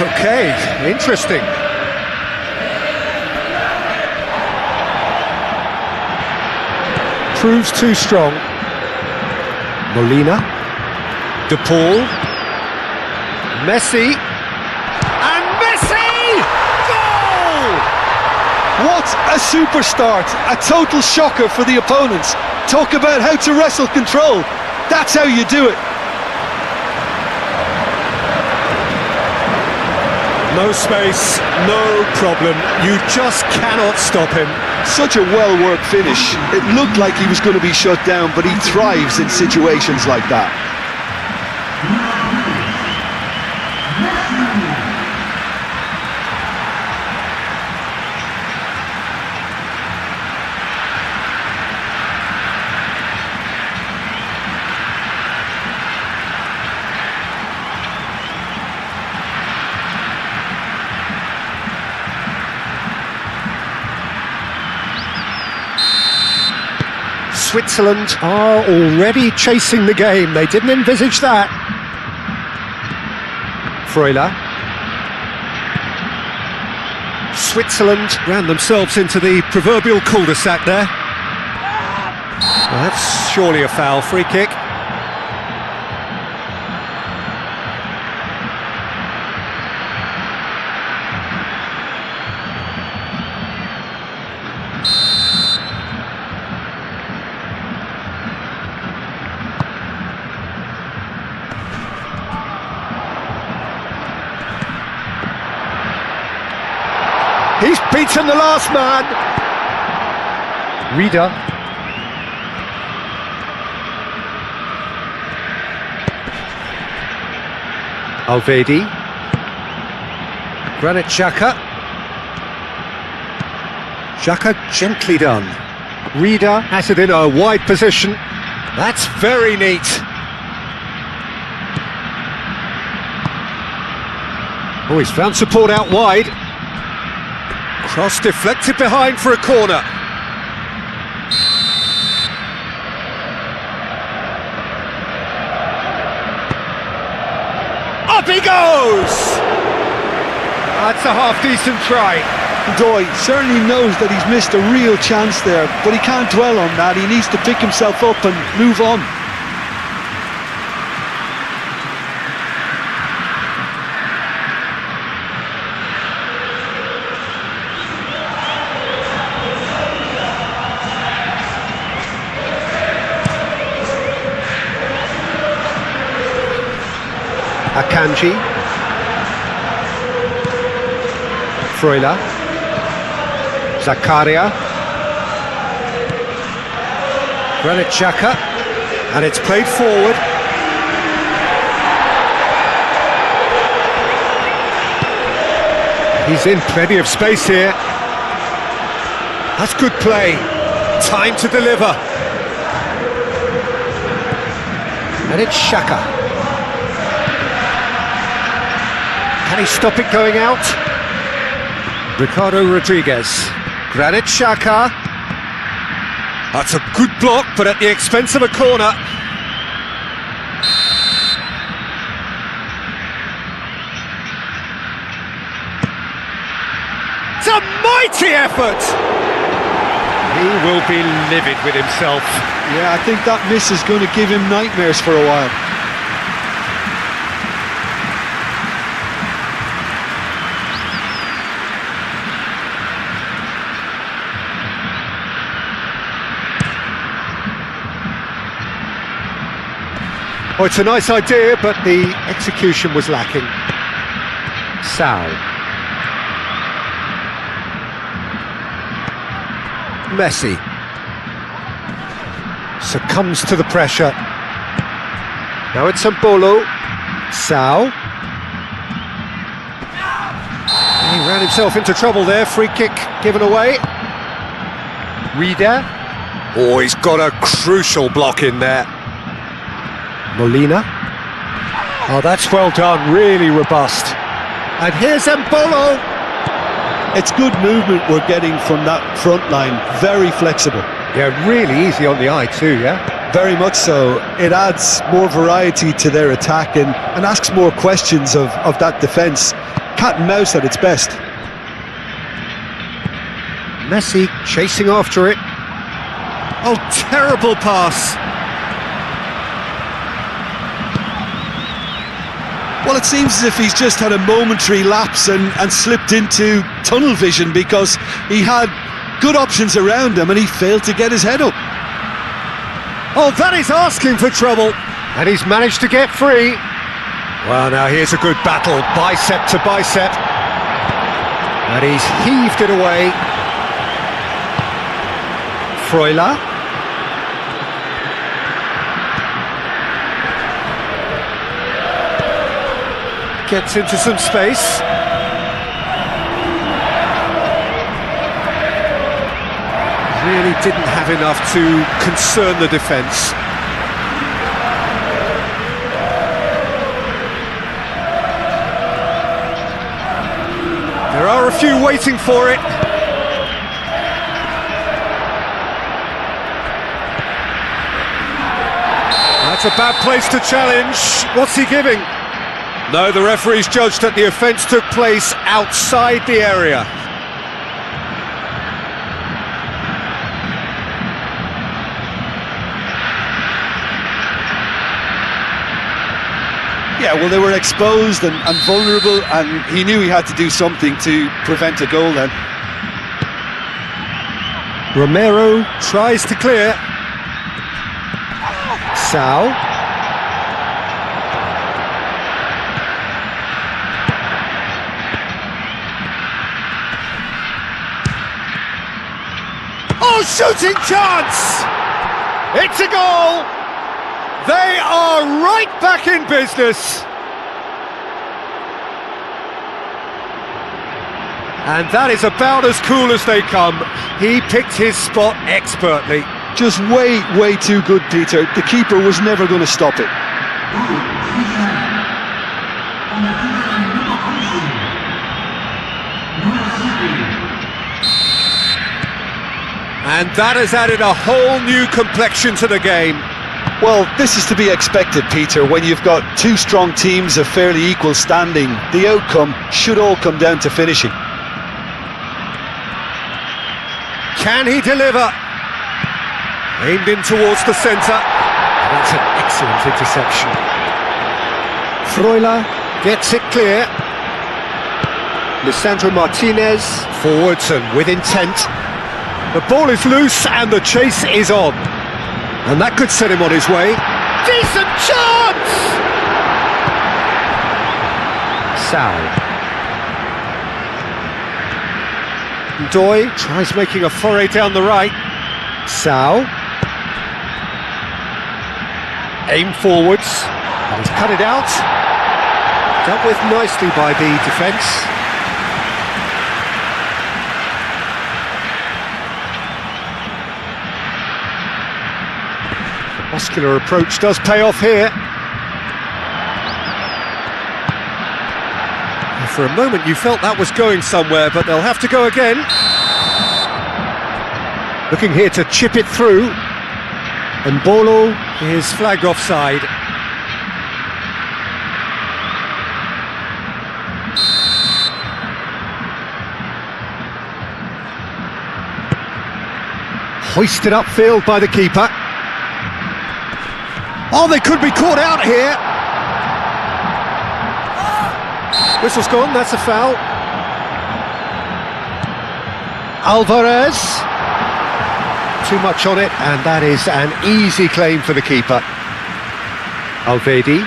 Okay, interesting. Proves too strong. Molina. De Paul. Messi. And Messi! Goal! What a super start, a total shocker for the opponents. Talk about how to wrestle control. That's how you do it. No space, no problem. You just cannot stop him. Such a well-worked finish. It looked like he was going to be shut down, but he thrives in situations like that. Switzerland are already chasing the game. They didn't envisage that. Freuler. Switzerland ran themselves into the proverbial cul-de-sac there. Well, that's surely a foul. Free kick. He's beaten the last man. Rieder. Alvedi. Granit Xhaka. Xhaka gently done. Rieder has it in a wide position. That's very neat. Oh, he's found support out wide. Cross deflected behind for a corner. Up he goes! That's a half-decent try. Doy certainly knows that he's missed a real chance there, but he can't dwell on that. He needs to pick himself up and move on. Akanji. Freuler. Zakaria. Granit Xhaka. And it's played forward. He's in plenty of space here. That's good play. Time to deliver. And it's Xhaka. Can he stop it going out? Ricardo Rodriguez. Granit Xhaka. That's a good block, but at the expense of a corner. It's a mighty effort! He will be livid with himself. Yeah, I think that miss is going to give him nightmares for a while. Oh, it's a nice idea, but the execution was lacking. Sal. Messi. Succumbs to the pressure. Now it's Mbolo. Sal. He ran himself into trouble there. Free kick given away. Rieder. Oh, he's got a crucial block in there. Molina. Oh, that's well done, really robust. And here's Mbolo. It's good movement we're getting from that front line, very flexible. Yeah, really easy on the eye too, yeah? Very much so. It adds more variety to their attack and asks more questions of that defence. cat and mouse at its best. Messi chasing after it. Oh, terrible pass. Well, it seems as if he's just had a momentary lapse and slipped into tunnel vision, because he had good options around him and he failed to get his head up. Oh, that is asking for trouble. And he's managed to get free. Well, now here's a good battle, bicep to bicep. And he's heaved it away. Freuler. Gets into some space. Really didn't have enough to concern the defence. There are a few waiting for it. That's a bad place to challenge. What's he giving? No, the referee's judged that the offence took place outside the area. Yeah, well, they were exposed and vulnerable, and he knew he had to do something to prevent a goal then. Romero tries to clear. Sal. Oh, shooting chance! It's a goal! They are right back in business. And that is about as cool as they come. He picked his spot expertly. Just way too good, Peter. The keeper was never going to stop it. And that has added a whole new complexion to the game. Well, this is to be expected, Peter. When you've got two strong teams of fairly equal standing, the outcome should all come down to finishing. Can he deliver? Aimed in towards the centre. That's an excellent interception. Freuler gets it clear. Lisandro Martinez forwards and with intent. The ball is loose and the chase is on. And that could set him on his way. Decent chance! Sal. Doy tries making a foray down the right. Sal. Aim forwards. And he's cut it out. Dealt with nicely by the defence. Muscular approach does pay off here. For a moment you felt that was going somewhere, but they'll have to go again. Looking here to chip it through. And Bolo is flagged offside. Hoisted upfield by the keeper. Oh, they could be caught out here. Whistle's gone, that's a foul. Alvarez. Too much on it, and that is an easy claim for the keeper. Alvedi.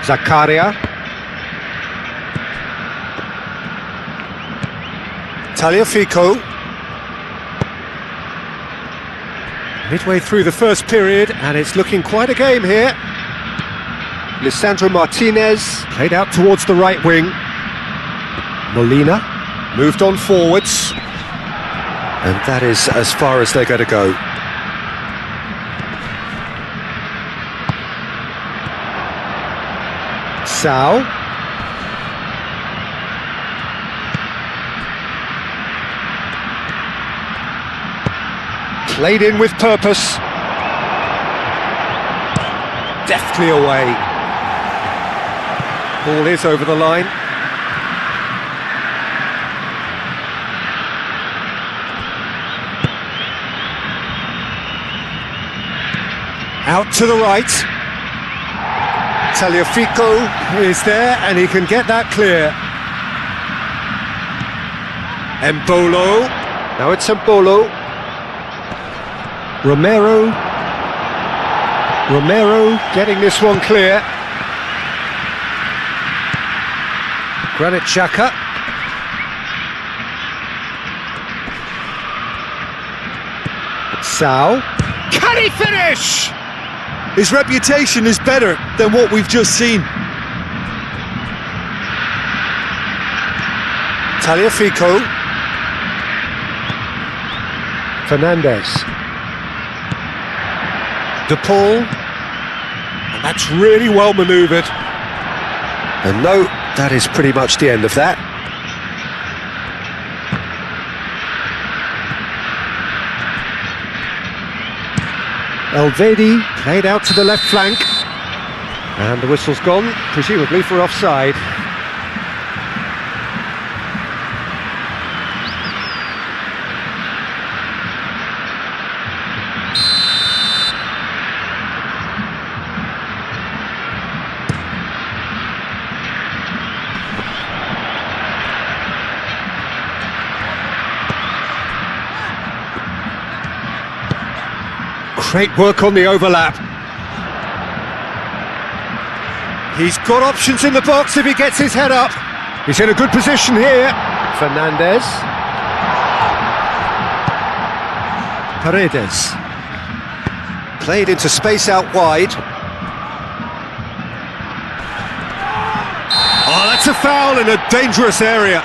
Zakaria. Tagliafico. Midway through the first period, and it's looking quite a game here. Lisandro Martinez played out towards the right wing. Molina moved on forwards. And that is as far as they're going to go. Sao. Played in with purpose. deftly away. Ball is over the line. Out to the right. Tagliafico is there and he can get that clear. Embolo. Now it's Embolo. Romero getting this one clear. Granit Xhaka. Sao. Can he finish? His reputation is better than what we've just seen. Tagliafico. Fernandez. De Paul. And that's really well manoeuvred. And no, that is pretty much the end of that. Elvedi played out to the left flank. And the whistle's gone, presumably for offside. Great work on the overlap. He's got options in the box if he gets his head up. He's in a good position here. Fernandez. Paredes. Played into space out wide. Oh, that's a foul in a dangerous area.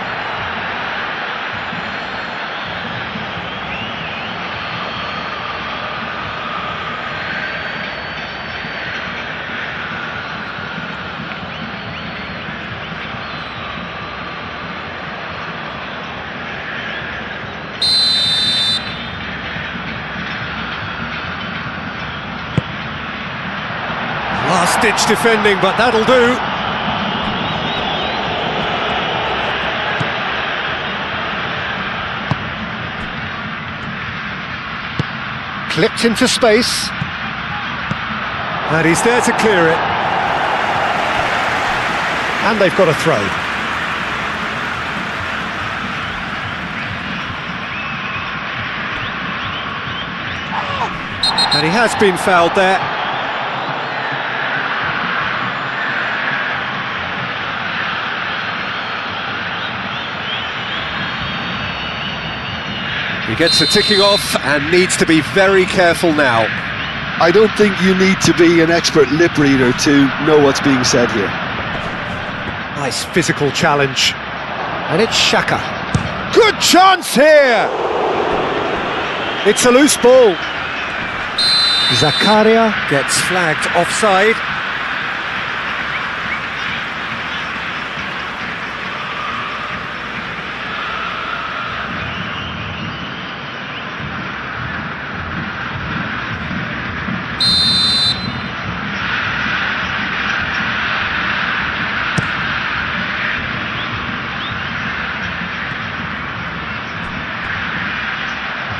Last-ditch defending, but that'll do. Clipped into space. And he's there to clear it. And they've got a throw. And he has been fouled there. He gets the ticking off and needs to be very careful now. I don't think you need to be an expert lip reader to know what's being said here. Nice physical challenge. And it's Xhaka. Good chance here! It's a loose ball. Zakaria gets flagged offside.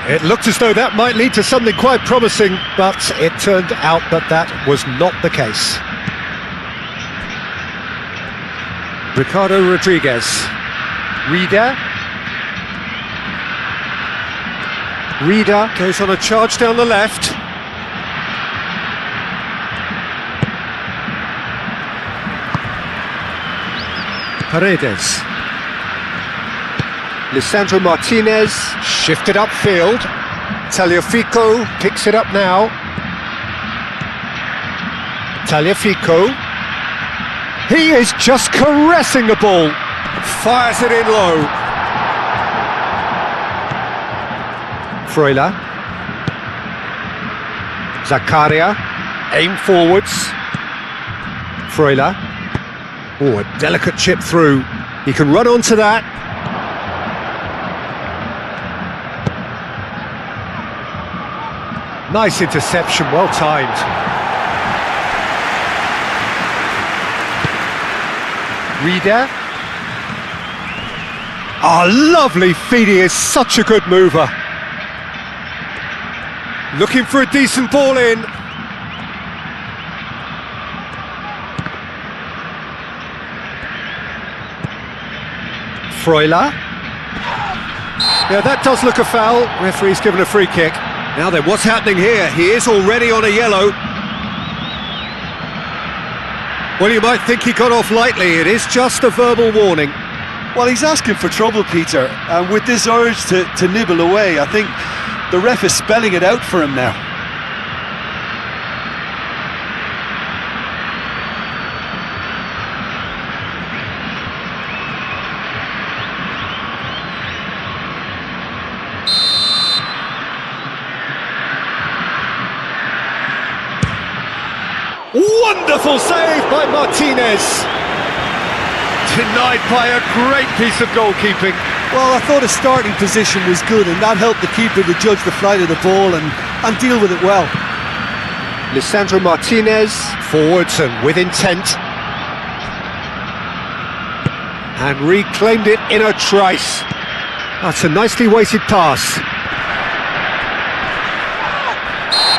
It looked as though that might lead to something quite promising, but it turned out that that was not the case. Ricardo Rodriguez. Reader goes on a charge down the left. Paredes. Lisandro Martinez shifted upfield. Tagliafico picks it up now. Tagliafico. He is just caressing the ball. Fires it in low. Freuler. Zakaria. Aim forwards. Freuler. Oh, a delicate chip through. He can run onto that. Nice interception, well timed. Reader. Oh, lovely feed, he is such a good mover. Looking for a decent ball in. Freuler. Yeah, that does look a foul. Referee's given a free kick. Now then, what's happening here? He is already on a yellow. Well, you might think he got off lightly. It is just a verbal warning. Well, he's asking for trouble, Peter, and with this urge to nibble away, I think the ref is spelling it out for him now. Wonderful save by Martinez. Denied by a great piece of goalkeeping. Well, I thought his starting position was good, and that helped the keeper to judge the flight of the ball and deal with it well. Lisandro Martinez, forwards and with intent. And reclaimed it in a trice. That's a nicely weighted pass.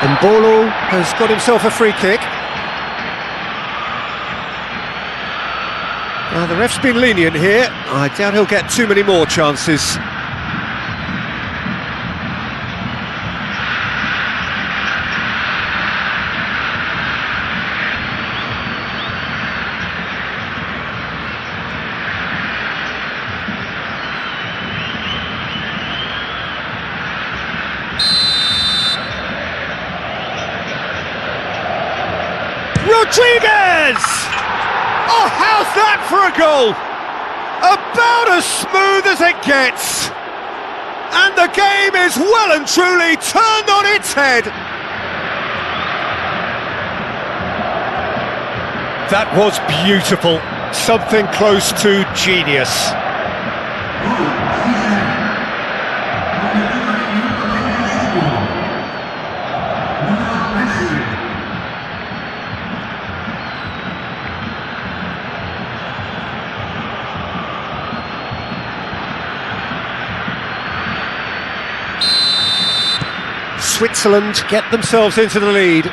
And Bolo has got himself a free kick. Now, the ref's been lenient here. I doubt he'll get too many more chances. Rodriguez! Oh, how's that for a goal? About as smooth as it gets. And the game is well and truly turned on its head. That was beautiful. Something close to genius. Switzerland get themselves into the lead.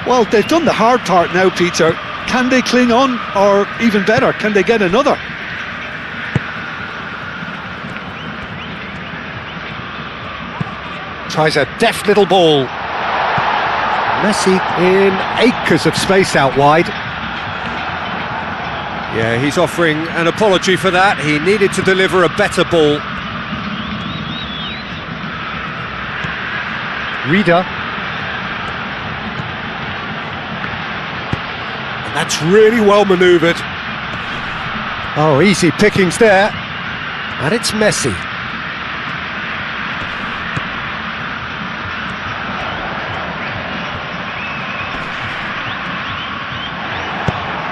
Well, they've done the hard part now, Peter. Can they cling on, or even better, can they get another? Tries a deft little ball. Messi in acres of space out wide. Yeah, he's offering an apology for that. He needed to deliver a better ball. Reader. And that's really well manoeuvred. Oh, easy pickings there. And it's Messi.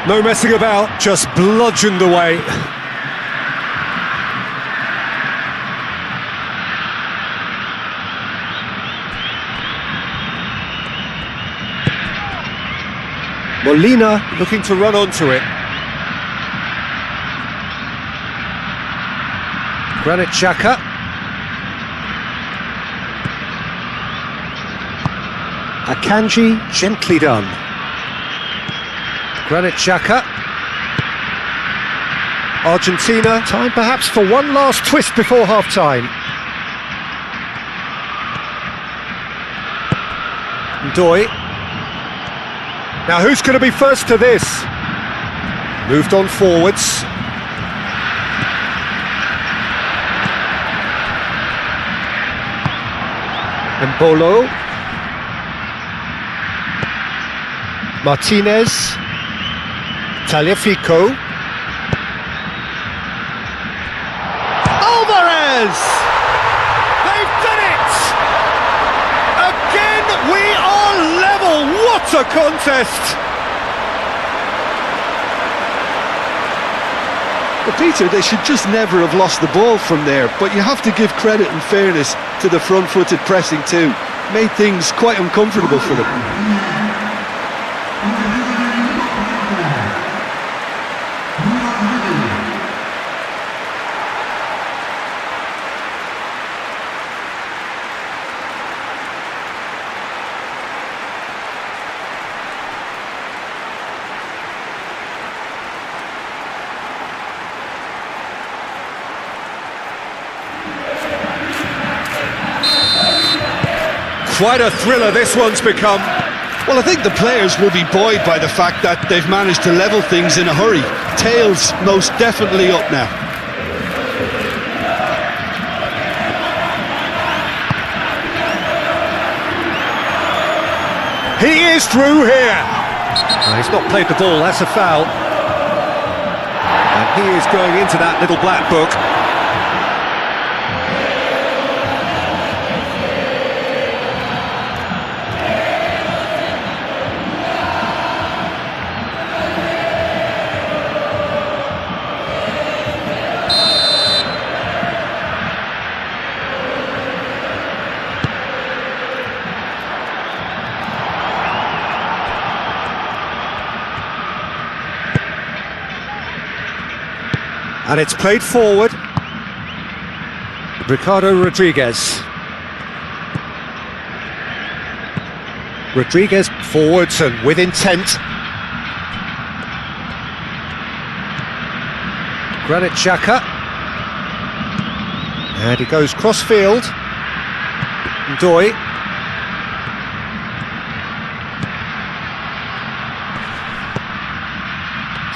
No messing about, just bludgeoned away. Molina looking to run onto it. Granit Xhaka. Akanji, gently done. Granit Xhaka. Argentina, time perhaps for one last twist before half-time. Doi. Now who's going to be first to this? Moved on forwards. And Bolo. Martinez. Tagliafico. Alvarez! They've done it! Again, we are level! What a contest! But Peter, they should just never have lost the ball from there, but you have to give credit and fairness to the front-footed pressing too. Made things quite uncomfortable for them. Quite a thriller this one's become. Well, I think the players will be buoyed by the fact that they've managed to level things in a hurry. Tails most definitely up now. He is through here. He's not played the ball, that's a foul. And he is going into that little black book. And it's played forward. Ricardo Rodriguez. Rodriguez forwards and with intent. Granit Xhaka. And he goes cross-field. Ndoye.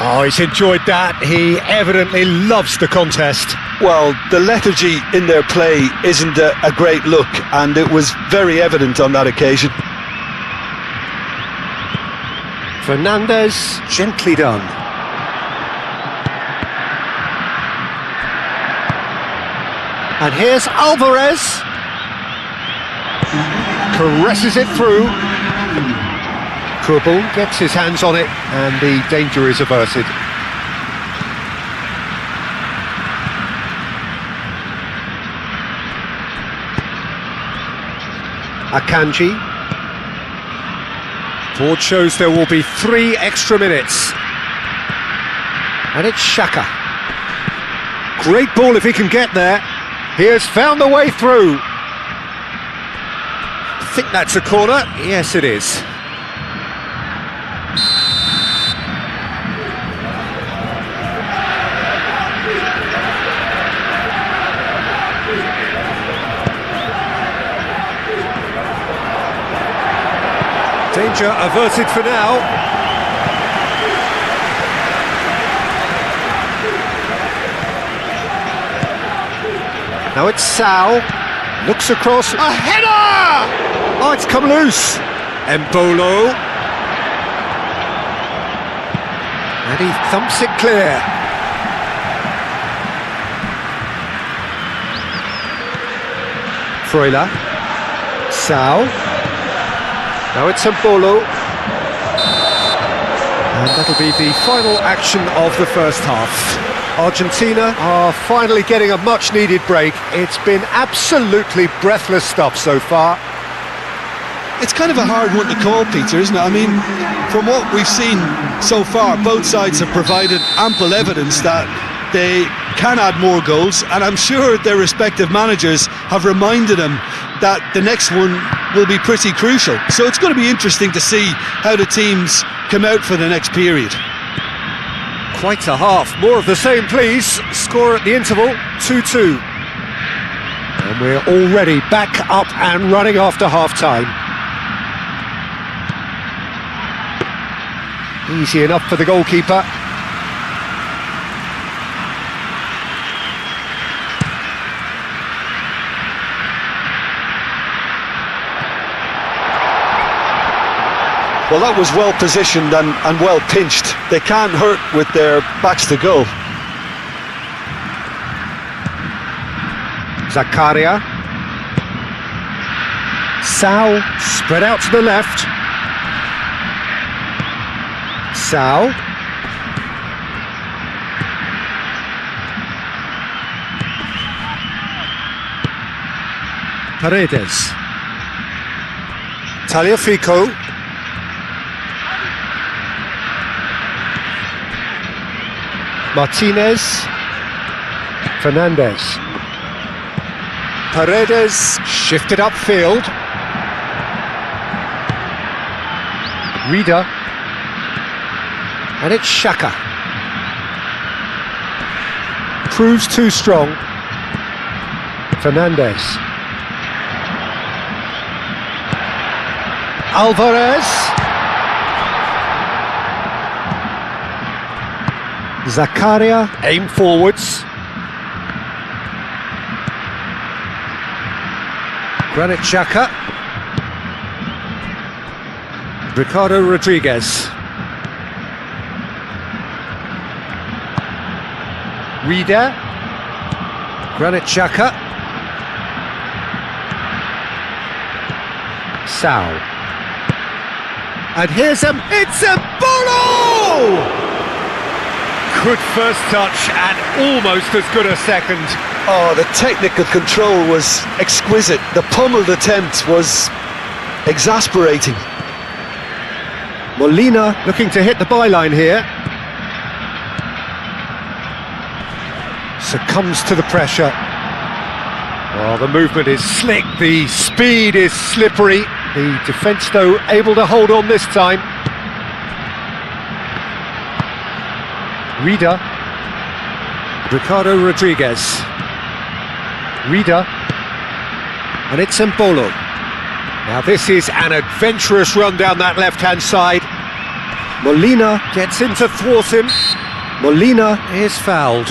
Oh, he's enjoyed that. He evidently loves the contest. Well, the lethargy in their play isn't a great look, and it was very evident on that occasion. Fernandes, gently done. And here's Alvarez. Caresses it through. Kurbel gets his hands on it, and the danger is averted. Akanji. Board shows there will be 3 extra minutes. And it's Xhaka. Great ball if he can get there. He has found the way through. I think that's a corner. Yes, it is. Danger averted for now. Now it's Sal. Looks across. A header! Oh, it's come loose. Embolo. And he thumps it clear. Freuler. Sal. Now it's Embolo. And that'll be the final action of the first half. Argentina are finally getting a much-needed break. It's been absolutely breathless stuff so far. It's kind of a hard one to call, Peter, isn't it? I mean, from what we've seen so far, both sides have provided ample evidence that they can add more goals, and I'm sure their respective managers have reminded them that the next one will be pretty crucial. So it's going to be interesting to see how the teams come out for the next period. Quite a half. More of the same, please. Score at the interval, 2-2. And we're already back up and running after half-time. Easy enough for the goalkeeper. Well, that was well positioned and well pinched. They can't hurt with their backs to goal. Zakaria. Sal spread out to the left. Sal. Paredes. Tagliafico. Martinez. Fernandes. Paredes shifted upfield. Reader. And it's Xhaka. Proves too strong. Fernandes. Alvarez. Zakaria, aim forwards. Granit Xhaka. Ricardo Rodriguez. Rieder. Granit Xhaka. Sao. And here's it's a Bolo! Good first touch and almost as good a second. Oh, the technical control was exquisite. The pummeled attempt was exasperating. Molina looking to hit the byline here. Succumbs to the pressure. Oh, the movement is slick, the speed is slippery. The defence, though, able to hold on this time. Rieder. Ricardo Rodriguez. Rieder. And it's Mbolo. Now this is an adventurous run down that left-hand side. Molina gets in to thwart him. Molina is fouled.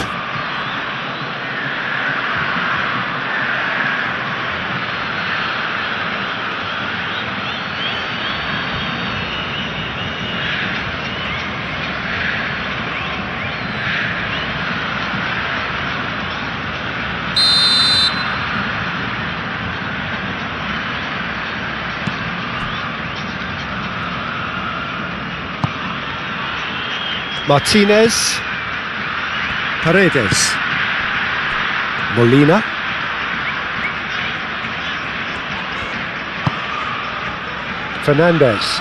Martinez. Paredes. Molina. Fernandez.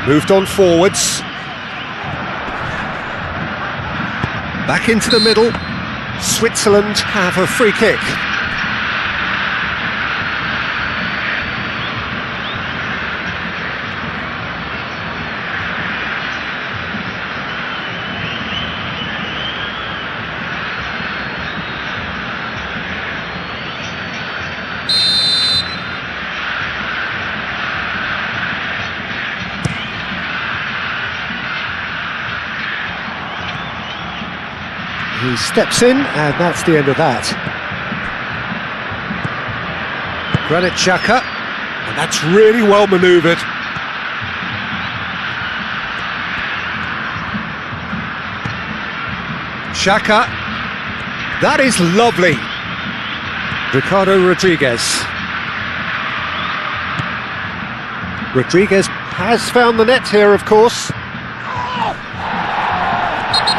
Moved on forwards. Back into the middle. Switzerland have a free kick. He steps in, and that's the end of that. Granit Xhaka, and that's really well manoeuvred. Xhaka, that is lovely. Ricardo Rodriguez. Rodriguez has found the net here, of course.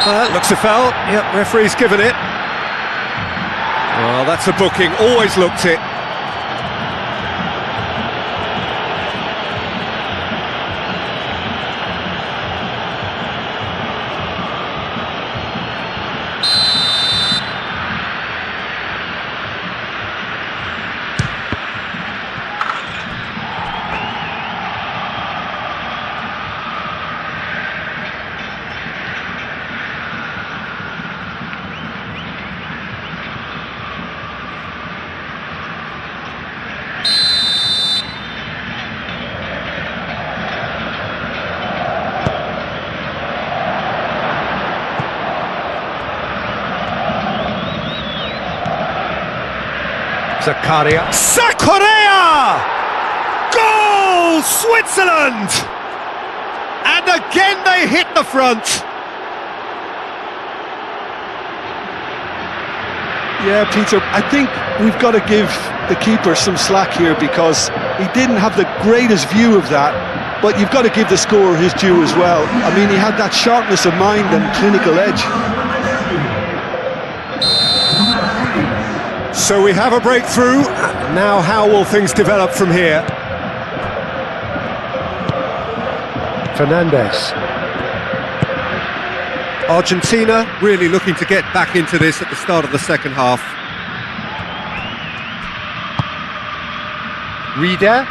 That looks a foul. Yep, referee's given it. Well, that's a booking. Always looked it. Zakaria. Zakaria! Goal! Switzerland! And again they hit the front. Yeah, Peter, I think we've got to give the keeper some slack here because he didn't have the greatest view of that, but you've got to give the scorer his due as well. I mean, he had that sharpness of mind and clinical edge. So we have a breakthrough. Now how will things develop from here? Fernandez. Argentina really looking to get back into this at the start of the second half. Rieder.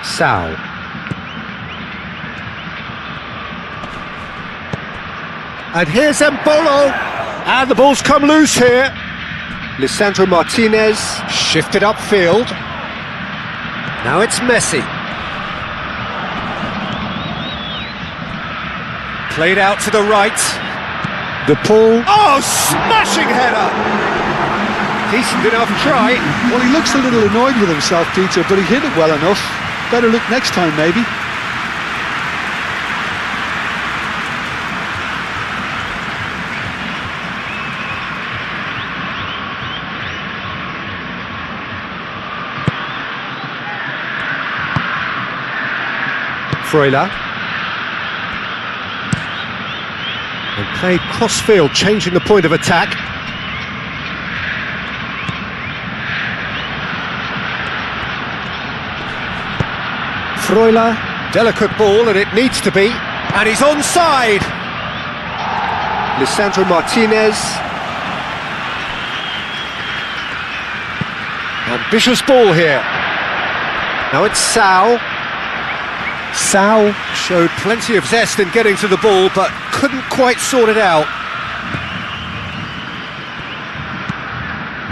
Sao. And here's Mbolo. And the ball's come loose here. Lisandro Martinez shifted upfield. Now it's Messi. Played out to the right. The pull. Oh, smashing header! Decent enough try. Well, he looks a little annoyed with himself, Peter, but he hit it well enough. Better look next time, maybe. Freuler. And played cross-field, changing the point of attack. Freuler, delicate ball, and it needs to be. And he's onside! Lisandro Martinez. Ambitious ball here. Now it's Sau. Sau showed plenty of zest in getting to the ball, but couldn't quite sort it out.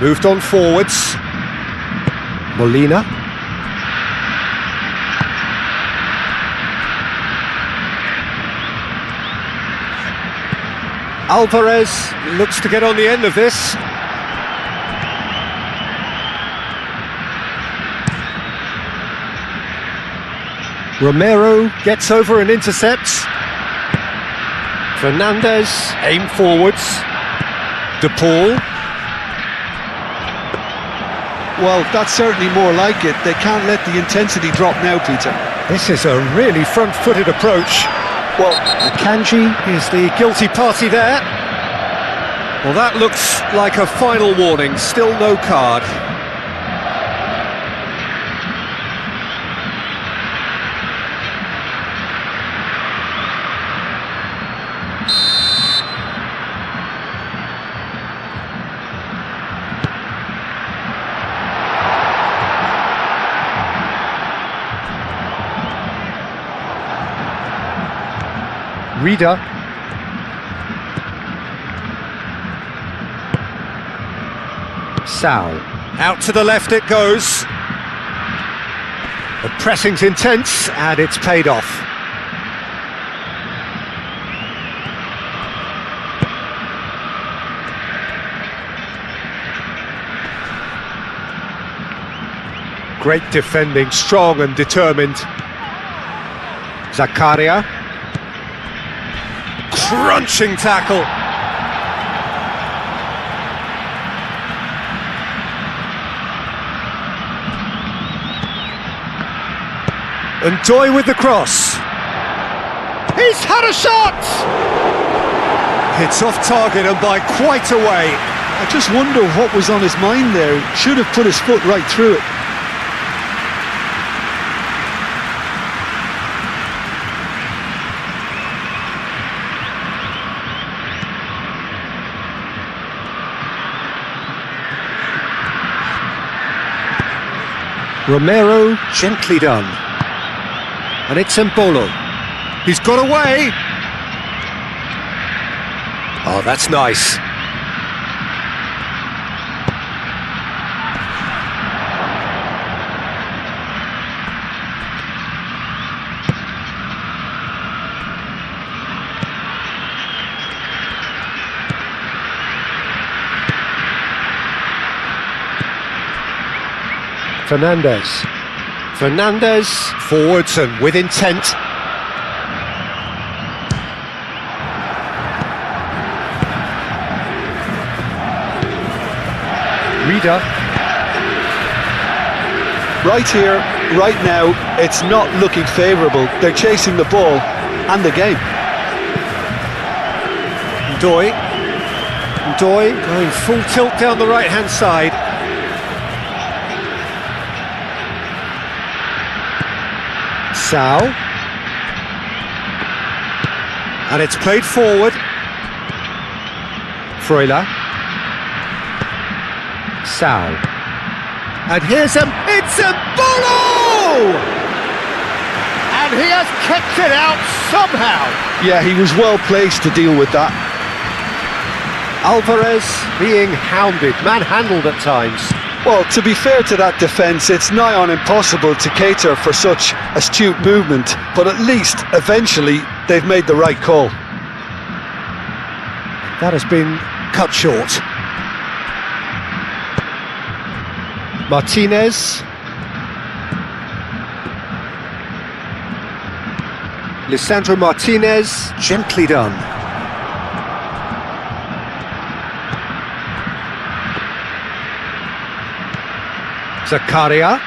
Moved on forwards. Molina. Alvarez looks to get on the end of this. Romero gets over and intercepts. Fernandez, aim forwards. De Paul. Well, that's certainly more like it. They can't let the intensity drop now, Peter. This is a really front-footed approach. Well, Akanji is the guilty party there. Well, that looks like a final warning. Still no card. Reader. Sau. Out to the left it goes. The pressing's intense and it's paid off. Great defending, strong and determined. Zakaria. Crunching tackle. And Doy with the cross. He's had a shot! It's off target and by quite a way. I just wonder what was on his mind there. Should have put his foot right through it. Romero, gently done. And it's Embolo. He's got away. Oh, that's nice. Fernandez, forwards and with intent. Reader. Right here, right now, it's not looking favourable. They're chasing the ball and the game. Doy going full tilt down the right-hand side. Sau. And it's played forward. Freuler. Sau. And here's it's Embolo! And he has kept it out somehow. Yeah, he was well placed to deal with that. Alvarez being hounded, manhandled at times. Well, to be fair to that defence, it's nigh on impossible to cater for such astute movement, but at least, eventually, they've made the right call. That has been cut short. Martinez. Lisandro Martinez, gently done. Zakaria.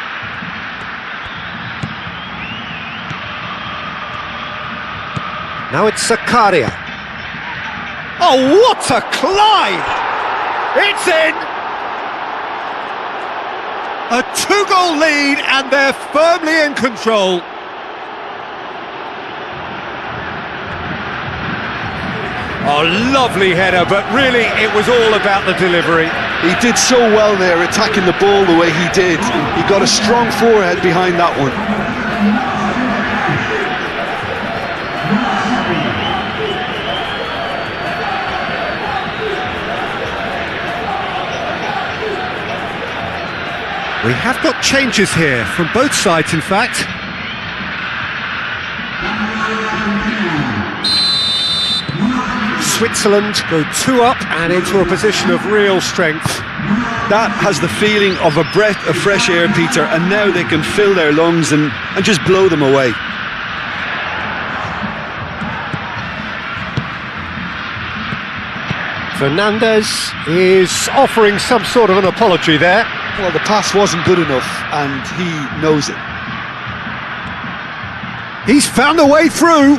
Now it's Zakaria. Oh, what a climb! It's in! A 2-goal lead and they're firmly in control. Oh, lovely header, but really it was all about the delivery. He did so well there, attacking the ball the way he did. He got a strong forehead behind that one. We have got changes here, from both sides in fact. Switzerland go 2 up and into a position of real strength. That has the feeling of a breath of fresh air, Peter, and now they can fill their lungs and just blow them away. Fernandez is offering some sort of an apology there. Well, the pass wasn't good enough, and he knows it. He's found a way through.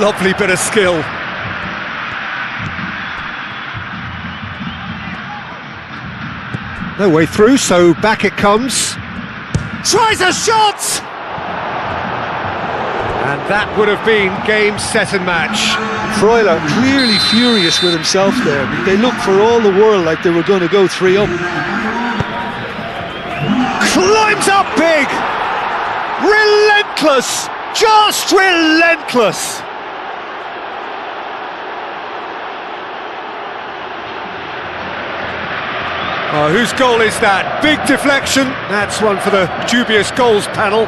Lovely bit of skill. No way through, so back it comes. Tries a shot! And that would have been game, set and match. Freuler clearly furious with himself there. They looked for all the world like they were going to go 3 up. Climbs up big! Relentless! Just relentless! Oh, whose goal is that? Big deflection. That's one for the dubious goals panel.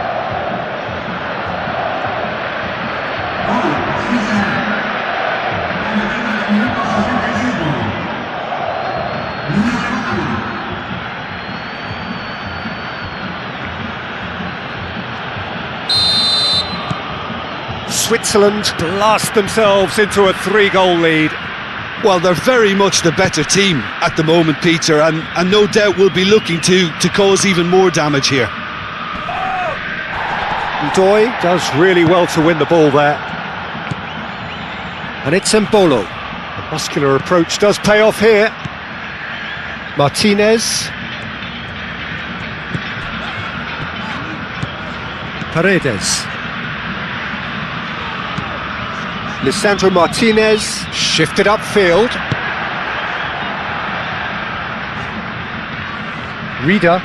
Switzerland blast themselves into a 3-goal lead. Well, they're very much the better team at the moment, Peter, and no doubt will be looking to cause even more damage here. Doy does really well to win the ball there. And it's Mbolo. The muscular approach does pay off here. Martinez. Paredes. Lisandro Martinez, shifted upfield. Rida.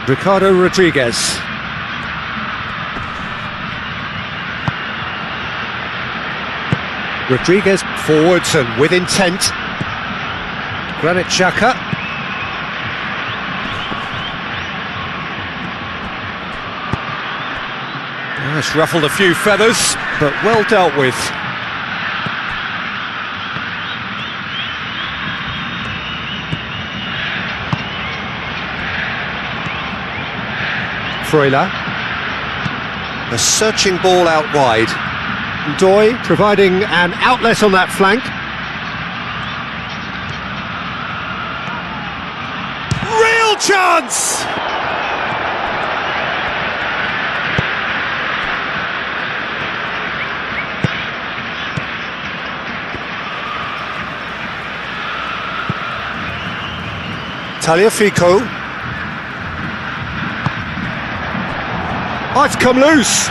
Ricardo Rodriguez. Rodriguez forwards and with intent. Granit Xhaka. It's ruffled a few feathers, but well dealt with. Freuler. A searching ball out wide. Doy providing an outlet on that flank. Real chance! Tagliafico. Oh, it's come loose.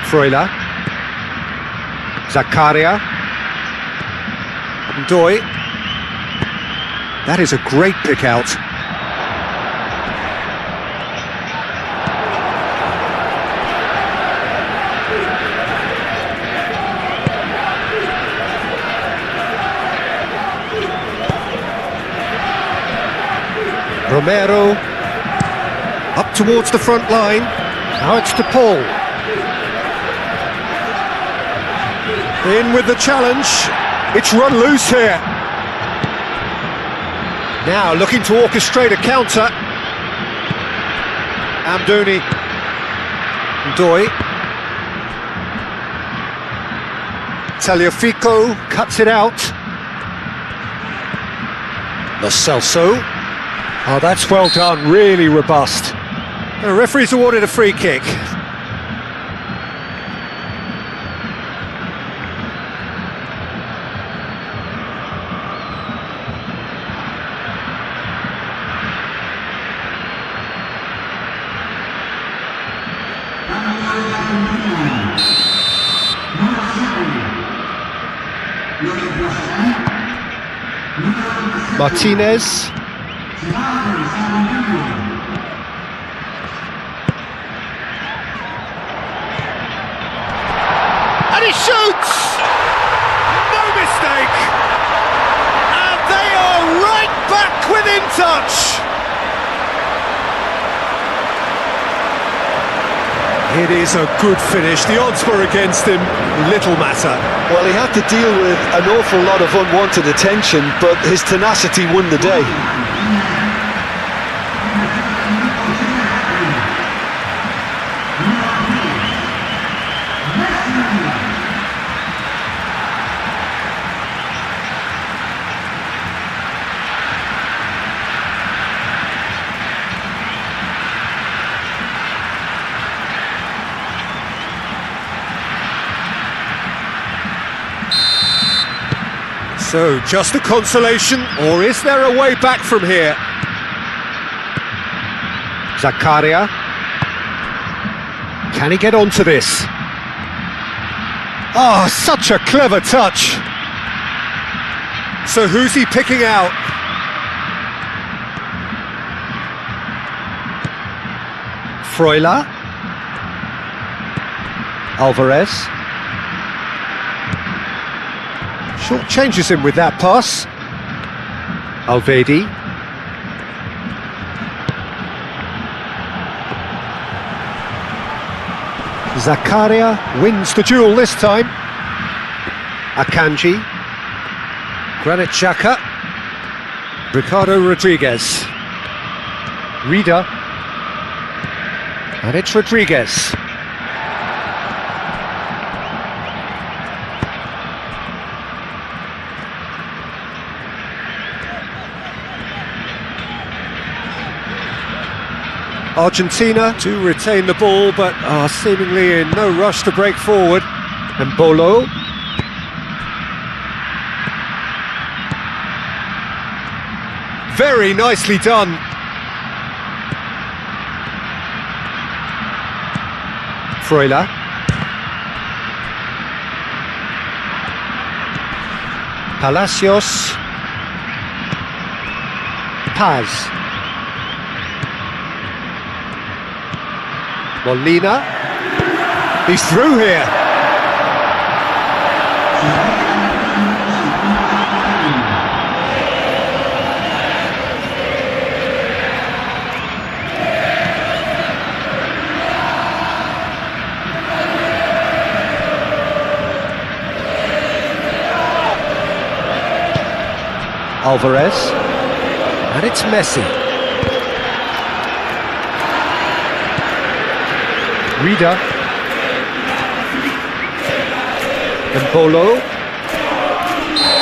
Freuler. Zakaria. Doy. That is a great pick out. Romero, up towards the front line. Now it's to Paul. In with the challenge. It's run loose here. Now looking to orchestrate a counter. Amdouni. Ndoye. Tagliafico cuts it out. Lo Celso. Oh, that's well done, really robust. The referee's awarded a free kick. Martinez. And he shoots! No mistake! And they are right back within touch! It is a good finish. The odds were against him, little matter. Well, he had to deal with an awful lot of unwanted attention, but his tenacity won the day. So, just a consolation, or is there a way back from here? Zakaria. Can he get onto this? Oh, such a clever touch. So who's he picking out? Freuler. Alvarez. Short changes him with that pass. Alvedi. Zakaria wins the duel this time. Akanji. Granit Xhaka. Ricardo Rodriguez. Rida. And it's Rodriguez. Argentina to retain the ball, but are seemingly in no rush to break forward. And Bolo. Very nicely done. Freuler. Palacios. Paz. Molina. He's through here. Alvarez. And it's Messi. Rida. And Bolo.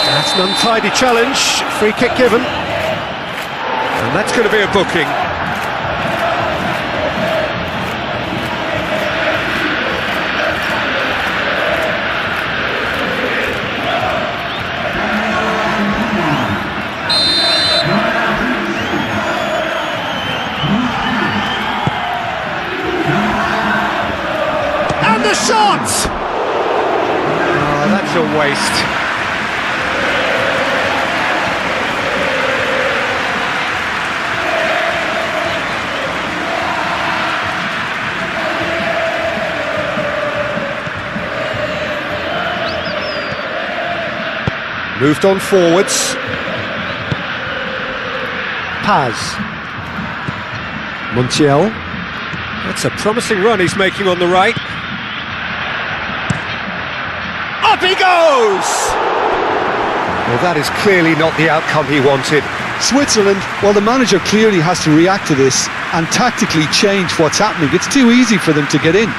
That's an untidy challenge. Free kick given. And that's going to be a booking. The shot! Oh, that's a waste. Moved on forwards. Paz. Montiel. That's a promising run he's making on the right. Up he goes! Well, that is clearly not the outcome he wanted. Switzerland, well, the manager clearly has to react to this and tactically change what's happening. It's too easy for them to get in.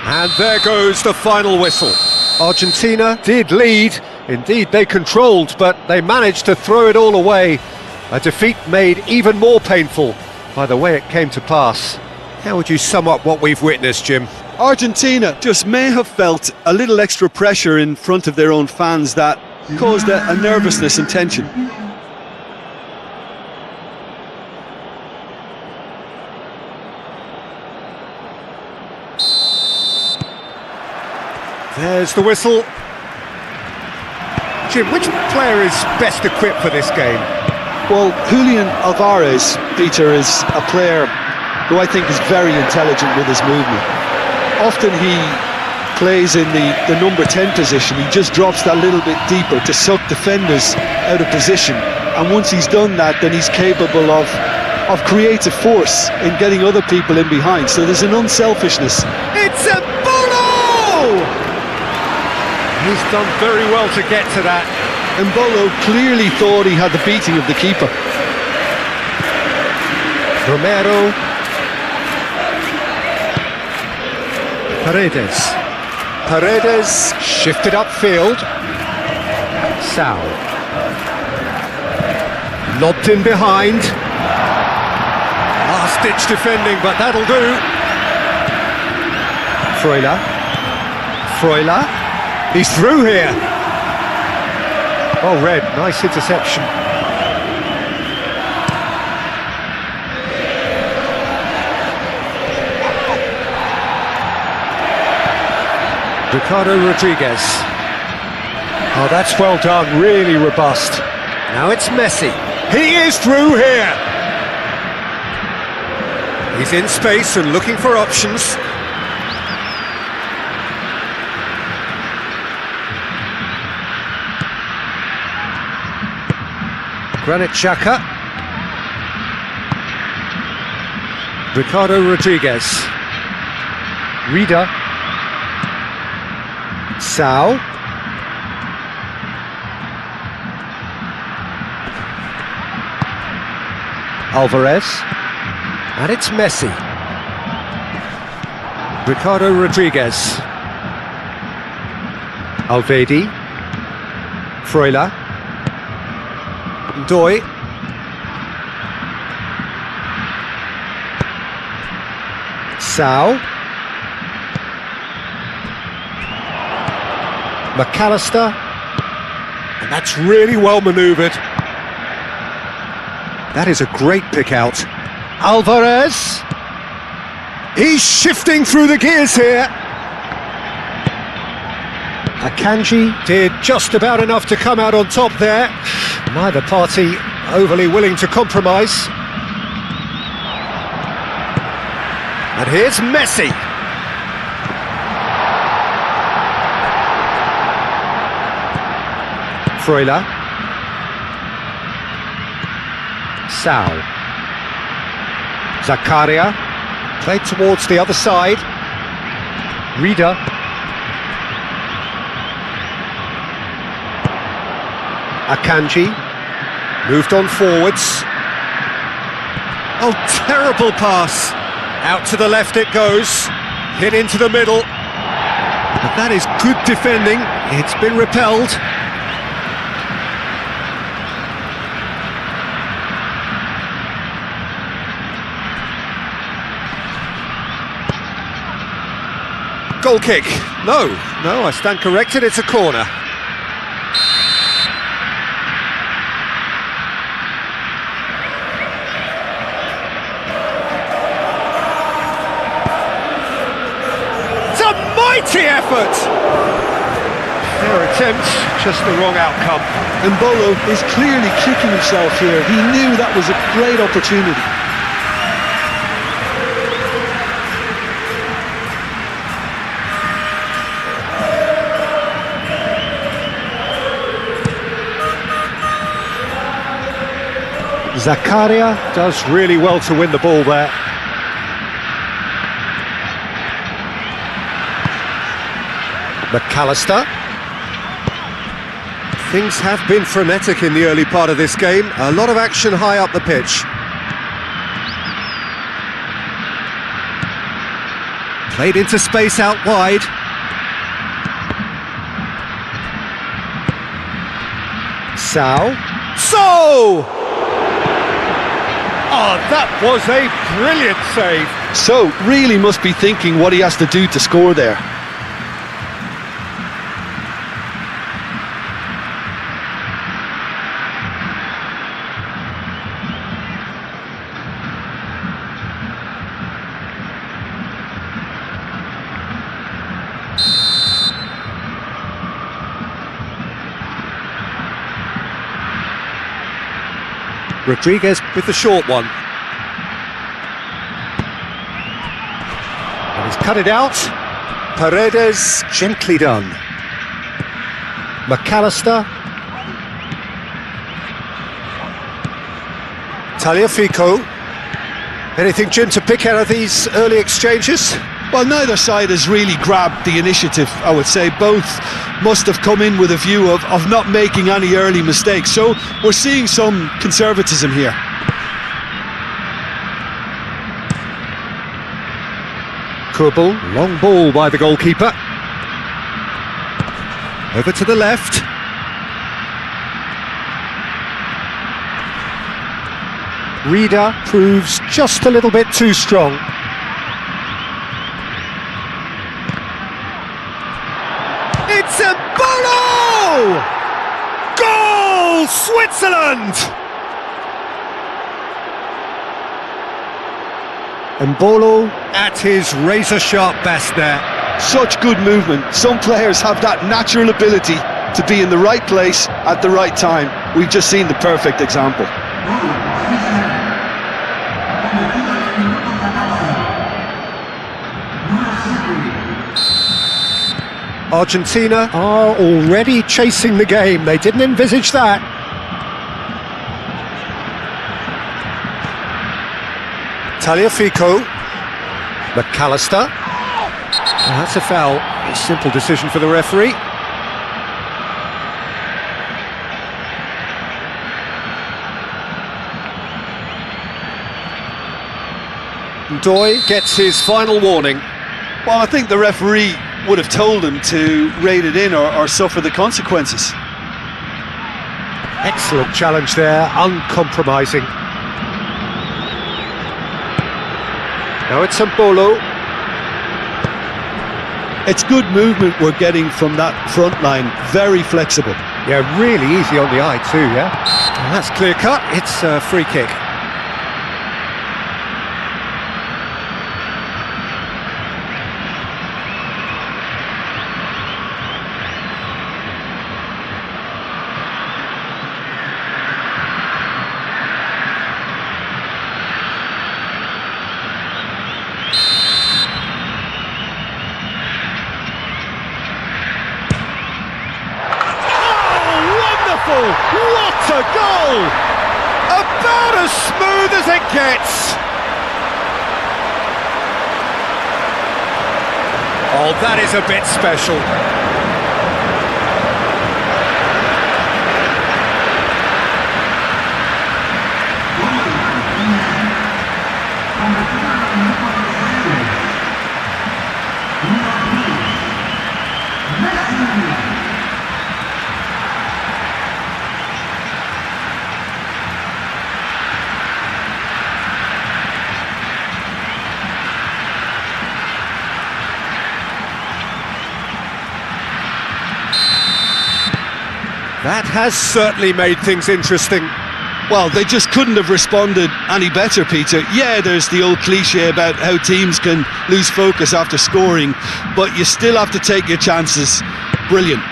And there goes the final whistle. Argentina did lead, indeed they controlled, but they managed to throw it all away. A defeat made even more painful by the way it came to pass. How would you sum up what we've witnessed, Jim? Argentina just may have felt a little extra pressure in front of their own fans that caused a nervousness and tension. There's the whistle. Jim, which player is best equipped for this game? Well, Julian Alvarez, Peter, is a player who I think is very intelligent with his movement. Often he plays in the number 10 position. He just drops that little bit deeper to suck defenders out of position. And once he's done that, then he's capable of creative force in getting other people in behind. So there's an unselfishness. It's a bolo! He's done very well to get to that. Mbolo clearly thought he had the beating of the keeper. Romero. Paredes shifted upfield. Sal. Lobbed in behind. Last-ditch defending, but that'll do. Freuler. He's through here. Oh, Red, nice interception. Ricardo Rodriguez. Oh, that's well done, really robust. Now it's Messi. He is through here. He's in space and looking for options. Granit Xhaka. Ricardo Rodriguez. Rida. Sao. Alvarez. And it's Messi. Ricardo Rodriguez. Alvedi. Freuler. Doi. Sao. McAllister. And that's really well manoeuvred. That is a great pick out. Alvarez. He's shifting through the gears here. Akanji did just about enough to come out on top there. Neither party overly willing to compromise. And here's Messi. Freuler. Sao. Zakaria. Played towards the other side. Rida. Akanji. Moved on forwards. Oh, terrible pass. Out to the left it goes. Hit into the middle. But that is good defending. It's been repelled. Goal kick. No, I stand corrected, it's a corner. It's a mighty effort! Clever attempt, just the wrong outcome. Mbolo is clearly kicking himself here. He knew that was a great opportunity. Zakaria does really well to win the ball there. McAllister. Things have been frenetic in the early part of this game. A lot of action high up the pitch. Played into space out wide. So! Oh, that was a brilliant save. So, really must be thinking what he has to do to score there. Rodriguez with the short one. And he's cut it out. Paredes, gently done. McAllister. Tagliafico. Anything, Jim, to pick out of these early exchanges? Well, neither side has really grabbed the initiative, I would say. Both must have come in with a view of not making any early mistakes. So we're seeing some conservatism here. Kurbel, long ball by the goalkeeper. Over to the left. Reader proves just a little bit too strong. It's a Mbolo! Goal! Switzerland! Mbolo at his razor-sharp best there. Such good movement. Some players have that natural ability to be in the right place at the right time. We've just seen the perfect example. Argentina are already chasing the game. They didn't envisage that. Tagliafico. McAllister. Oh, that's a foul. A simple decision for the referee. Doy gets his final warning. Well, I think the referee would have told him to rate it in or suffer the consequences. Excellent challenge there, uncompromising. Now it's Mbolo. It's good movement we're getting from that front line, very flexible. Yeah, really easy on the eye too, yeah? And that's clear cut, it's a free kick. What a goal! About as smooth as it gets! Oh, that is a bit special. That has certainly made things interesting. Well, they just couldn't have responded any better, Peter. Yeah, there's the old cliche about how teams can lose focus after scoring, but you still have to take your chances. Brilliant.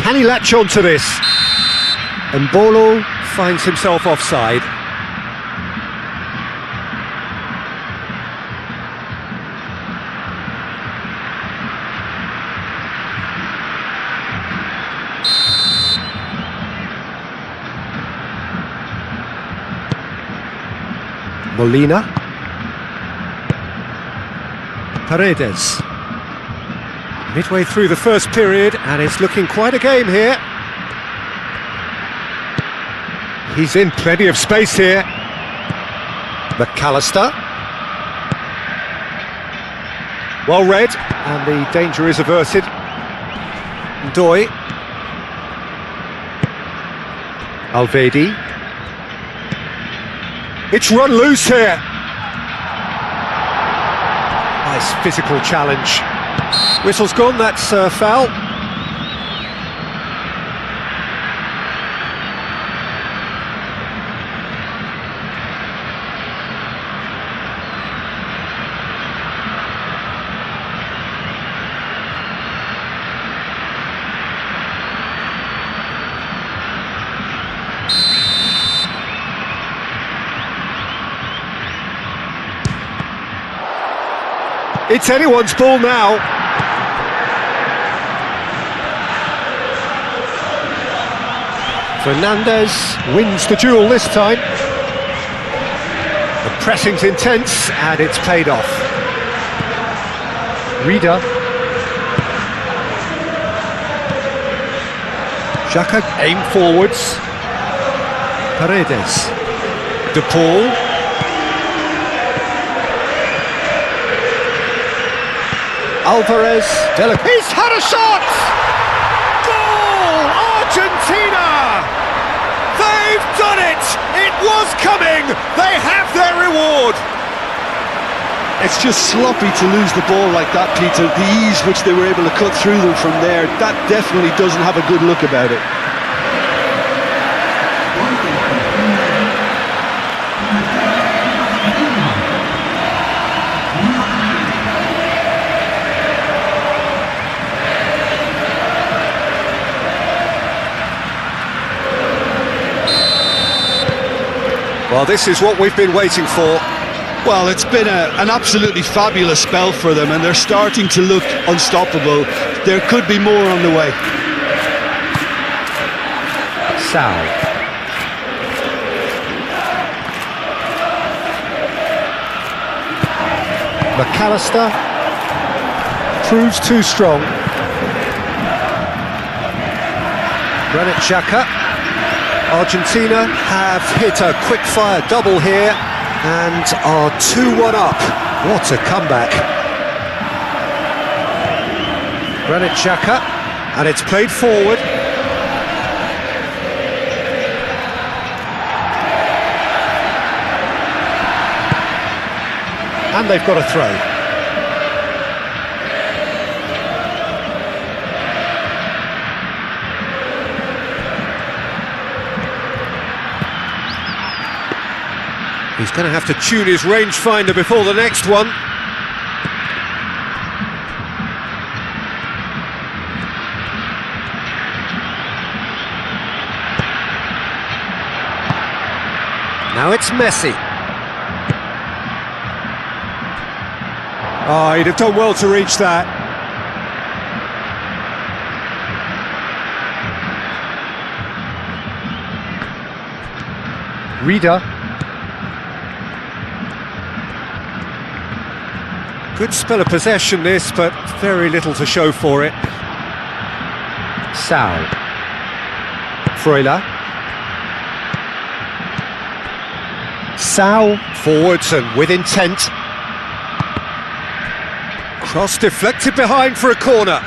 Can he latch on to this? And Bolo finds himself offside. Molina. Paredes. Midway through the first period, and it's looking quite a game here. He's in plenty of space here. McAllister. Well read, and the danger is averted. Ndoye. Alvedi. It's run loose here. Nice physical challenge. Whistle's gone, that's foul. It's anyone's ball now. Fernandez wins the duel this time. The pressing's intense and it's paid off. Rida. Xhaka aim forwards. Paredes. De Paul. Alvarez, he's had a shot! Goal! Argentina! They've done it! It was coming! They have their reward! It's just sloppy to lose the ball like that, Peter. The ease which they were able to cut through them from there, that definitely doesn't have a good look about it. Well, this is what we've been waiting for. Well, it's been an absolutely fabulous spell for them, and they're starting to look unstoppable. There could be more on the way. Sal. McAllister proves too strong. Granit Xhaka. Argentina have hit a quick-fire double here and are 2-1 up. What a comeback. Granit Xhaka, and it's played forward. And they've got a throw. He's going to have to tune his rangefinder before the next one. Now it's Messi. Oh, he'd have done well to reach that. Rida. Good spell of possession this, but very little to show for it. Sal. Freuler. Sal forwards and with intent. Cross deflected behind for a corner.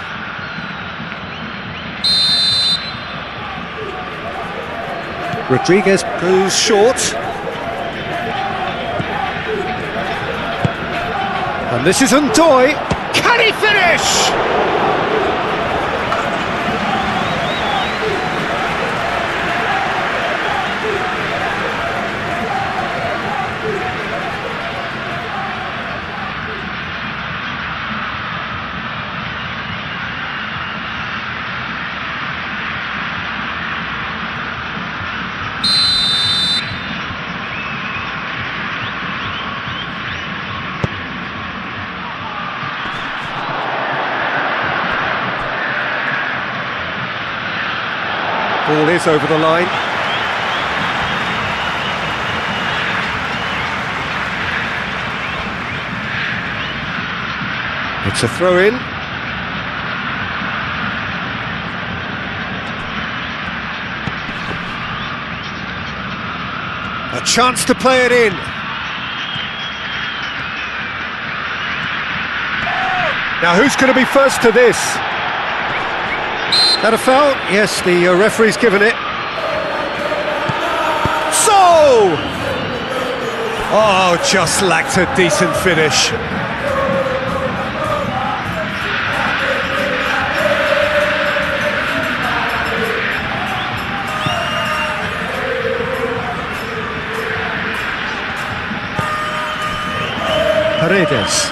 Rodriguez goes short. And this is Ndoye. Can he finish? Ball is over the line. It's a throw-in. A chance to play it in. Now who's going to be first to this? That a foul? Yes, the referee's given it. So! Oh, just lacked a decent finish. Paredes.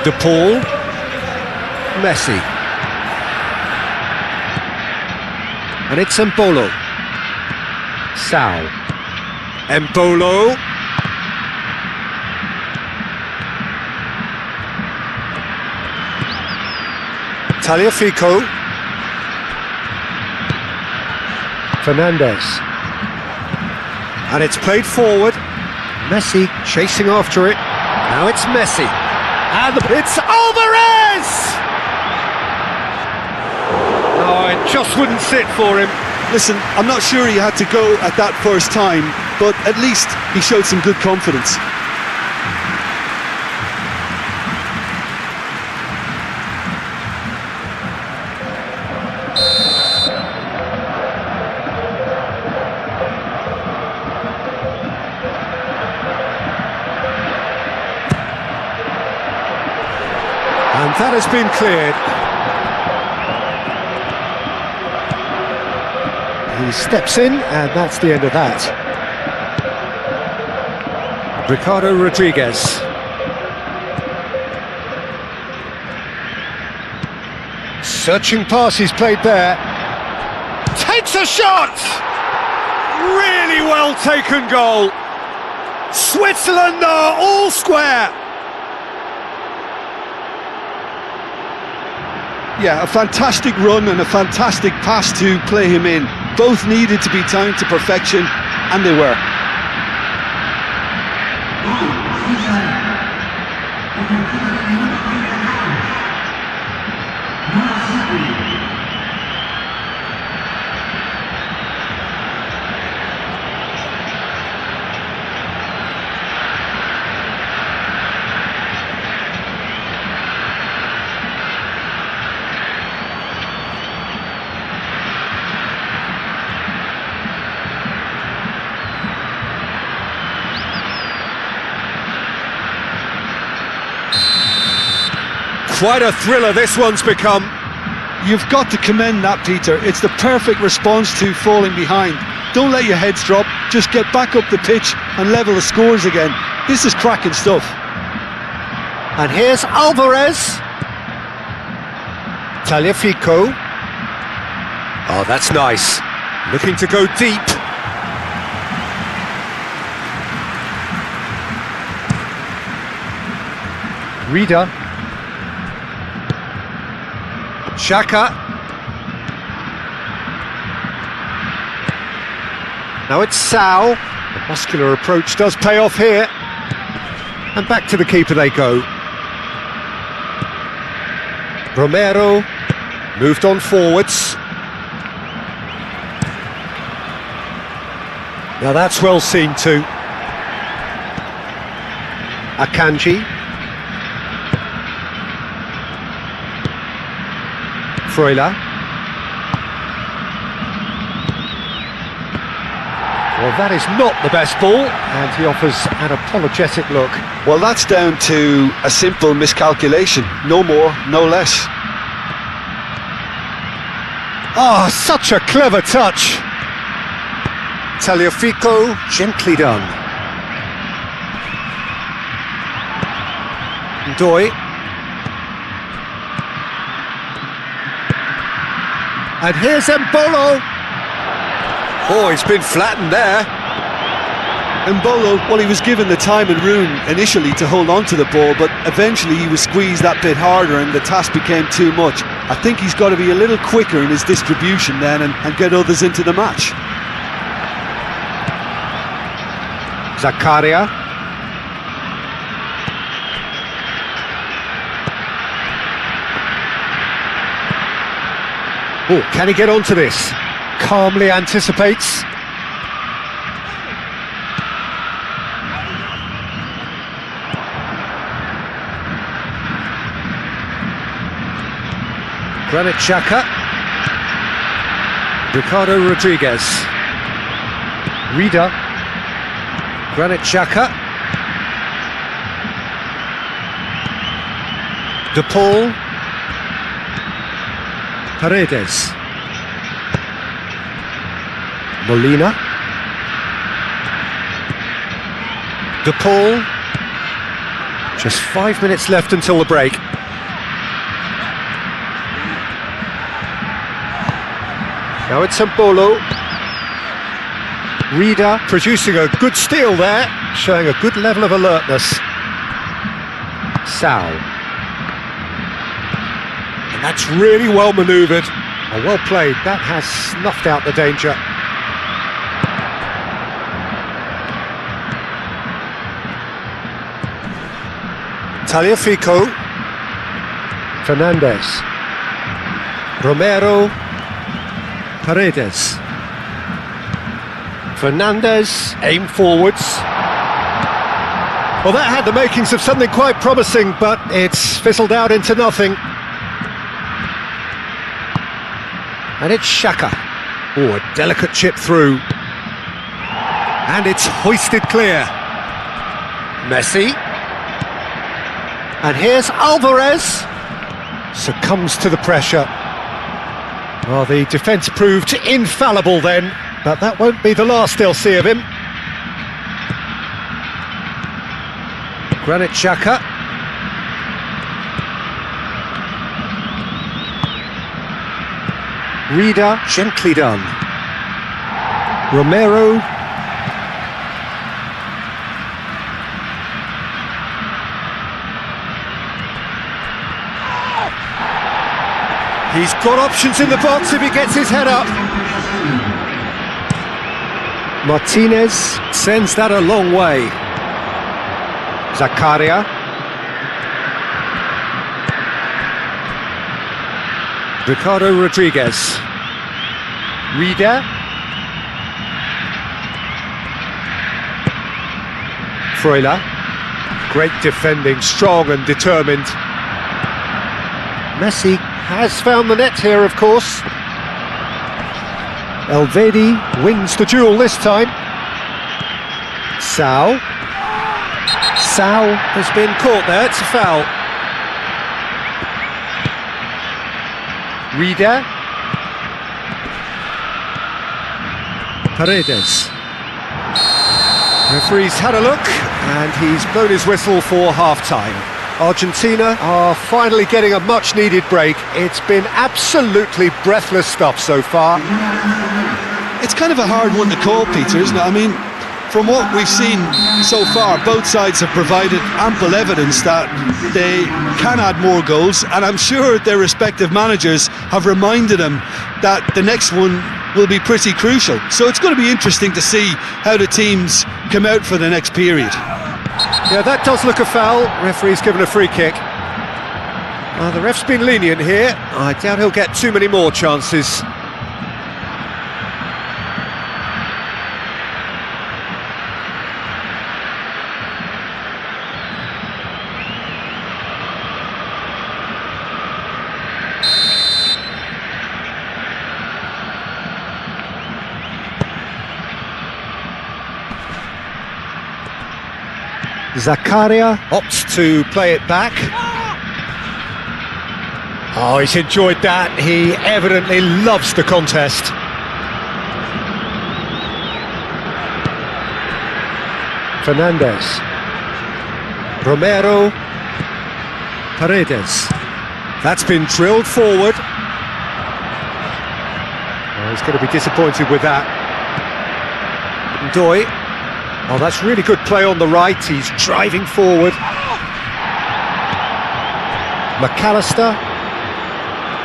De Paul. Messi. And it's Embolo. Sal. Embolo. Tagliafico. Fernandez. And it's played forward. Messi chasing after it. Now it's Messi. And it's Alvarez! Oh, it just wouldn't sit for him. Listen, I'm not sure he had to go at that first time, but at least he showed some good confidence. And that has been cleared. He steps in, and that's the end of that. Ricardo Rodriguez. Searching pass he's played there. Takes a shot! Really well taken goal. Switzerland are all square. Yeah, a fantastic run and a fantastic pass to play him in. Both needed to be timed to perfection, and they were. Quite a thriller this one's become. You've got to commend that, Peter. It's the perfect response to falling behind. Don't let your heads drop, just get back up the pitch and level the scores again. This is cracking stuff. And here's Alvarez. Tagliafico. Oh, that's nice. Looking to go deep. Rida. Xhaka. Now it's Sal. The muscular approach does pay off here. And back to the keeper they go. Romero moved on forwards. Now that's well seen too. Akanji. Freuler. Well, that is not the best ball, and he offers an apologetic look. Well, that's down to a simple miscalculation. No more, no less. Oh, such a clever touch. Tagliafico, gently done. Ndoye. And here's Embolo. Oh, he's been flattened there. Mbolo, well, he was given the time and room initially to hold on to the ball, but eventually he was squeezed that bit harder and the task became too much. I think he's got to be a little quicker in his distribution then and get others into the match. Zakaria. Oh, can he get onto this? Calmly anticipates. Granit Xhaka. Ricardo Rodriguez. Rida. Granit Xhaka. De Paul. Paredes. Molina. De Paul. Just 5 minutes left until the break. Now it's Mbolo. Rida producing a good steal there, showing a good level of alertness. Sal. And that's really well manoeuvred. And well played. That has snuffed out the danger. Tagliafico. Fernandez. Romero. Paredes. Fernandez, aim forwards. Well, that had the makings of something quite promising, but it's fizzled out into nothing. And it's Xhaka. Oh, a delicate chip through. And it's hoisted clear. Messi. And here's Alvarez. Succumbs to the pressure. Well, the defence proved infallible then, but that won't be the last they'll see of him. Granit Xhaka. Rida, gently done. Romero. He's got options in the box if he gets his head up. Martinez sends that a long way. Zakaria. Ricardo Rodriguez. Rida. Freuler. Great defending, strong and determined. Messi has found the net here, of course. Elvedi wins the duel this time. Sal. Sal has been caught there, it's a foul. Rida. Paredes. Referee's had a look and he's blown his whistle for half-time. Argentina are finally getting a much-needed break. It's been absolutely breathless stuff so far. It's kind of a hard one to call, Peter, isn't it? I mean, from what we've seen so far, both sides have provided ample evidence that they can add more goals, and I'm sure their respective managers have reminded them that the next one will be pretty crucial. So it's going to be interesting to see how the teams come out for the next period. Yeah, that does look a foul. Referee's given a free kick. The ref's been lenient here. I doubt he'll get too many more chances. Zakaria opts to play it back. Oh, he's enjoyed that. He evidently loves the contest. Fernandez. Romero. Paredes. That's been drilled forward. Oh, he's going to be disappointed with that. Ndoye. Oh, that's really good play on the right. He's driving forward. McAllister.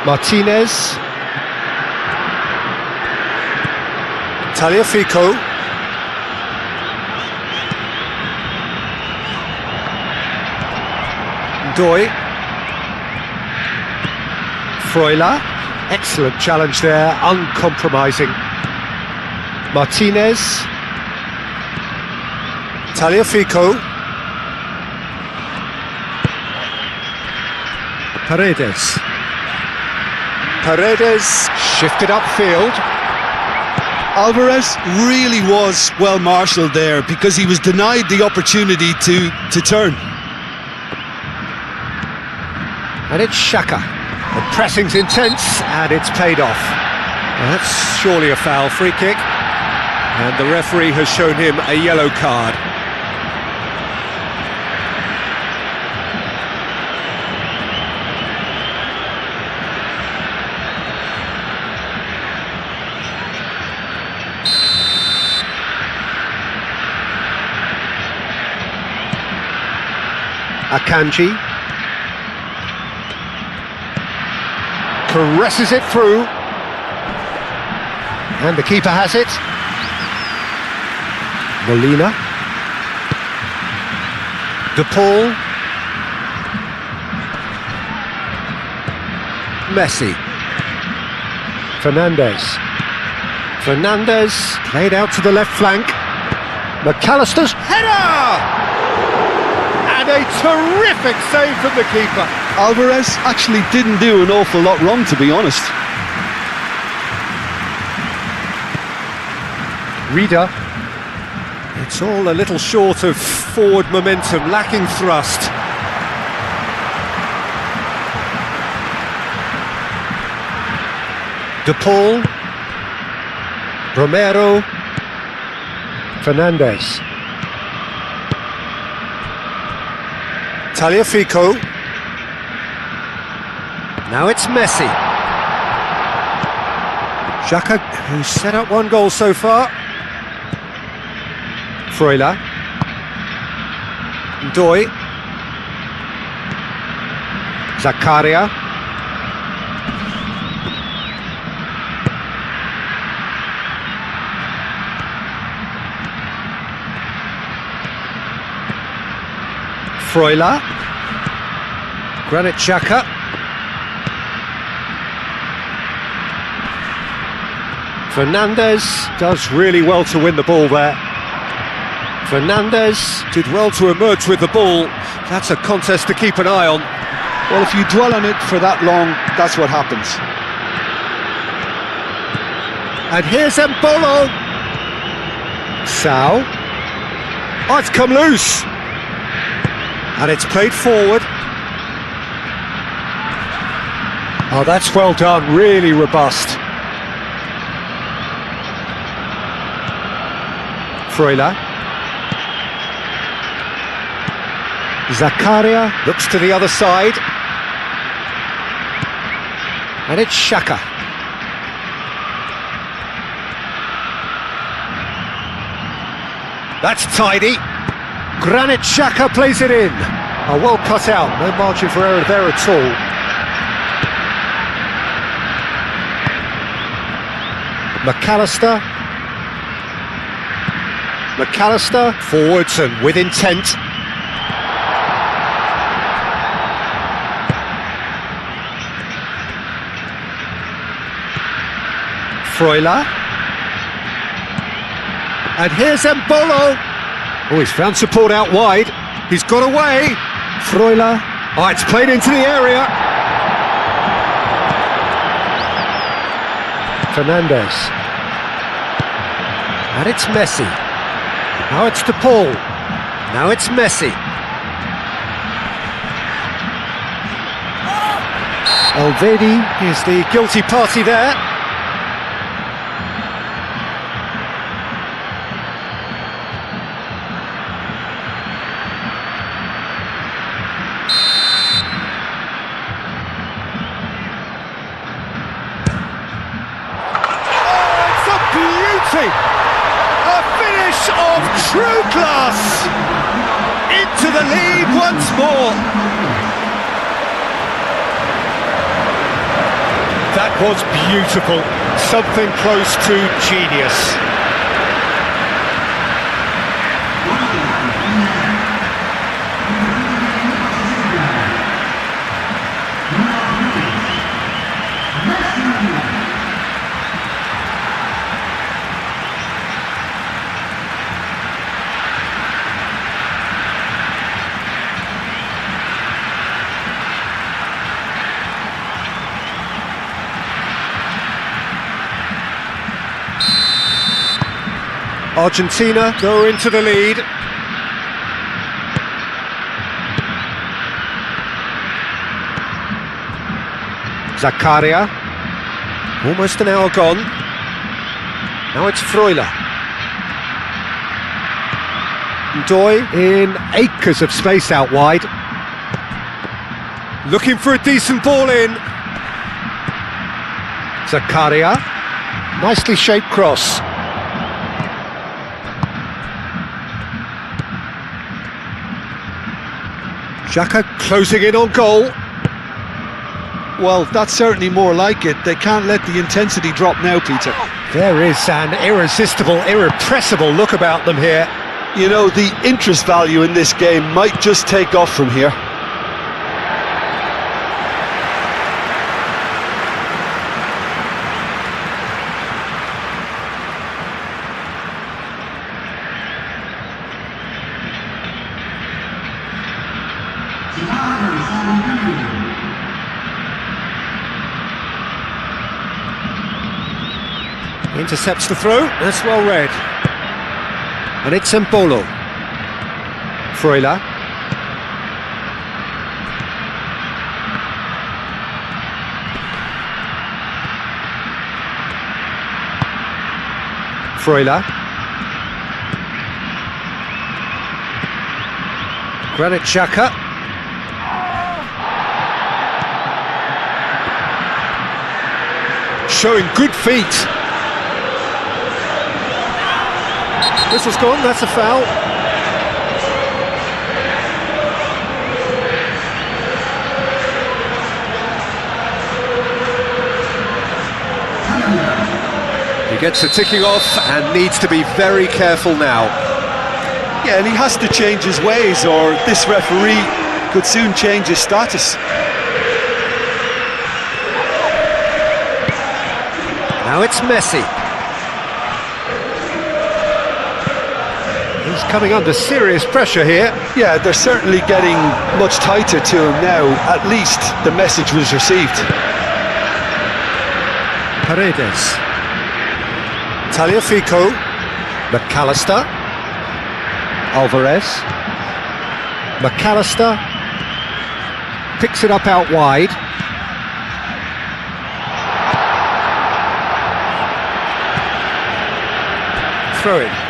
Martinez. Tagliafico. Doi. Freuler. Excellent challenge there, uncompromising. Martinez. Tagliafico. Paredes. Paredes shifted upfield. Alvarez really was well marshalled there because he was denied the opportunity to turn. And it's Xhaka. The pressing's intense and it's paid off. Well, that's surely a foul. Free kick. And the referee has shown him a yellow card. Akanji caresses it through, and the keeper has it. Molina, De Paul, Messi, Fernandez played out to the left flank. McAllister's header! And a terrific save from the keeper. Alvarez actually didn't do an awful lot wrong, to be honest. Reader. It's all a little short of forward momentum, lacking thrust. De Paul. Romero. Fernandez. Tagliafico. Now it's Messi. Xhaka, who's set up one goal so far. Freuler. Doi. Zakaria. Freuler. Granit Xhaka. Fernandez does really well to win the ball there. Fernandez did well to emerge with the ball. That's a contest to keep an eye on. Well, if you dwell on it for that long, that's what happens. And here's Embolo. Sao. Oh, it's come loose. And it's played forward. Oh, that's well done, really robust. Freuler. Zakaria looks to the other side. And it's Xhaka. That's tidy. Granit Xhaka plays it in. Oh, well cut out, no margin for error there at all. McAllister. McAllister forwards and with intent. Freuler. And here's Embolo. Oh, he's found support out wide. He's got away. Freuler. Oh, it's played into the area. Fernandez. And it's Messi. Now it's De Paul. Now it's Messi. Elvedi is the guilty party there. A finish of true class! Into the lead once more. That was beautiful. Something close to genius. Argentina go into the lead. Zakaria, almost an hour gone. Now it's Freuler. Doy in acres of space out wide. Looking for a decent ball in. Zakaria, nicely shaped cross. Xhaka closing in on goal. Well, that's certainly more like it. They can't let the intensity drop now, Peter. There is an irresistible, irrepressible look about them here. You know, the interest value in this game might just take off from here. Intercepts the throw, that's well read. And it's Embolo. Freuler. Freuler. Granit Xhaka. Showing good feet. Whistle's gone, that's a foul. He gets the ticking off and needs to be very careful now. Yeah, and he has to change his ways or this referee could soon change his status. Now it's Messi. He's coming under serious pressure here. Yeah, they're certainly getting much tighter to him now. At least the message was received. Paredes. Tagliafico. McAllister. Alvarez. McAllister. Picks it up out wide. Throw it.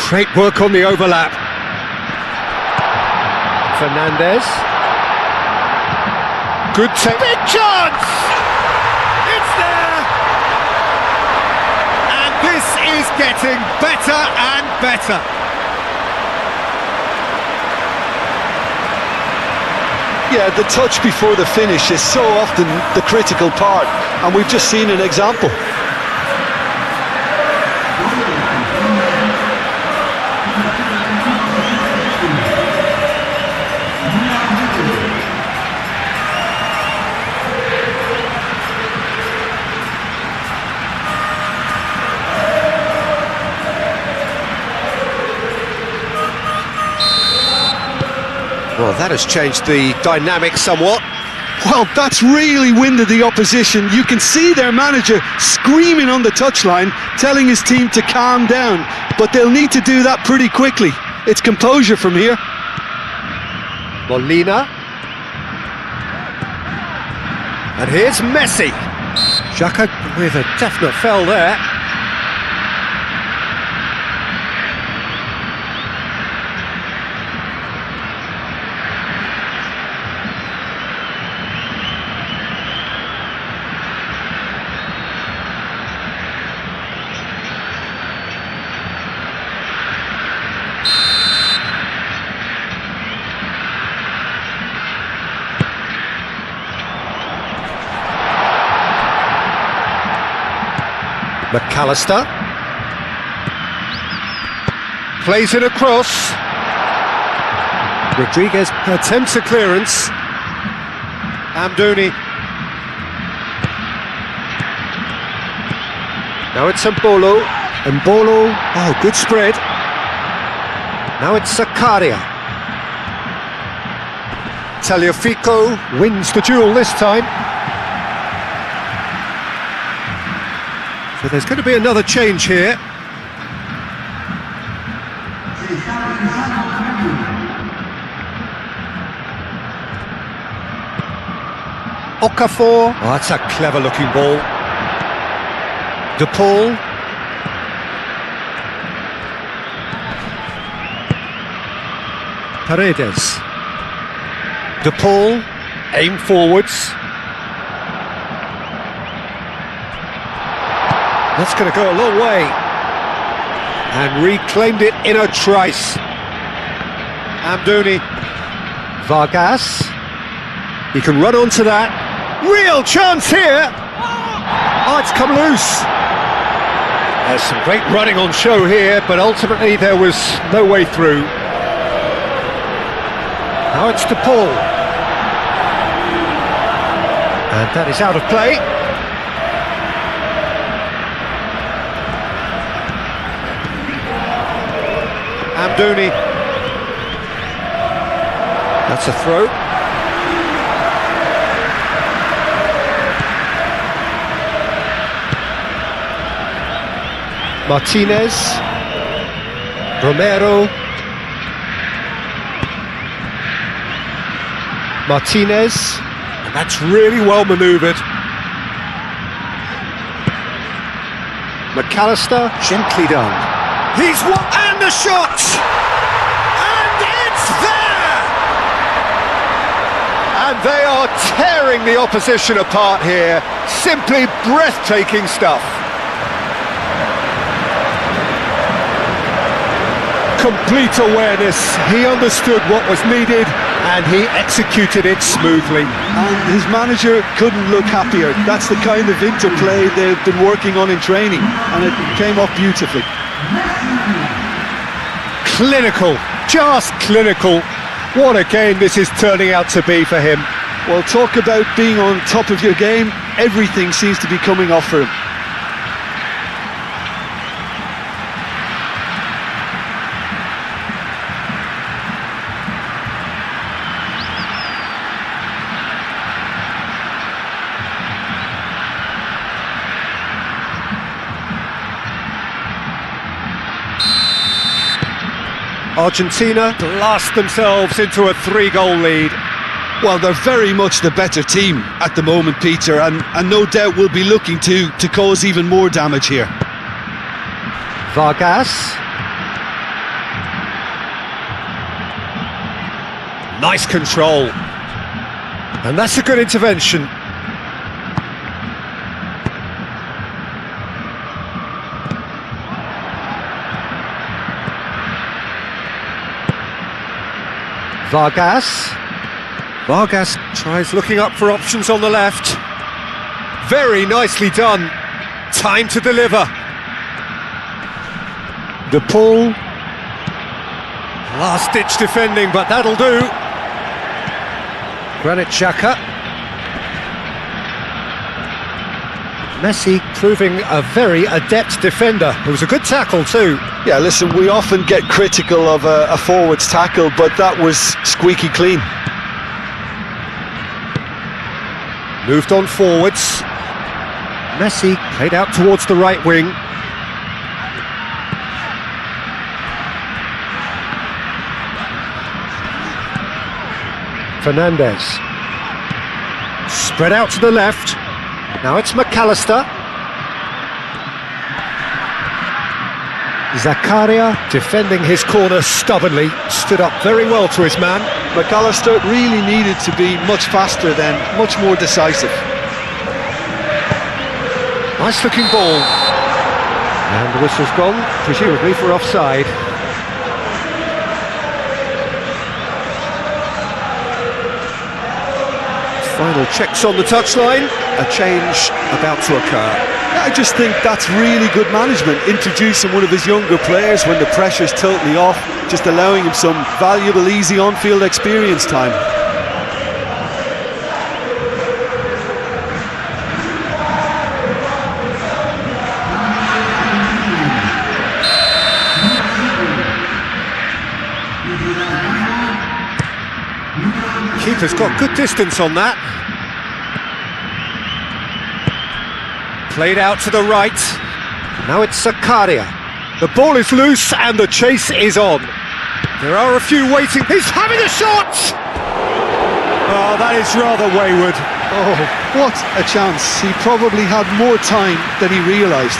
Great work on the overlap. Fernandez. Good take. Big chance! It's there! And this is getting better and better. Yeah, the touch before the finish is so often the critical part, and we've just seen an example. Well, that has changed the dynamic somewhat. Well, that's really winded the opposition. You can see their manager screaming on the touchline, telling his team to calm down. But they'll need to do that pretty quickly. It's composure from here. Molina. And here's Messi. Xhaka with a definite foul there. McAllister. Plays it across. Rodriguez attempts a clearance. Amdouni. Now it's Mbolo. Mbolo, oh, good spread. Now it's Zakaria. Tagliafico wins the duel this time. So there's going to be another change here. Okafor. Oh, that's a clever looking ball. De Paul. Paredes. De Paul, aim forwards. That's going to go a long way. And reclaimed it in a trice. Amdouni. Vargas. He can run onto that. Real chance here. Oh, it's come loose. There's some great running on show here, but ultimately there was no way through. Now it's De Paul. And that is out of play. Amdouni. That's a throw. Martinez. Romero. Martinez. And that's really well manoeuvred. McAllister, gently done. He's one, and the shot! And it's there! And they are tearing the opposition apart here. Simply breathtaking stuff. Complete awareness. He understood what was needed and he executed it smoothly. And his manager couldn't look happier. That's the kind of interplay they've been working on in training, and it came off beautifully. Clinical, just clinical. What a game this is turning out to be for him. Well, talk about being on top of your game. Everything seems to be coming off for him. Argentina blast themselves into a 3-goal lead. Well, they're very much the better team at the moment, Peter, and no doubt will be looking to cause even more damage here. Vargas. Nice control. And that's a good intervention. Vargas. Vargas tries looking up for options on the left. Very nicely done. Time to deliver. De Paul. Last-ditch defending, but that'll do. Granit Xhaka. Messi proving a very adept defender. It was a good tackle too. Yeah, listen, we often get critical of a forward's tackle, but that was squeaky clean. Moved on forwards. Messi played out towards the right wing. Fernandez. Spread out to the left. Now it's McAllister. Zakaria defending his corner stubbornly, stood up very well to his man. McAllister really needed to be much faster then, much more decisive. Nice looking ball. And the whistle's gone, presumably for offside. Final checks on the touchline. A change about to occur. I just think that's really good management, introducing one of his younger players when the pressure's totally off, just allowing him some valuable, easy on-field experience time. Keeper's got good distance on that. Played out to the right. Now it's Zakaria. The ball is loose and the chase is on. There are a few waiting. He's having a shot! Oh, that is rather wayward. Oh, what a chance. He probably had more time than he realised.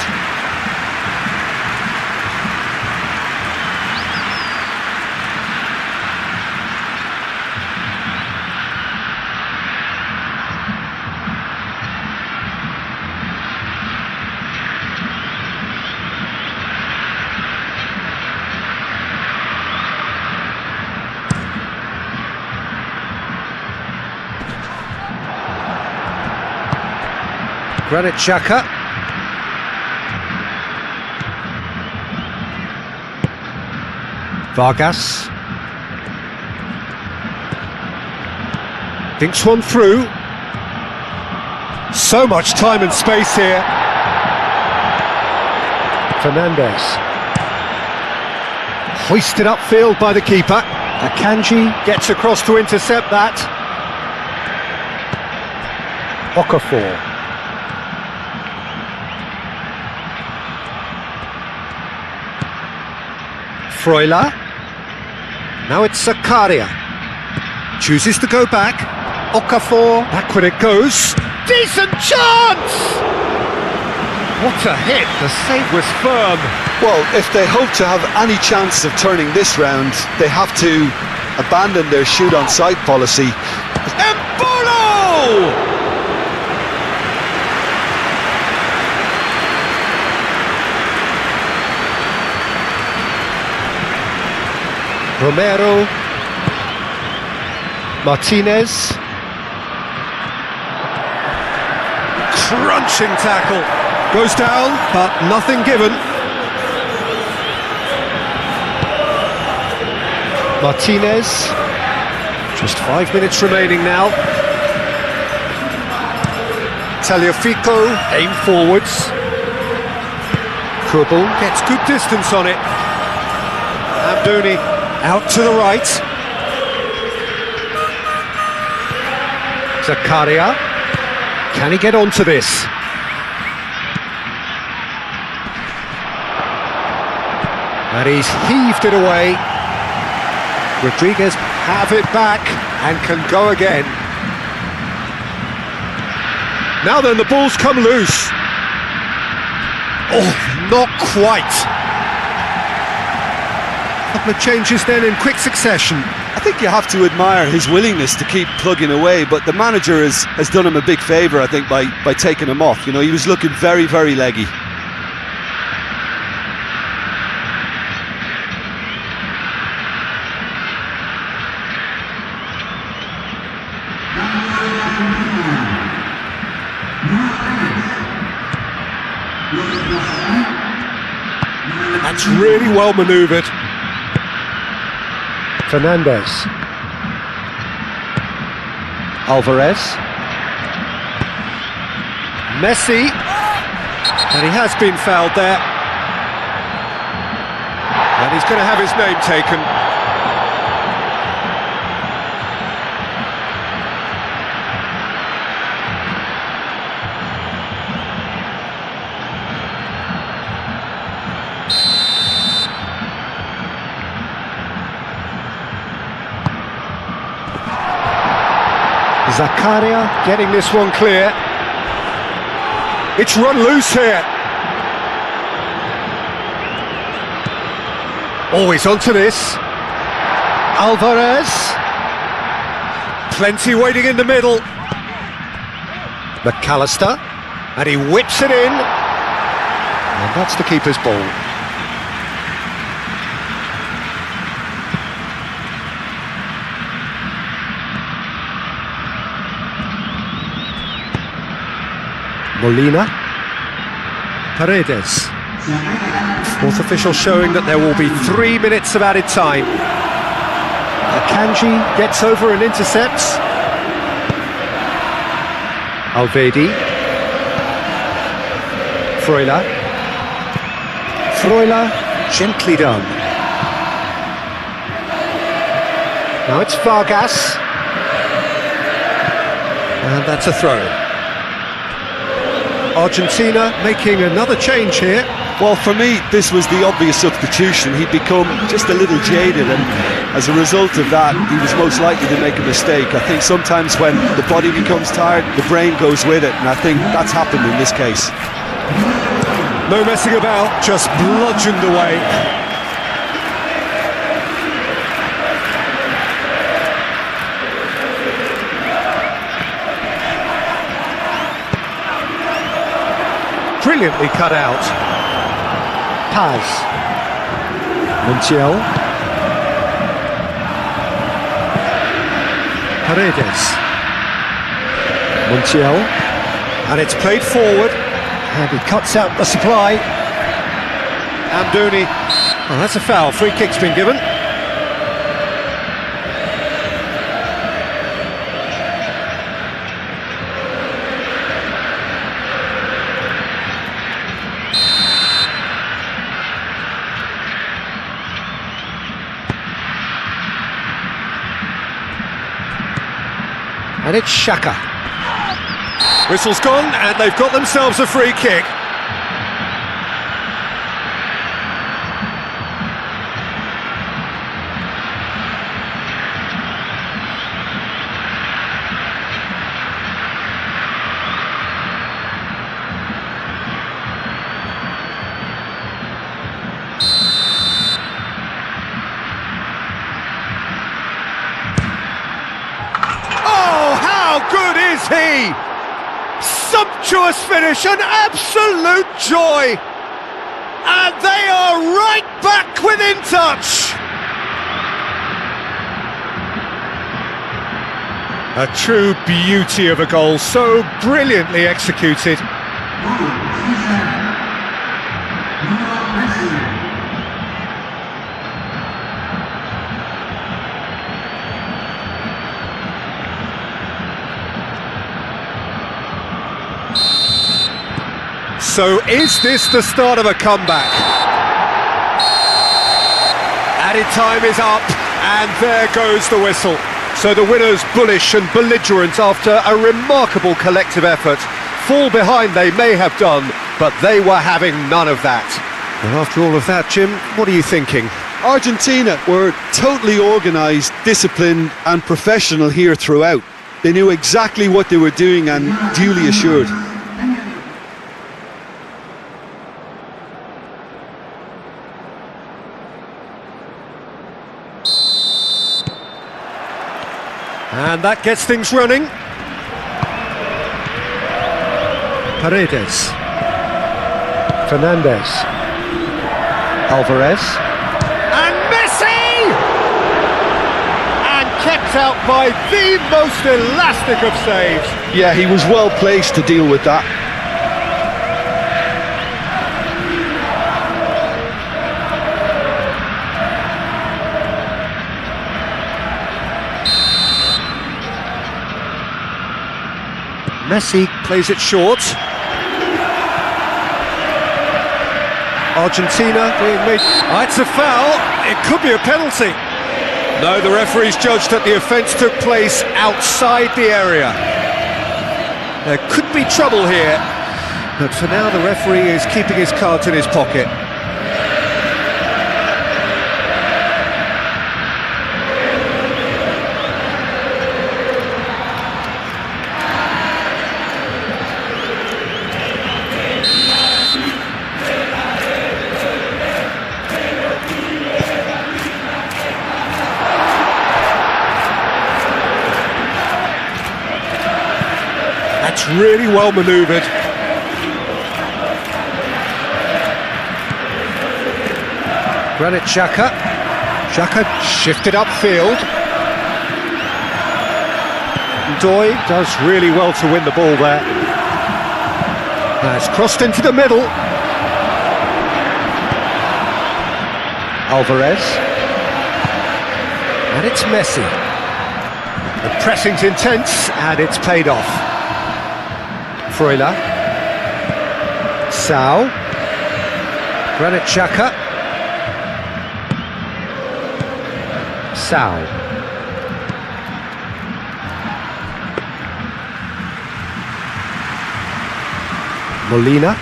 Granit Xhaka. Vargas. Thinks one through. So much time and space here. Fernandes. Hoisted upfield by the keeper. Akanji gets across to intercept that. Okafor. Freuler. Now it's Zakaria. Chooses to go back. Okafor. Backward it goes. Decent chance! What a hit. The save was firm. Well, if they hope to have any chance of turning this round, they have to abandon their shoot on sight policy. Embolo! Romero, Martinez, crunching tackle, goes down, but nothing given. Martinez, just 5 minutes remaining now. Tagliafico, aim forwards. Kubel gets good distance on it. Amdouni. Out to the right. Zakaria. Can he get onto this? And he's heaved it away. Rodriguez have it back and can go again. Now then, the ball's come loose. Oh, not quite. Couple of changes then in quick succession. I think you have to admire his willingness to keep plugging away, but the manager has done him a big favour, I think, by taking him off. You know, he was looking very, very leggy. That's really well manoeuvred. Fernandes. Alvarez. Messi. And he has been fouled there. And he's going to have his name taken. Zakaria getting this one clear. It's run loose here. Always onto this. Alvarez. Plenty waiting in the middle. McAllister. And he whips it in. And that's the keeper's ball. Molina. Paredes. Fourth official showing that there will be 3 minutes of added time. Akanji gets over and intercepts. Alvedi. Freuler. Freuler, gently done. Now it's Vargas. And that's a throw. Argentina making another change here. Well, for me, this was the obvious substitution. He'd become just a little jaded, and as a result of that, he was most likely to make a mistake. I think sometimes when the body becomes tired, the brain goes with it, and I think that's happened in this case. No messing about, just bludgeoned away. Brilliantly cut out. Paz. Montiel. Paredes. Montiel. And it's played forward. And he cuts out the supply. Amdouni. Well, that's a foul. Free kick's been given. And it's Xhaka. Whistle's gone, and they've got themselves a free kick. Good is he? Sumptuous finish, an absolute joy. And they are right back within touch. A true beauty of a goal, so brilliantly executed. So is this the start of a comeback? Added time is up, and there goes the whistle. So the winners bullish and belligerent after a remarkable collective effort. Fall behind they may have done, but they were having none of that. And after all of that, Jim, what are you thinking? Argentina were totally organised, disciplined and professional here throughout. They knew exactly what they were doing and duly assured. And that gets things running. Paredes. Fernandez. Alvarez. And Messi! And kept out by the most elastic of saves. Yeah, he was well placed to deal with that. Messi plays it short. Argentina being made... Oh, it's a foul. It could be a penalty. No, the referee's judged that the offence took place outside the area. There could be trouble here, but for now the referee is keeping his cards in his pocket. That's really well manoeuvred. Granit Xhaka. Xhaka shifted upfield. Doi does really well to win the ball there. Now it's crossed into the middle. Alvarez. And it's Messi. The pressing's intense, and it's paid off. Freuler. Sau. Granit Xhaka. Sau. Molina.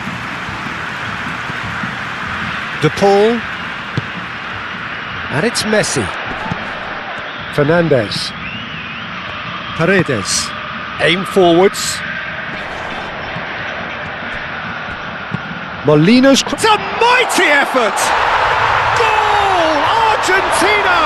De Paul. And it's Messi. Fernandez. Paredes. Aim forwards. Molina's... It's a mighty effort! Goal! Argentina!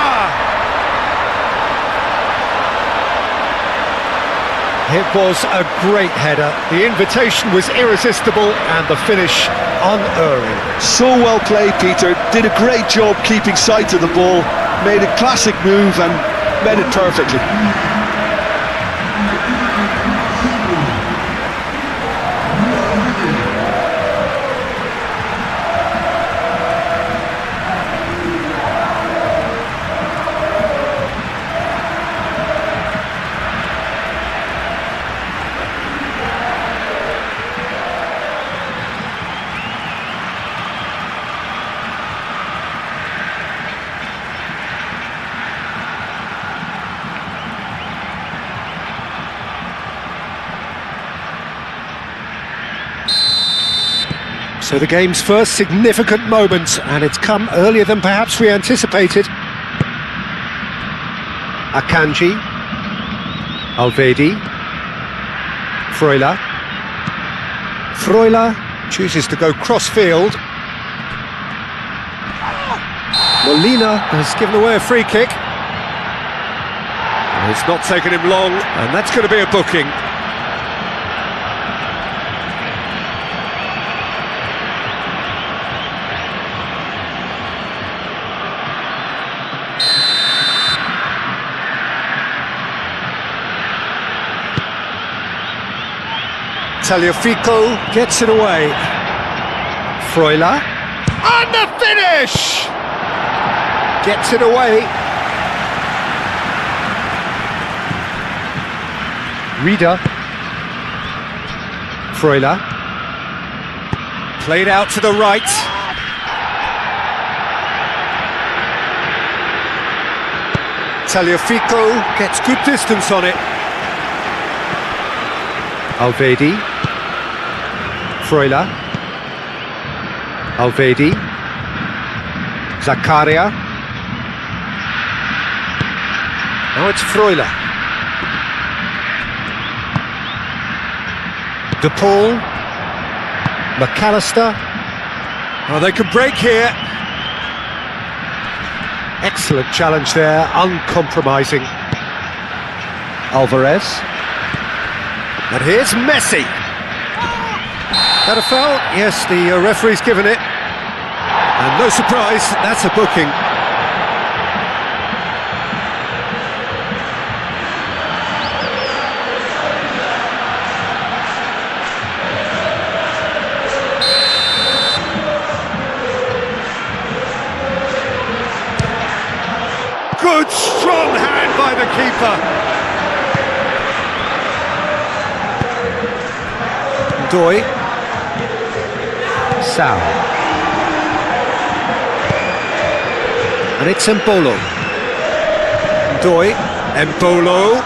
It was a great header. The invitation was irresistible and the finish unerring. So well played, Peter. Did a great job keeping sight of the ball. Made a classic move and met it perfectly. So the game's first significant moment, and it's come earlier than perhaps we anticipated. Akanji. Alvedi. Freuler. Freuler chooses to go cross-field. Molina has given away a free kick. It's not taken him long, and that's going to be a booking. Tagliafico gets it away. Freuler. And the finish! Gets it away. Rieder. Freuler. Played out to the right. Tagliafico gets good distance on it. Alvedi. Freuler. Alvedi. Zakaria. Now it's Freuler. De Paul. McAllister. Oh, they can break here. Excellent challenge there, uncompromising. Alvarez. And here's Messi. That a foul? Yes, the referee's given it. And no surprise, that's a booking. Good, strong hand by the keeper. Doi. Sau. And it's Embolo. Doi. Embolo.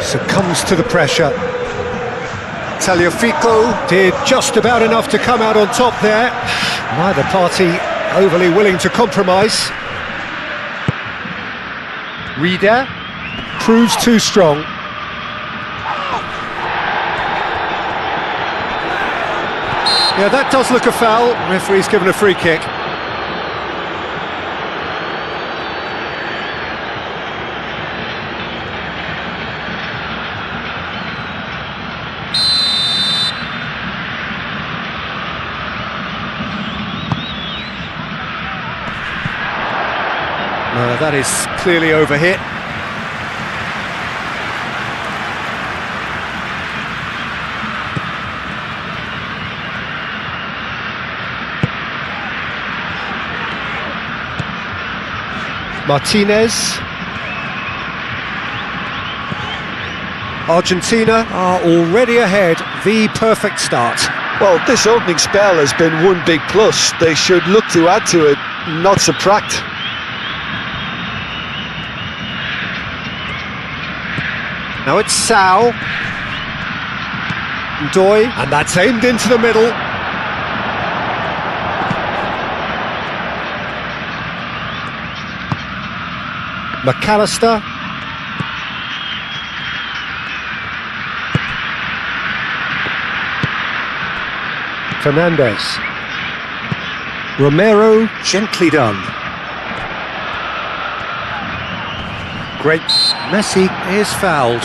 Succumbs to the pressure. Tagliafico did just about enough to come out on top there. Neither party overly willing to compromise. Rieder proves too strong. Yeah, that does look a foul. Referee's given a free kick. That is clearly overhit. Martinez. Argentina are already ahead, the perfect start. Well, this opening spell has been one big plus. They should look to add to it, not subtract. Now it's Sao. Doi, and that's aimed into the middle. McAllister. Fernandez. Romero, gently done. Great. Messi is fouled.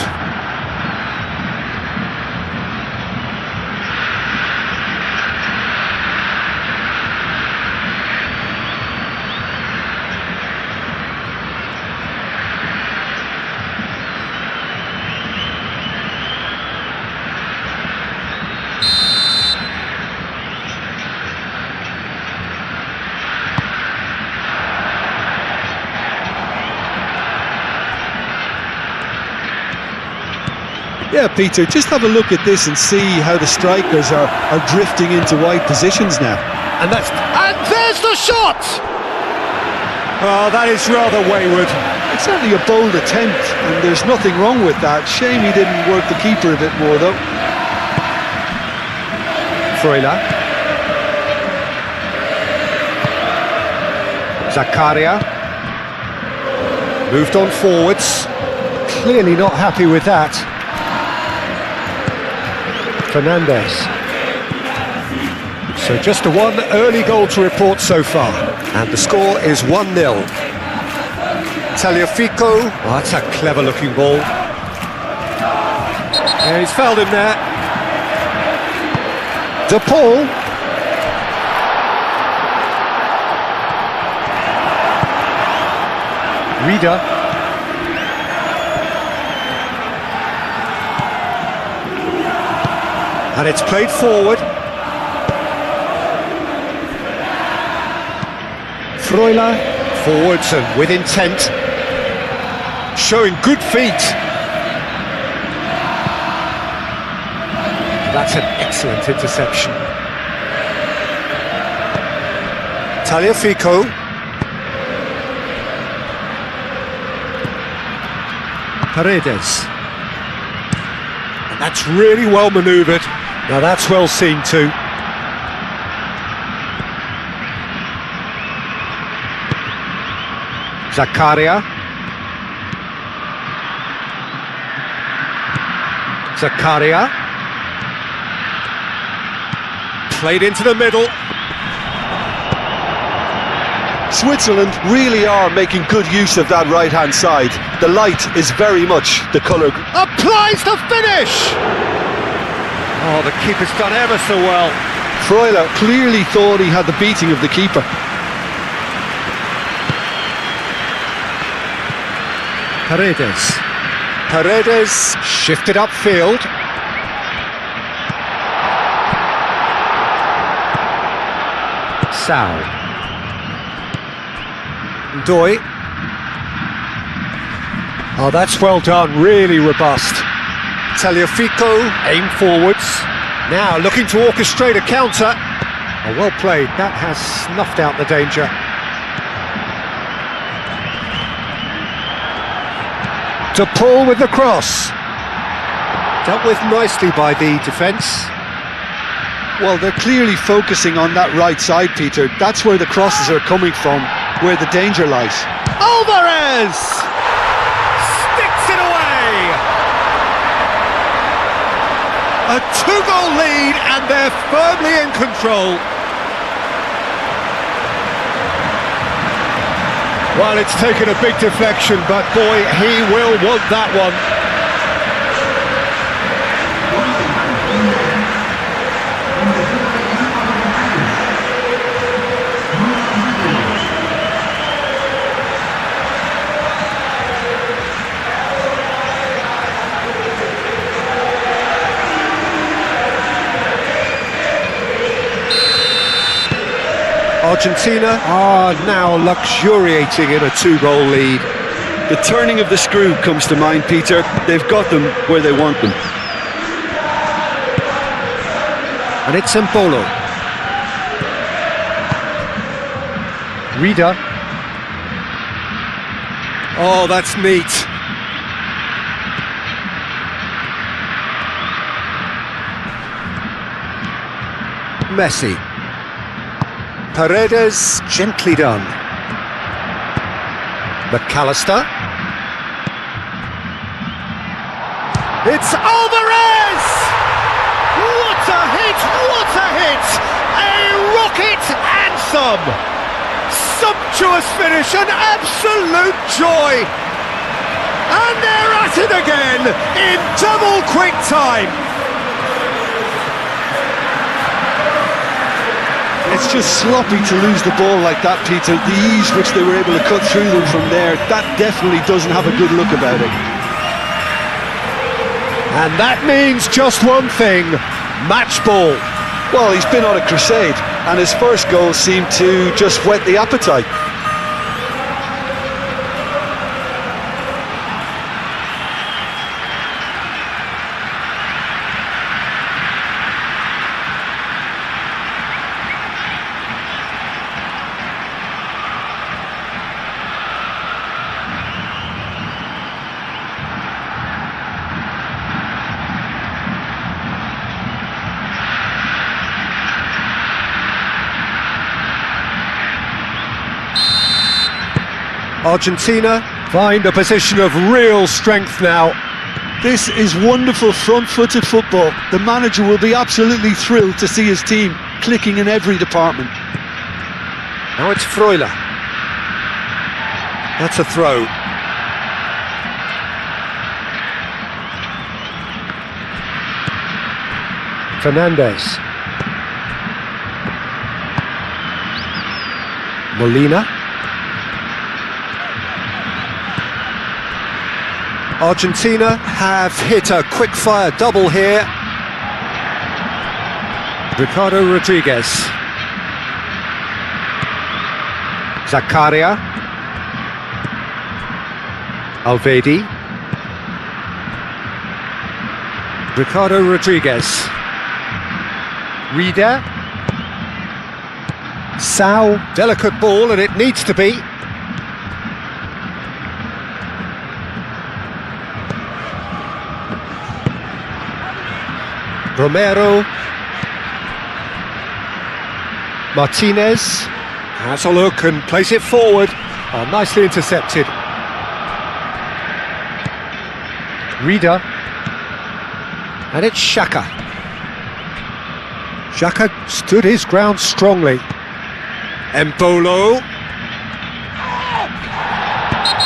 Yeah, Peter, just have a look at this and see how the strikers are drifting into wide positions now. And there's the shot! Oh, that is rather wayward. It's certainly a bold attempt, and there's nothing wrong with that. Shame he didn't work the keeper a bit more, though. Freuler. Zakaria. Moved on forwards. Clearly not happy with that. Fernandez. So just the one early goal to report so far, and the score is 1-0. Tagliafico, oh, that's a clever looking ball. Yeah, he's fouled him there. De Paul. Reader. And it's played forward. Freuler, forwards and with intent. Showing good feet. That's an excellent interception. Tagliafico. Paredes. And that's really well manoeuvred. Now that's well seen too. Zakaria. Zakaria. Played into the middle. Switzerland really are making good use of that right-hand side. The light is very much the colour. Applies the finish! Oh, the keeper's done ever so well. Freuler clearly thought he had the beating of the keeper. Paredes. Paredes shifted upfield. Sao. Doi. Oh, that's well done, really robust. Tagliafico, aim forwards. Now looking to orchestrate a counter. Oh, well played, that has snuffed out the danger. De Paul with the cross. Dealt with nicely by the defence. Well, they're clearly focusing on that right side, Peter. That's where the crosses are coming from, where the danger lies. Alvarez! Sticks it away! A two-goal lead and they're firmly in control. Well, it's taken a big deflection, but boy, he will want that one. Argentina are now luxuriating in a 2-goal lead. The turning of the screw comes to mind, Peter. They've got them where they want them. And it's Embolo. Reader. Oh, that's neat. Messi. Paredes, gently done. McAllister. It's Alvarez! What a hit! What a hit! A rocket anthem! Sumptuous finish, an absolute joy! And they're at it again in double quick time! It's just sloppy to lose the ball like that, Peter. The ease which they were able to cut through them from there, that definitely doesn't have a good look about it. And that means just one thing, match ball. Well, he's been on a crusade, and his first goal seemed to just whet the appetite. Argentina find a position of real strength now. This is wonderful front-footed football. The manager will be absolutely thrilled to see his team clicking in every department. Now it's Freuler. That's a throw. Fernandez. Molina. Argentina have hit a quick-fire double here. Ricardo Rodriguez. Zakaria. Alvedi. Ricardo Rodriguez. Reader. Sao. Delicate ball, and it needs to be. Romero. Martinez has a look and plays it forward. Oh, nicely intercepted. Reader. And it's Xhaka. Xhaka stood his ground strongly. Embolo.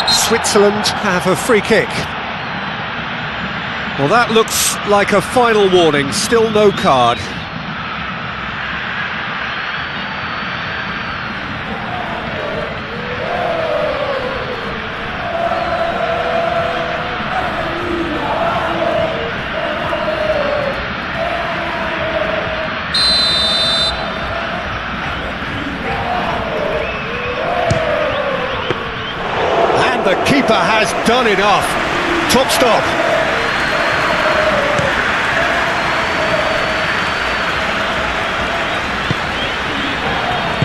Switzerland have a free kick. Well, that looks like a final warning, still no card. And the keeper has done enough. Top stop.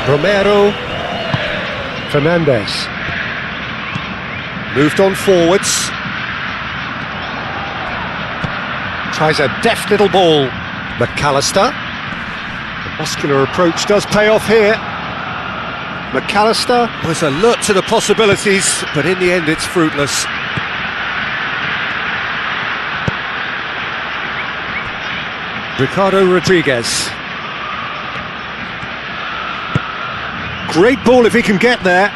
Romero. Fernandez. Moved on forwards. Tries a deft little ball. McAllister. The muscular approach does pay off here. McAllister was alert to the possibilities, but in the end it's fruitless. Ricardo Rodriguez. Great ball if he can get there.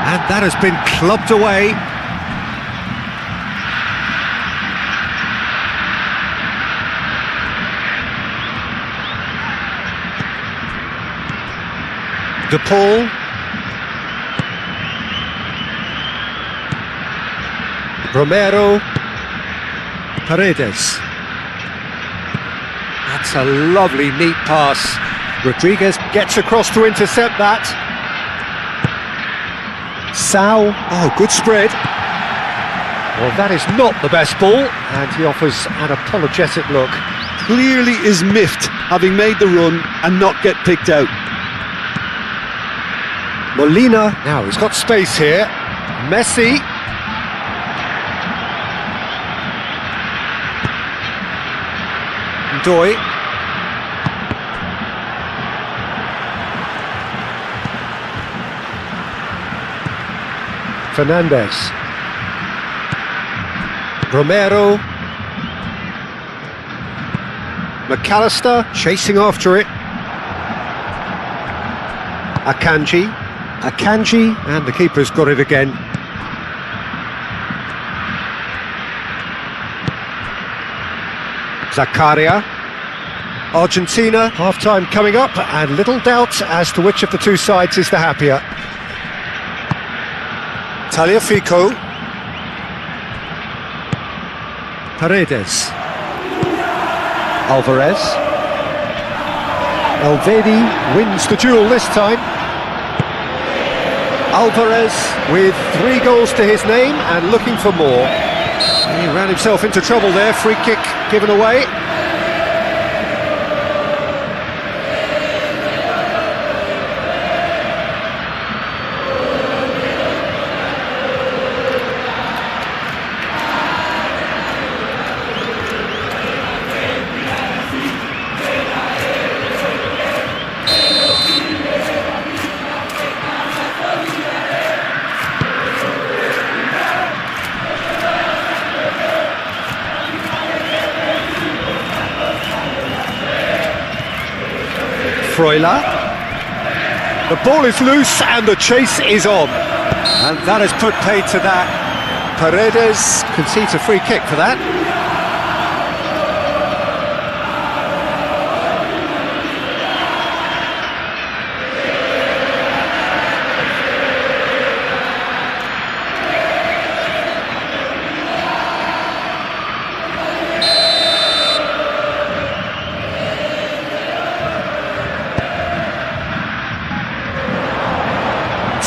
And that has been clubbed away. De Paul. Romero. Paredes. That's a lovely, neat pass. Rodriguez gets across to intercept that. Sao, oh, good spread. Well, that is not the best ball, and he offers an apologetic look. Clearly is miffed, having made the run and not get picked out. Molina, now he's got space here. Messi. Doi. Fernandez. Romero. McAllister chasing after it. Akanji, and the keeper's got it again. Zakaria. Argentina, half-time coming up, and little doubt as to which of the two sides is the happier. Tagliafico. Paredes. Alvarez. Elvedi wins the duel this time. Alvarez with 3 goals to his name and looking for more. He ran himself into trouble there, free kick given away. Freuler. The ball is loose and the chase is on. And that has put paid to that. Paredes concedes a free kick for that.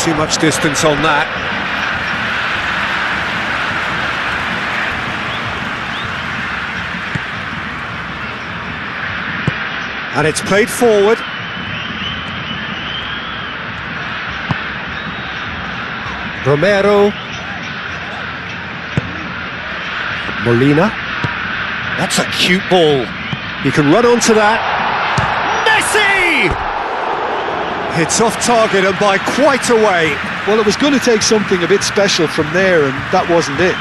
Too much distance on that. And it's played forward. Romero. Molina. That's a cute ball. He can run onto that. Messi! It's off target and by quite a way. Well, it was going to take something a bit special from there, and that wasn't it.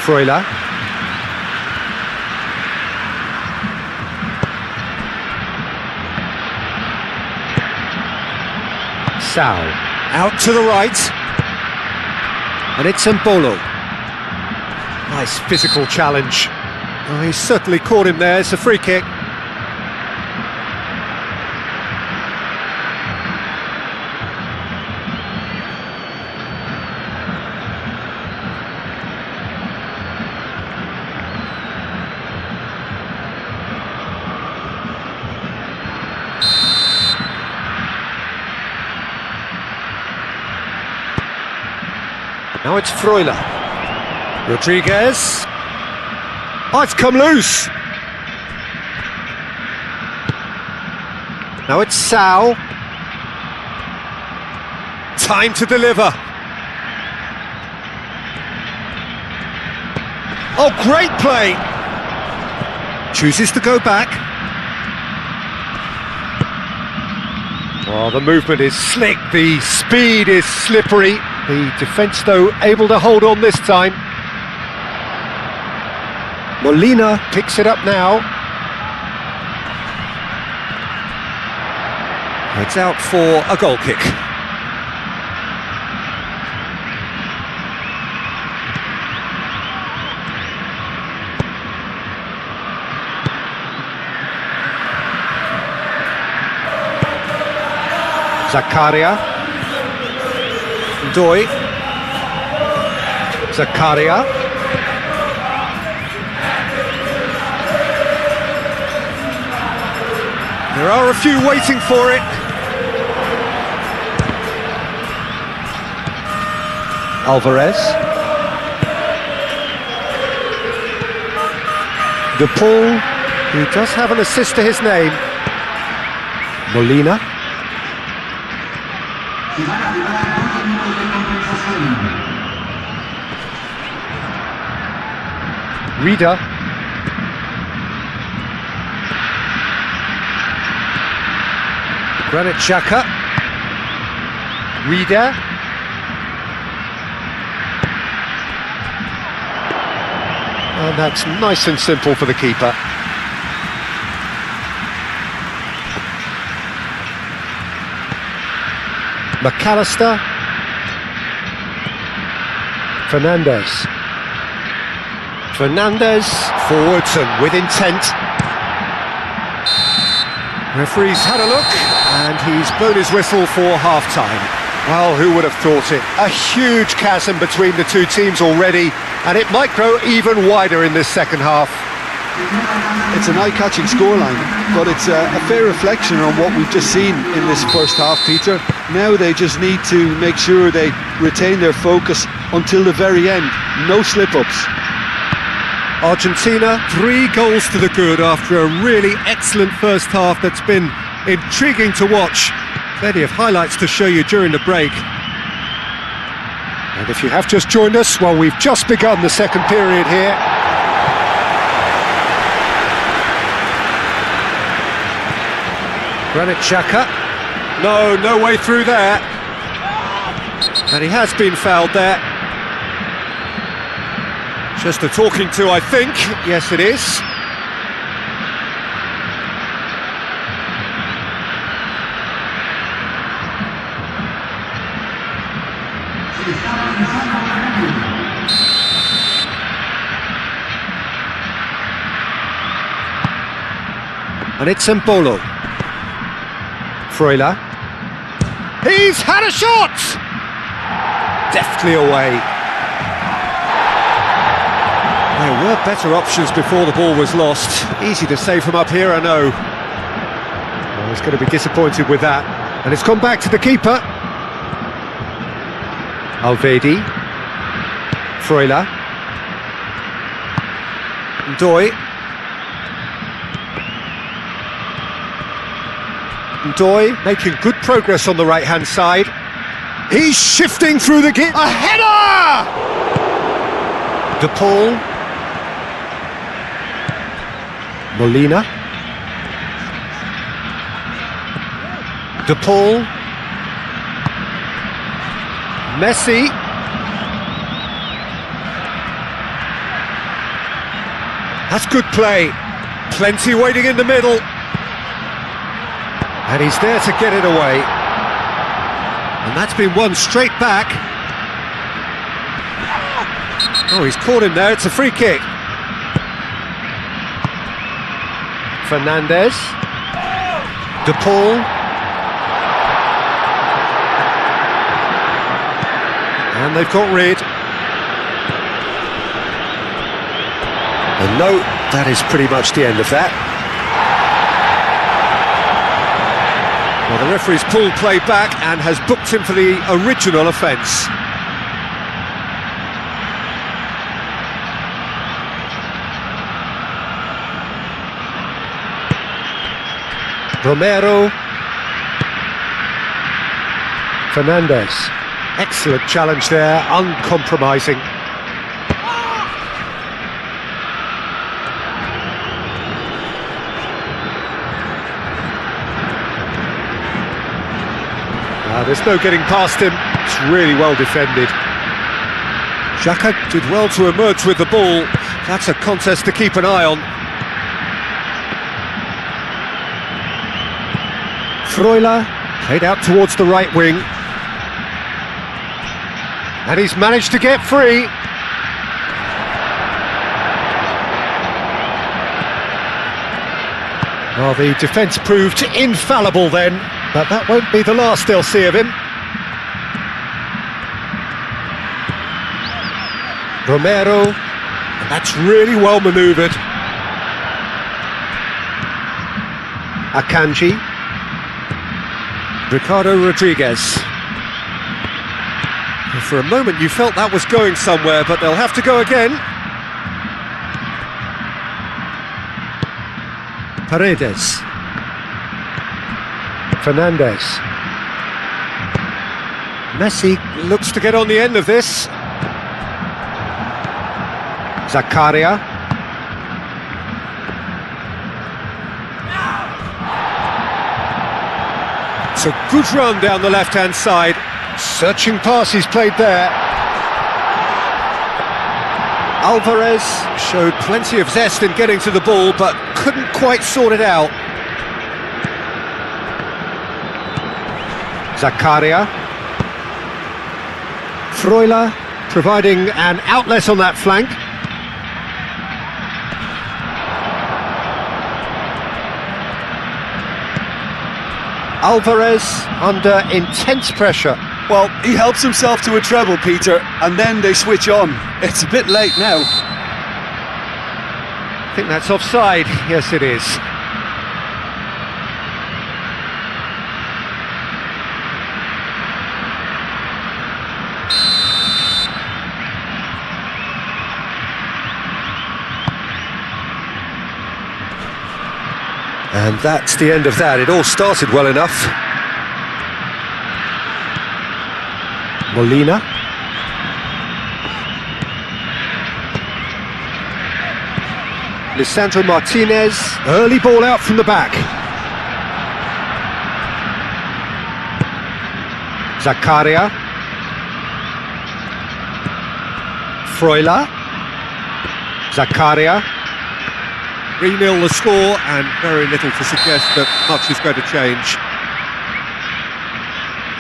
Freuler. Sao. Out to the right. And it's Mbolo. Nice physical challenge. Oh, he certainly caught him there. It's a free kick. Now it's Freuler. Rodriguez. Oh, it's come loose. Now it's Sao. Time to deliver. Oh, great play. Chooses to go back. Oh, the movement is slick, the speed is slippery. The defence, though, able to hold on this time. Molina picks it up now. Heads out for a goal kick. Zakaria. Doi. Zakaria. There are a few waiting for it. Alvarez. De Paul, who does have an assist to his name. Molina. Reader. Granit Xhaka. Reader. And that's nice and simple for the keeper. McAllister. Fernandez forwards and with intent. Referee's had a look and he's blown his whistle for half-time. Well, who would have thought it? A huge chasm between the two teams already, and it might grow even wider in this second half. It's an eye-catching scoreline, but it's a fair reflection on what we've just seen in this first half, Peter. Now they just need to make sure they retain their focus until the very end. No slip-ups. Argentina, 3 goals to the good after a really excellent first half that's been intriguing to watch. Plenty of highlights to show you during the break. And if you have just joined us, well, we've just begun the second period here. Granit Xhaka. No way through there. And he has been fouled there. Just a talking to, I think. Yes, it is. And it's Embolo. Freuler. He's had a shot! Deftly away. There were better options before the ball was lost. Easy to save from up here, I know. Well, he's going to be disappointed with that. And it's gone back to the keeper. Alvedi. Freuler. Ndoye. Ndoye making good progress on the right-hand side. He's shifting through the gap. A header! De Paul. Molina. De Paul. Messi. That's good play. Plenty waiting in the middle. And he's there to get it away. And that's been won straight back. Oh, he's caught him there. It's a free kick. Fernandez. De Paul. And they've got rid. And no, that is pretty much the end of that. Well, the referee's pulled play back and has booked him for the original offence. Romero. Fernandez. Excellent challenge there, uncompromising. There's no getting past him. It's really well defended. Xhaka did well to emerge with the ball. That's a contest to keep an eye on. Freuler played out towards the right wing. And he's managed to get free. Well, the defence proved infallible then. But that won't be the last they'll see of him. Romero, and that's really well manoeuvred. Akanji. Ricardo Rodriguez. For a moment you felt that was going somewhere, but they'll have to go again. Paredes. Fernandez. Messi looks to get on the end of this. Zakaria. It's a good run down the left-hand side. Searching pass he's played there. Alvarez showed plenty of zest in getting to the ball, but couldn't quite sort it out. Zakaria. Freuler providing an outlet on that flank. Alvarez under intense pressure. Well, he helps himself to a treble, Peter, and then they switch on. It's a bit late now. I think that's offside. Yes, it is. And that's the end of that. It all started well enough. Molina. Lisandro Martinez. Early ball out from the back. Zakaria. Freuler. Zakaria. 3-0 the score, and very little to suggest that much is going to change.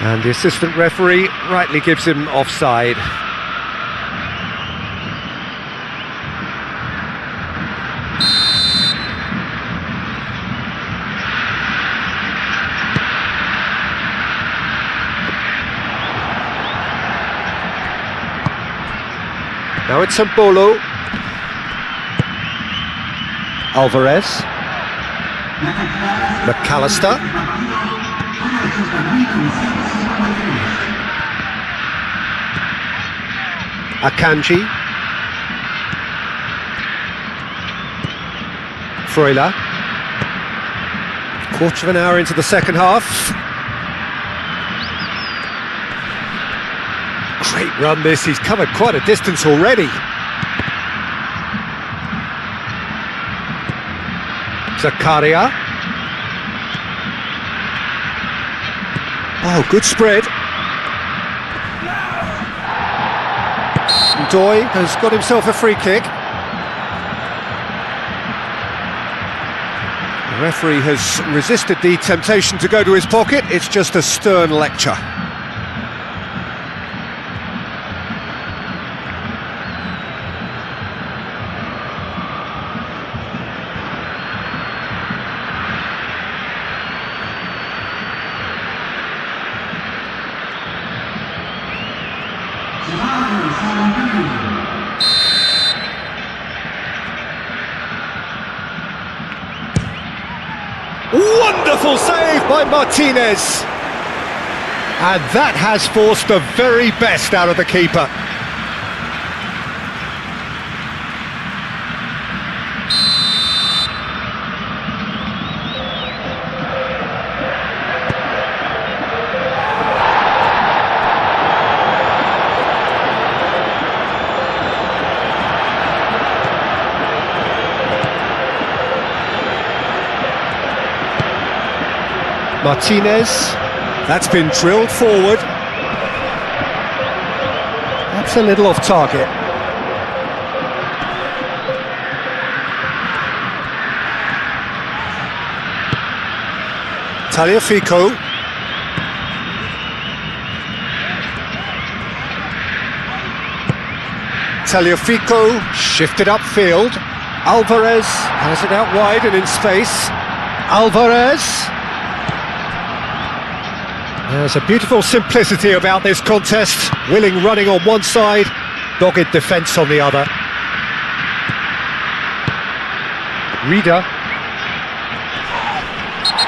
And the assistant referee rightly gives him offside. Now it's Sambolo. Alvarez. McAllister. Akanji. Freuler. Quarter of an hour into the second half. Great run this, he's covered quite a distance already. Zakaria. Oh, good spread. Doy has got himself a free kick. The referee has resisted the temptation to go to his pocket. It's just a stern lecture. Wonderful save by Martinez, and that has forced the very best out of the keeper. Martinez, that's been drilled forward. That's a little off target. Tagliafico. Tagliafico shifted upfield. Alvarez has it out wide and in space. Alvarez. There's a beautiful simplicity about this contest. Willing running on one side, dogged defence on the other.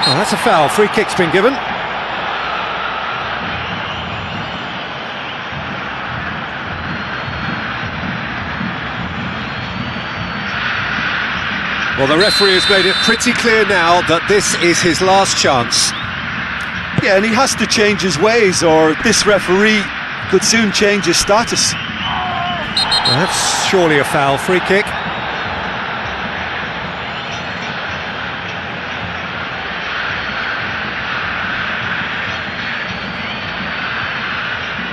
Oh, that's a foul. Free kick's been given. Well, the referee has made it pretty clear now that this is his last chance. Yeah, and he has to change his ways, or this referee could soon change his status. Well, that's surely a foul. Free kick.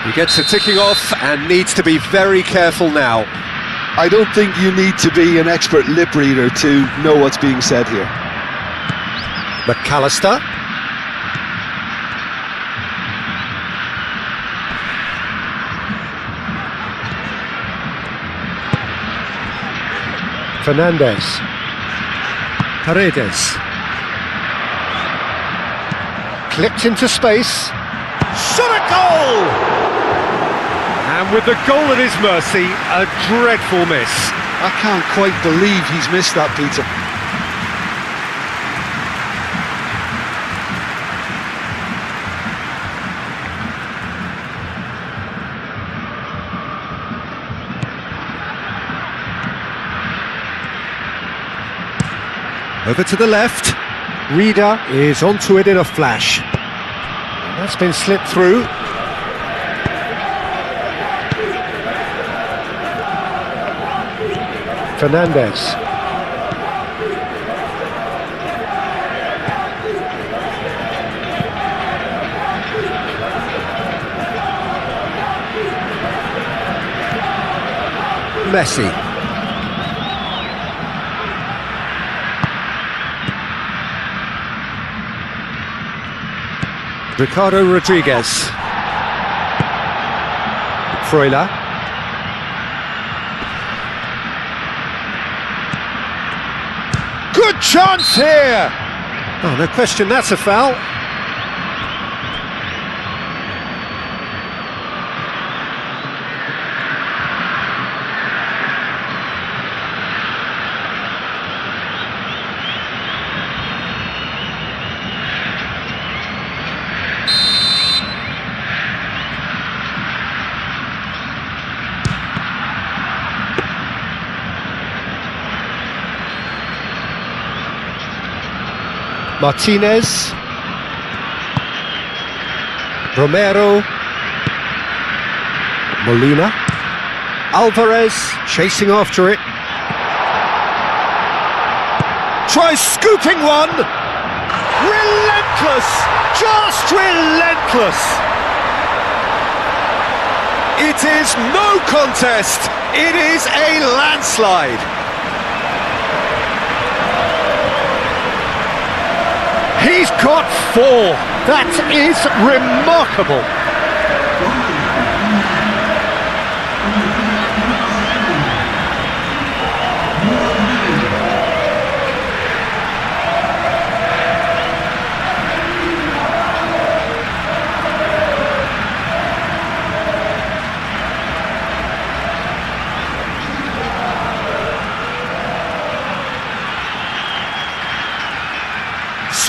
He gets it ticking off and needs to be very careful now. I don't think you need to be an expert lip reader to know what's being said here. McAllister. Fernandez. Paredes. Clipped into space. Shot a goal! And with the goal at his mercy, a dreadful miss. I can't quite believe he's missed that, Peter. Over to the left. Reader is onto it in a flash. That's been slipped through. Fernandez. Messi. Ricardo Rodriguez. Freuler. Good chance here! Oh, no question, that's a foul. Martinez, Romero, Molina, Alvarez chasing after it, tries scooping one, relentless, just relentless. It is no contest, it is a landslide. He's got 4. That is remarkable.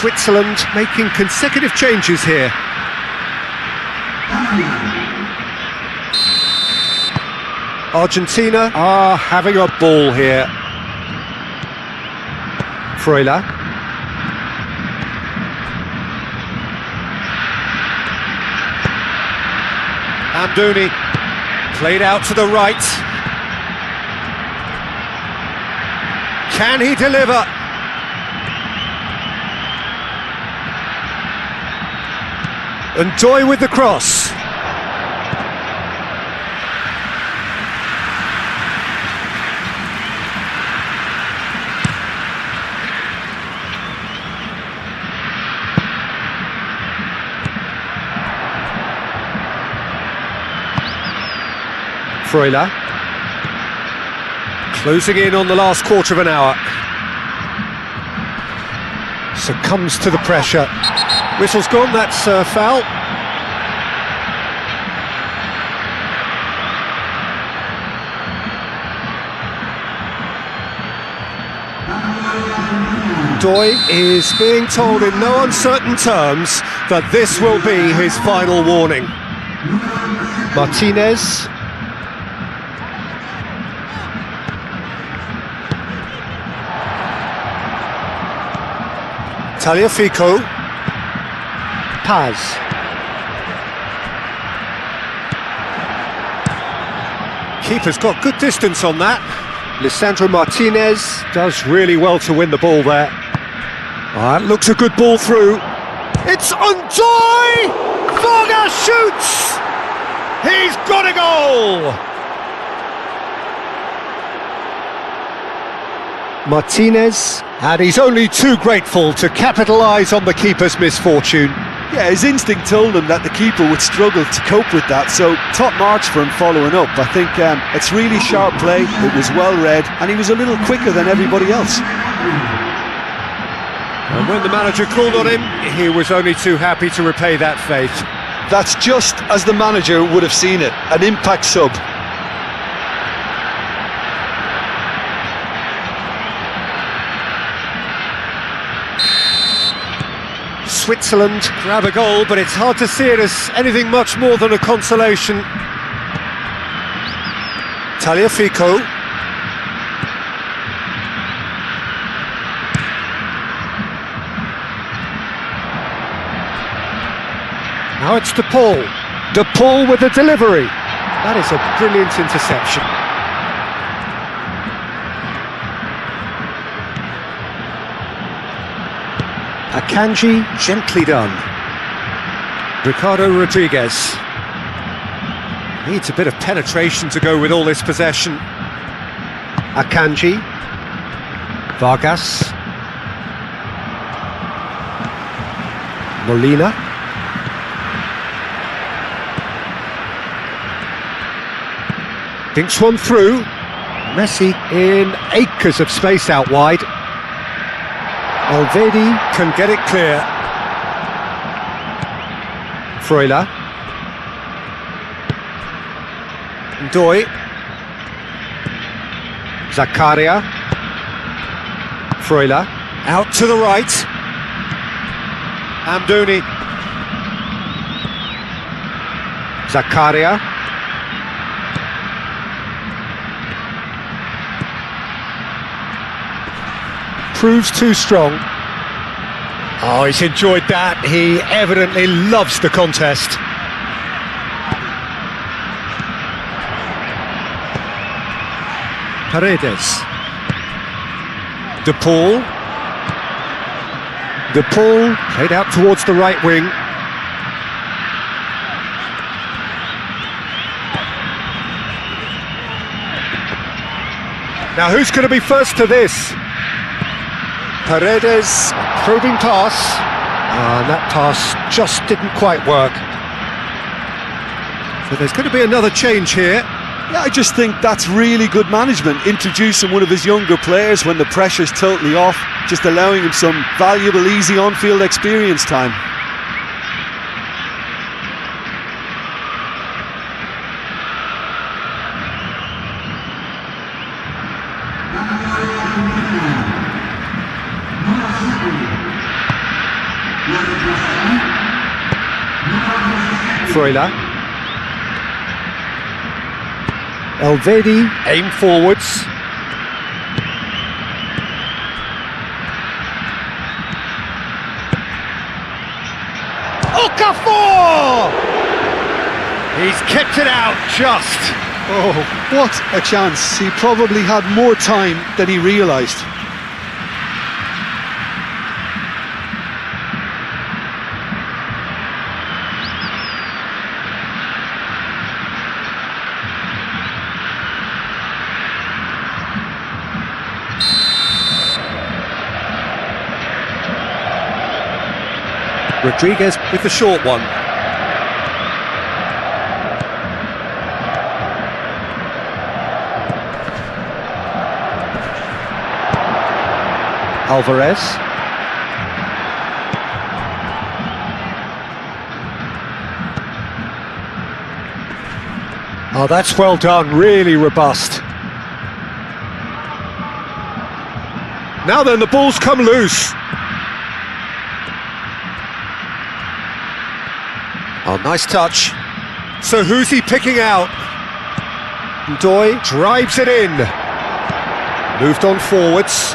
Switzerland making consecutive changes here. Argentina are having a ball here. Freuler. Amdouni played out to the right. Can he deliver? And Joy with the cross. Freuler. Closing in on the last quarter of an hour. Succumbs to the pressure. Whistle's gone, that's a foul. Doy is being told in no uncertain terms that this will be his final warning. Martinez. Tagliafico. Paz. Keeper's got good distance on that. Lisandro Martinez does really well to win the ball there. That looks a good ball through. It's Undoy! Vargas shoots! He's got a goal! Martinez, and he's only too grateful to capitalise on the keeper's misfortune. Yeah, his instinct told him that the keeper would struggle to cope with that, so top marks for him following up. I think it's really sharp play, it was well read, and he was a little quicker than everybody else. And when the manager called on him, he was only too happy to repay that faith. That's just as the manager would have seen it, an impact sub. Switzerland grab a goal, but it's hard to see it as anything much more than a consolation. Tagliafico. Now it's De Paul. De Paul with the delivery. That is a brilliant interception. Akanji, gently done. Ricardo Rodriguez. Needs a bit of penetration to go with all this possession. Akanji. Vargas. Molina. Dinks one through. Messi in acres of space out wide. Alvedi can get it clear. Freuler. Doy. Zakaria. Freuler. Out to the right. Amdouni. Zakaria. Proves too strong. Oh, he's enjoyed that. He evidently loves the contest. Paredes. De Paul. De Paul played out towards the right wing. Now who's going to be first to this? Paredes, probing pass, and that pass just didn't quite work. So there's going to be another change here. Yeah, I just think that's really good management, introducing one of his younger players when the pressure's totally off, just allowing him some valuable, easy on-field experience time. Freuler. Alvedi, aim forwards. Okafor! He's kept it out just. Oh, what a chance. He probably had more time than he realised. Rodriguez with the short one. Alvarez. Oh, that's well done, really robust. Now then, the ball's come loose. Oh, nice touch. So who's he picking out? Ndoye drives it in. Moved on forwards.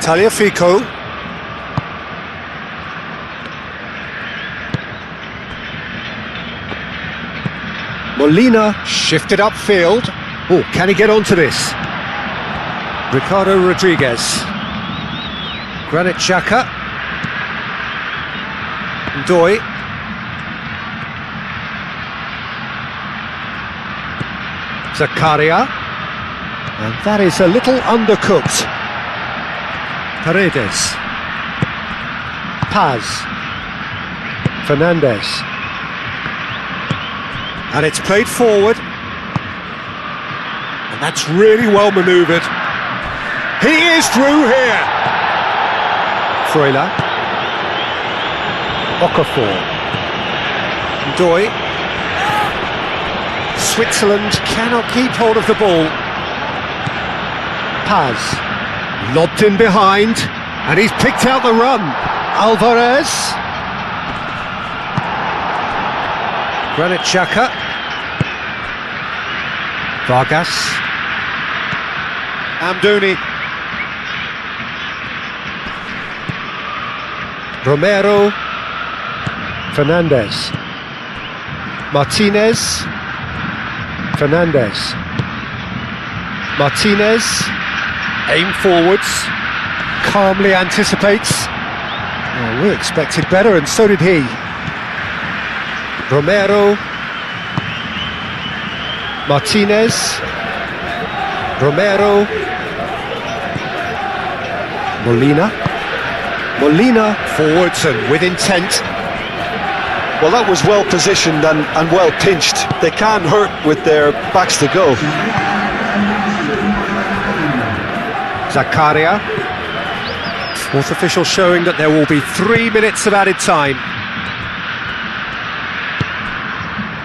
Tagliafico. Molina shifted upfield. Oh, can he get onto this? Ricardo Rodriguez. Granit Xhaka. Ndoye. Zakaria. And that is a little undercooked. Paredes. Paz. Fernandez. And it's played forward. And that's really well manoeuvred. He is through here. Freuler. Okafor. Ndoye. Switzerland cannot keep hold of the ball. Paz. Lobbed in behind. And he's picked out the run. Alvarez. Granit Xhaka. Vargas. Amdouni. Romero. Fernandez. Martinez. Fernandez. Martinez. Aim forwards. Calmly anticipates. Oh, we expected better, and so did he. Romero. Martinez. Romero. Molina. Molina forwards and with intent. Well, that was well positioned and well pinched. They can't hurt with their backs to go. Zakaria. Fourth official showing that there will be 3 minutes of added time.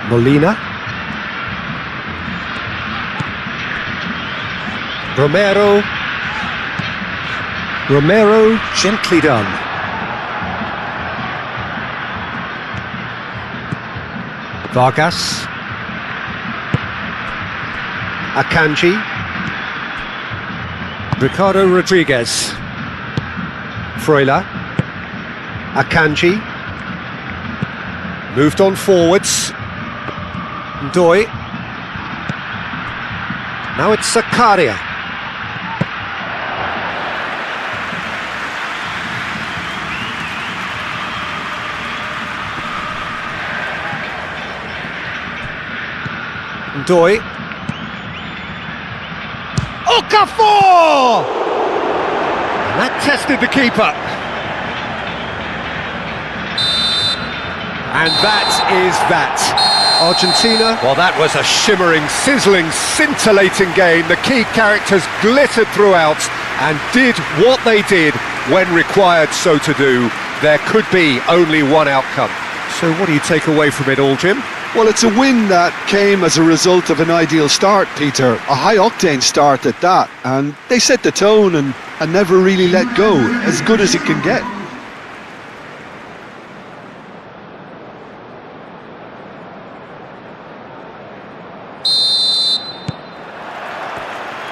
Molina. Romero. Romero, gently done. Vargas. Akanji. Ricardo Rodriguez. Freuler. Akanji. Moved on forwards. Ndoye. Now it's Zakaria. Ndoye. Okafor! And that tested the keeper. And that is that. Argentina, well, that was a shimmering, sizzling, scintillating game. The key characters glittered throughout and did what they did when required so to do. There could be only one outcome. So what do you take away from it all, Jim? Well, it's a win that came as a result of an ideal start, Peter. A high-octane start at that. And they set the tone and never really let go. As good as it can get.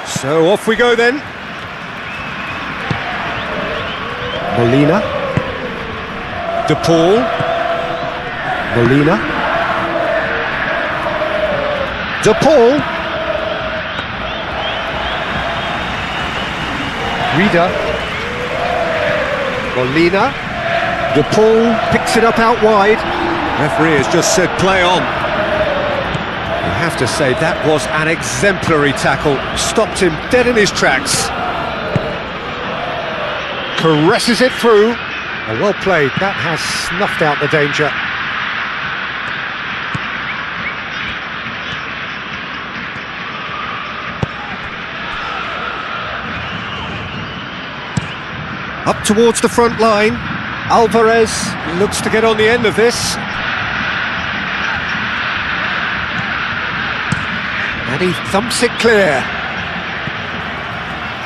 So off we go then. Molina. De Paul. Molina. De Paul. Rida. Molina. De Paul picks it up out wide. Referee has just said play on. You have to say that was an exemplary tackle. Stopped him dead in his tracks. Caresses it through. Oh, well played. That has snuffed out the danger. Up towards the front line. Alvarez looks to get on the end of this. And he thumps it clear.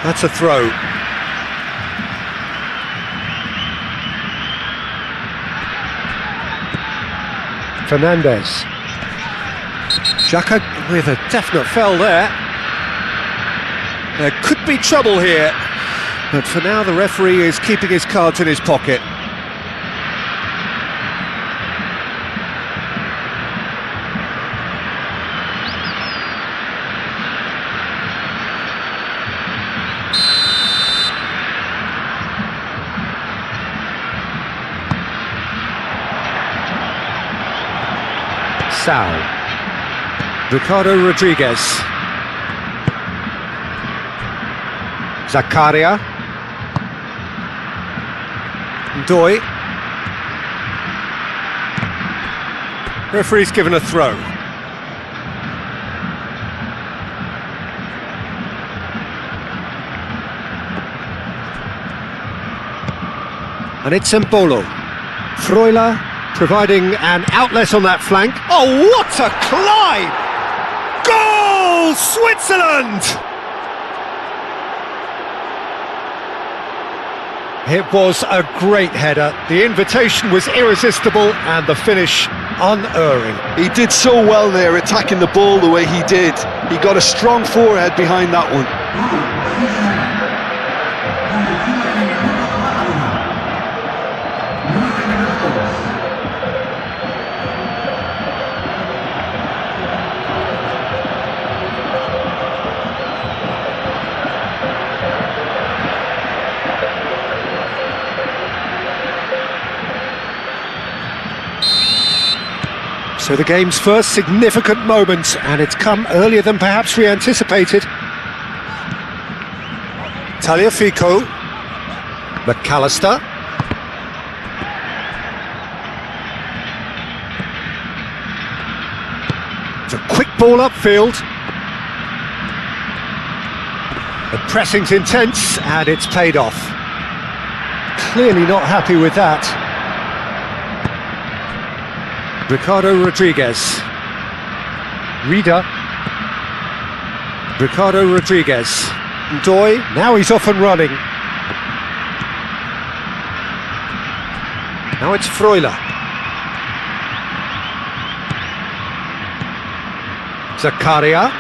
That's a throw. Fernandez. Xhaka with a definite foul there. There could be trouble here, but for now the referee is keeping his cards in his pocket. Sao. Ricardo Rodriguez. Zakaria. Doi. Referee's given a throw. And it's Embolo. Freuler providing an outlet on that flank. Oh, what a climb! Goal! Switzerland! It was a great header. The invitation was irresistible and the finish unerring. He did so well there, attacking the ball the way he did. He got a strong forehead behind that one. So the game's first significant moment, and it's come earlier than perhaps we anticipated. Tagliafico. McAllister. It's a quick ball upfield. The pressing's intense, and it's paid off. Clearly not happy with that. Ricardo Rodriguez. Rida. Ricardo Rodriguez. Doi. Now he's off and running. Now it's Freuler. Zakaria.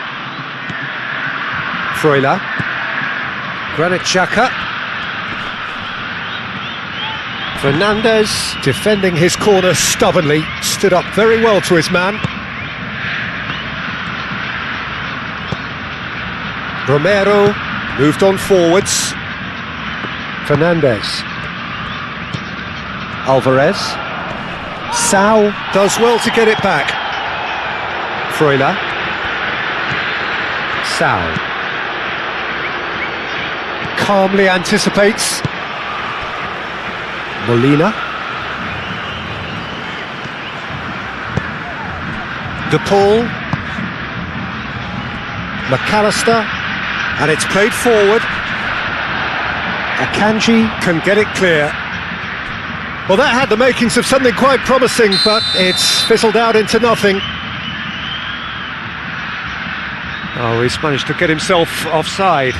Freuler. Granit Xhaka. Fernandez, defending his corner stubbornly, stood up very well to his man. Romero moved on forwards. Fernandez. Alvarez. Sao does well to get it back. Freuler. Sao. Calmly anticipates. Molina. De Paul. McAllister. And it's played forward. Akanji can get it clear. Well, that had the makings of something quite promising, but it's fizzled out into nothing. Oh, he's managed to get himself offside.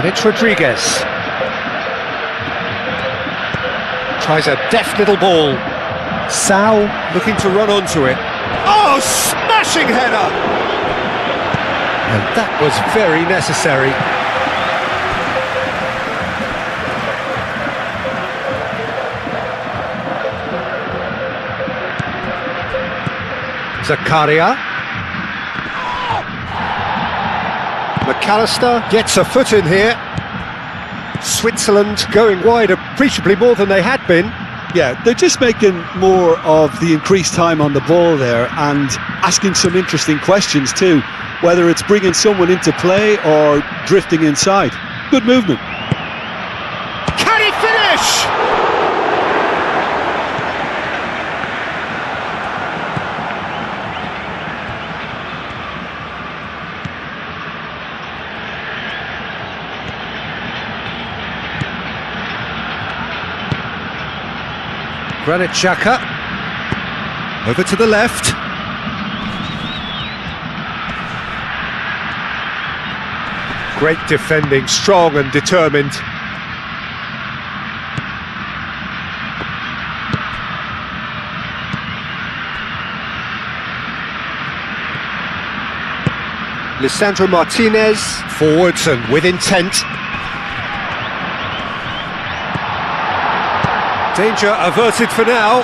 And it's Rodriguez. Tries a deft little ball. Sao looking to run onto it. Oh, smashing header! And that was very necessary. Zakaria. McAllister gets a foot in here. Switzerland going wide appreciably more than they had been. Yeah, they're just making more of the increased time on the ball there and asking some interesting questions too, whether it's bringing someone into play or drifting inside. Good movement. Can he finish? Granit Xhaka. Over to the left. Great defending, strong and determined. Lisandro Martinez, forwards and with intent. Danger averted for now.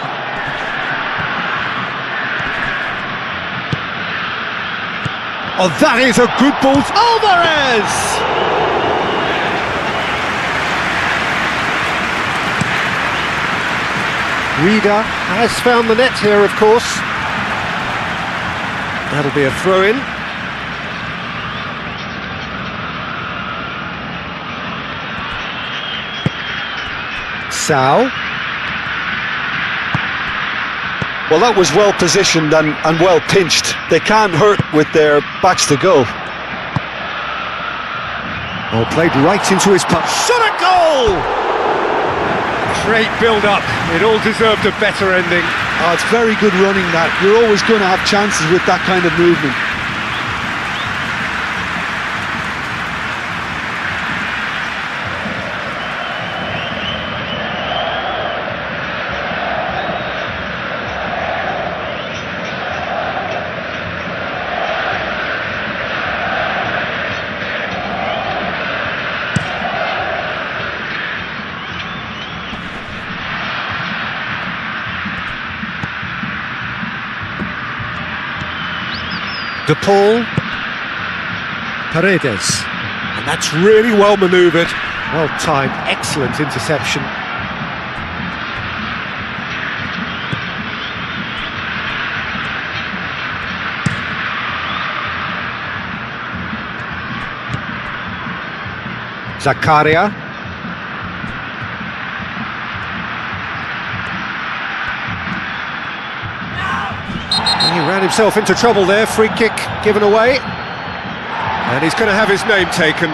Oh, that is a good ball. Alvarez! Reader has found the net here, of course. That'll be a throw-in. Sao. Well, that was well positioned and well pinched. They can't hurt with their backs to go. Oh, played right into his puck. Shot at goal! Great build-up. It all deserved a better ending. Oh, it's very good running that. You're always going to have chances with that kind of movement. De Paul, Paredes, and that's really well manoeuvred, well timed, excellent interception. Zakaria. He ran himself into trouble there, free kick given away. And he's going to have his name taken.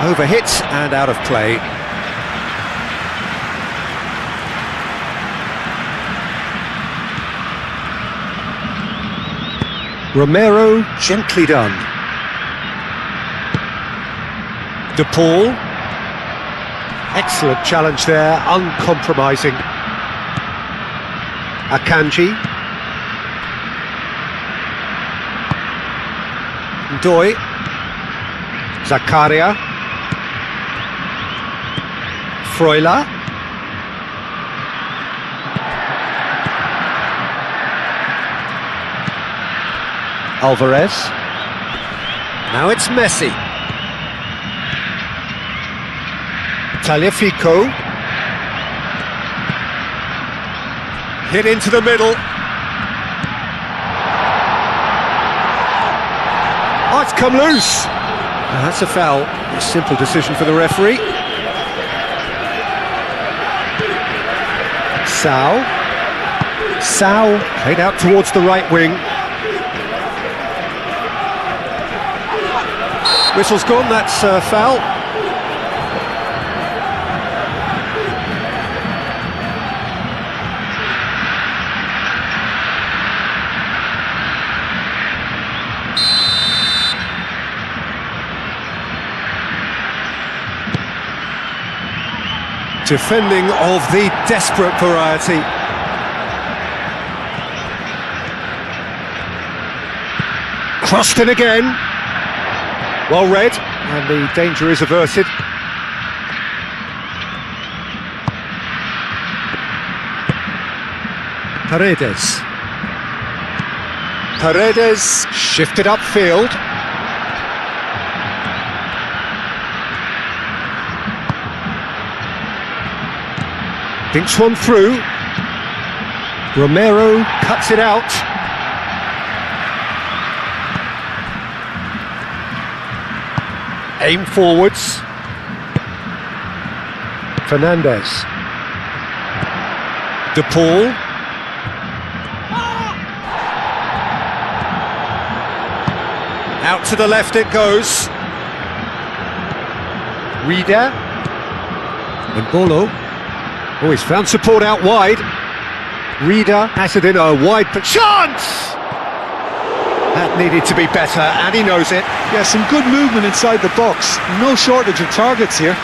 Overhit and out of play. Romero, gently done. De Paul. Excellent challenge there, uncompromising. Akanji. Doi. Zakaria. Freuler. Alvarez. Now it's Messi. Tagliafico. Hit into the middle. Oh, it's come loose. That's a foul. A simple decision for the referee. Sao played out towards the right wing. Whistle's gone, that's a foul. Defending of the desperate variety. Crossed in again. Well read, and the danger is averted. Paredes. Paredes shifted upfield. Thinks one through. Romero cuts it out. Aim forwards. Fernandez. De Paul. Out to the left it goes. Rida. And Bolo. Oh, he's found support out wide. Rida has it in a wide chance! That needed to be better, and he knows it. Yeah, some good movement inside the box. No shortage of targets here.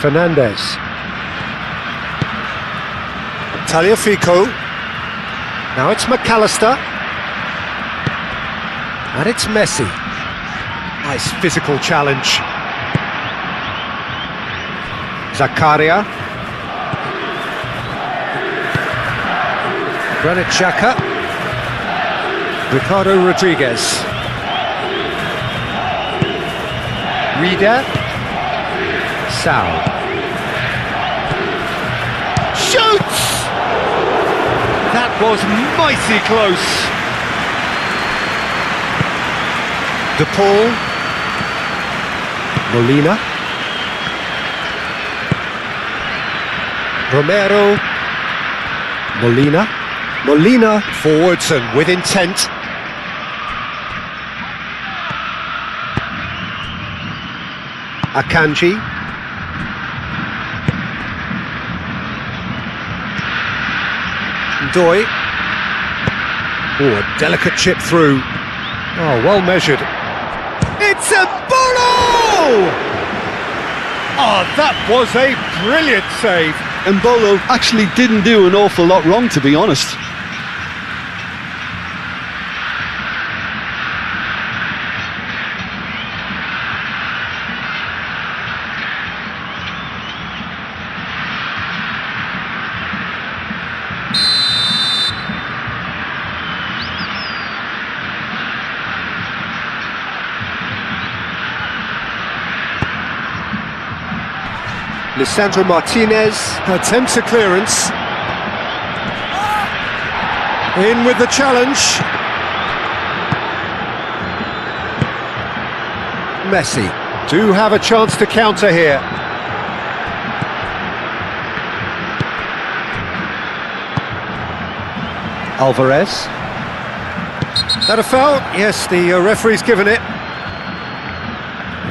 Fernandez. Tagliafico. Now it's McAllister. And it's Messi. Nice physical challenge. Zakaria. Granit Xhaka. Ricardo Rodriguez. Rida. Sao. Shoots! That was mighty close. De Paul. Molina. Romero. Molina. Molina forwards and with intent. Akanji. Doi. Oh, a delicate chip through. Oh, well measured. It's a Bolo! Oh, that was a brilliant save. And Bolo actually didn't do an awful lot wrong, to be honest. Lisandro Martinez attempts a clearance. In with the challenge. Messi do have a chance to counter here. Alvarez. That a foul? Yes, the referee's given it.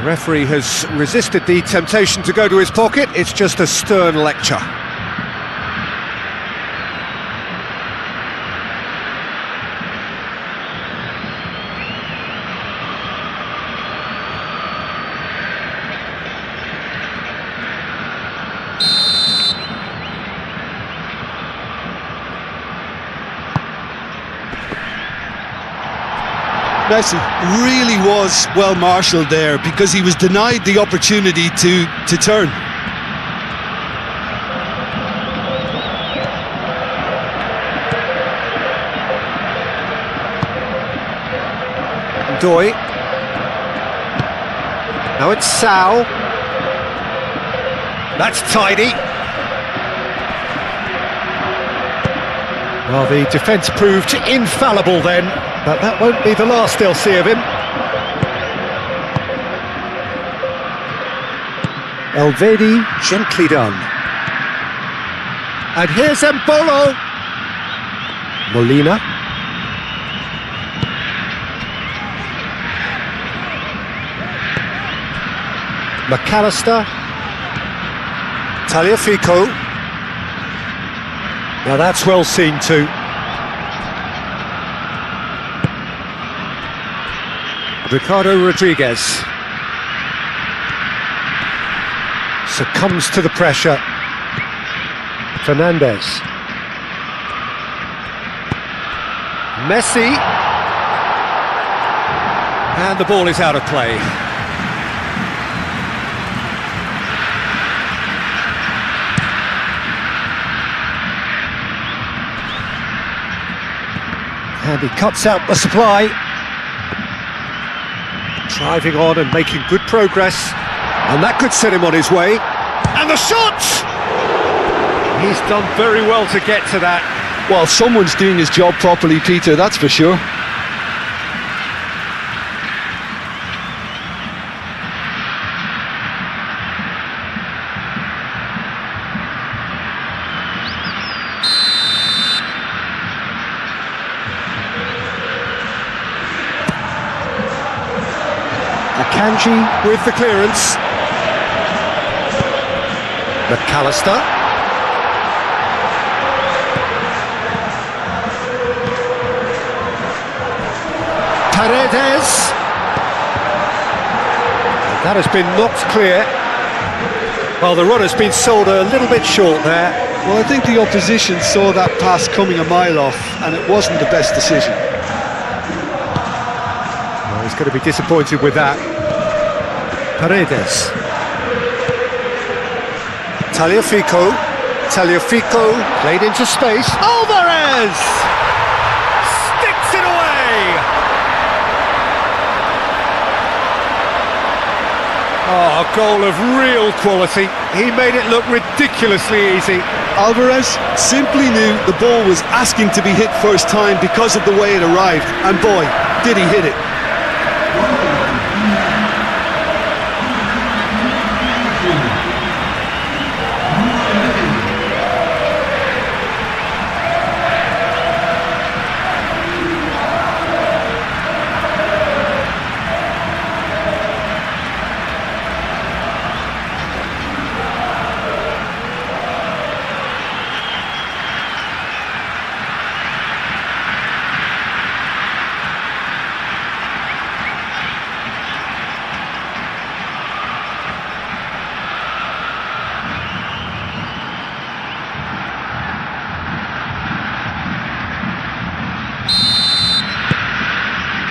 The referee has resisted the temptation to go to his pocket. It's just a stern lecture. Messi really was well marshalled there because he was denied the opportunity to turn. Doi. Now it's Sao. That's tidy. Well, the defence proved infallible then, but that won't be the last they'll see of him. Elvedi, gently done. And here's Embolo. Molina. McAllister. Tagliafico. Now that's well seen too. Ricardo Rodriguez succumbs to the pressure. Fernandez. Messi. And the ball is out of play. And he cuts out the supply. Driving on and making good progress. And that could set him on his way. And the shot! He's done very well to get to that. Well, someone's doing his job properly, Peter, that's for sure. Akanji with the clearance. McAllister. Paredes. And that has been knocked clear. Well, the run has been sold a little bit short there. Well, I think the opposition saw that pass coming a mile off, and it wasn't the best decision. Well, he's going to be disappointed with that. Paredes. Tagliafico played into space. Alvarez sticks it away. Oh, a goal of real quality. He made it look ridiculously easy. Alvarez simply knew the ball was asking to be hit first time because of the way it arrived, and boy, did he hit it.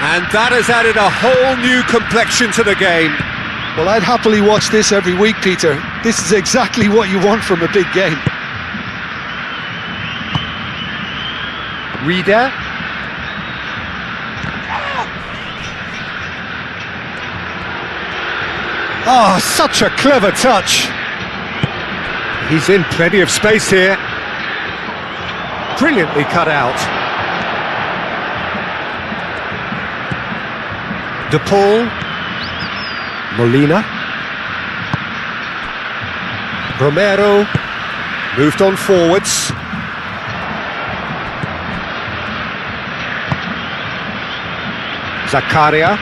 And that has added a whole new complexion to the game. Well, I'd happily watch this every week, Peter. This is exactly what you want from a big game. Reader. Oh, such a clever touch. He's in plenty of space here. Brilliantly cut out. De Paul, Molina, Romero, moved on forwards. Zakaria,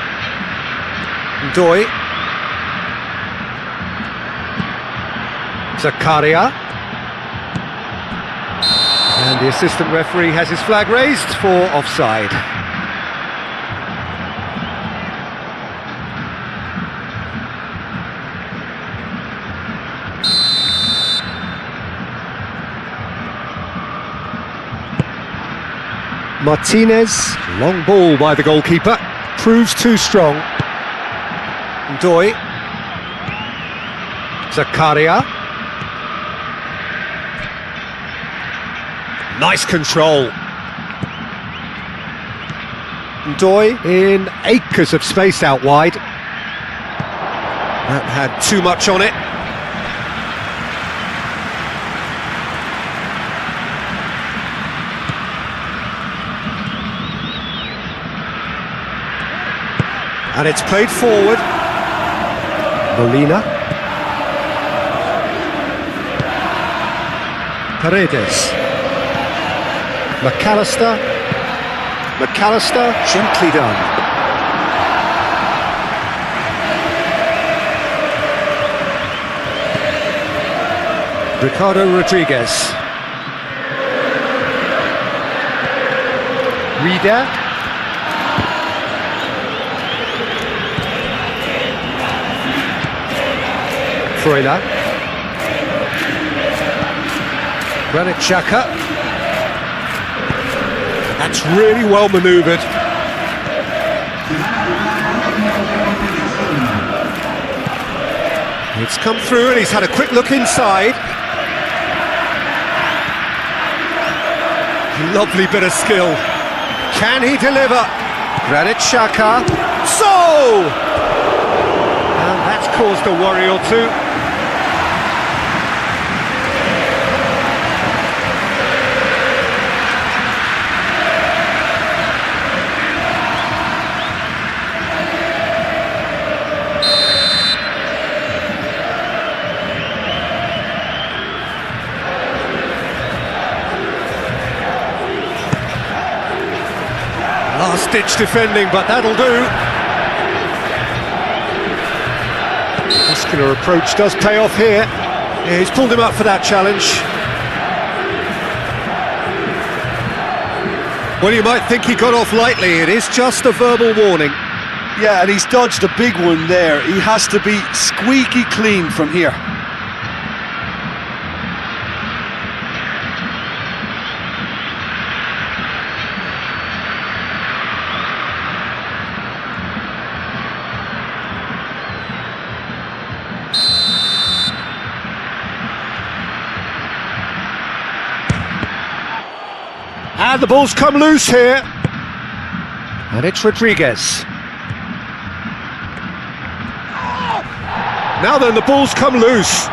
Doi, Zakaria, and the assistant referee has his flag raised for offside. Martinez, long ball by the goalkeeper, proves too strong. Doi, Zakaria, nice control. Doi in acres of space out wide. That had too much on it. And it's played forward. Molina. Paredes. McAllister. McAllister, gently done. Ricardo Rodriguez. Reader. Freuler. Granit Xhaka. That's really well manoeuvred. It's come through and he's had a quick look inside. Lovely bit of skill. Can he deliver? Granit Xhaka. So! And that's caused a worry or two. Last-ditch defending, but that'll do. Muscular approach does pay off here. Yeah, he's pulled him up for that challenge. Well, you might think he got off lightly. It is just a verbal warning. Yeah, and he's dodged a big one there. He has to be squeaky clean from here. And the ball's come loose here. And it's Rodriguez. Now then, the ball's come loose.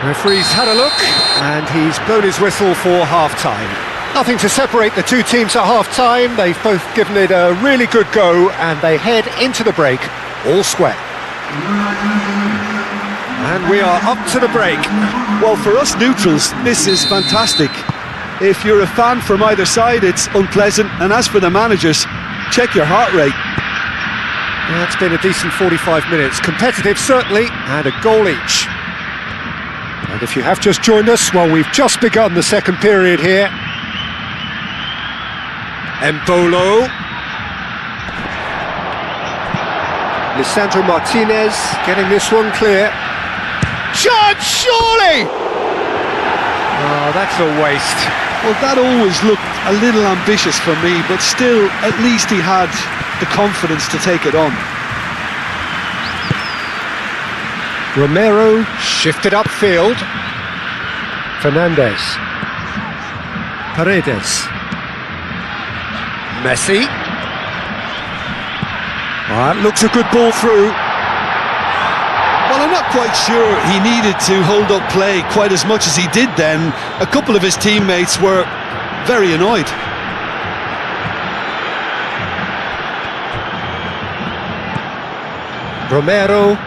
Referee's had a look, and he's blown his whistle for half-time. Nothing to separate the two teams at half-time. They've both given it a really good go, and they head into the break all square. And we are up to the break. Well, for us neutrals, this is fantastic. If you're a fan from either side, it's unpleasant. And as for the managers, check your heart rate. Yeah, it's been a decent 45 minutes. Competitive, certainly, and a goal each. And if you have just joined us, well, we've just begun the second period here. Embolo. Lisandro Martinez getting this one clear. Chance, surely! Oh, that's a waste. Well, that always looked a little ambitious for me, but still, at least he had the confidence to take it on. Romero shifted upfield. Fernandes. Paredes. Messi. That looks a good ball through. Well, I'm not quite sure he needed to hold up play quite as much as he did then. A couple of his teammates were very annoyed. Romero.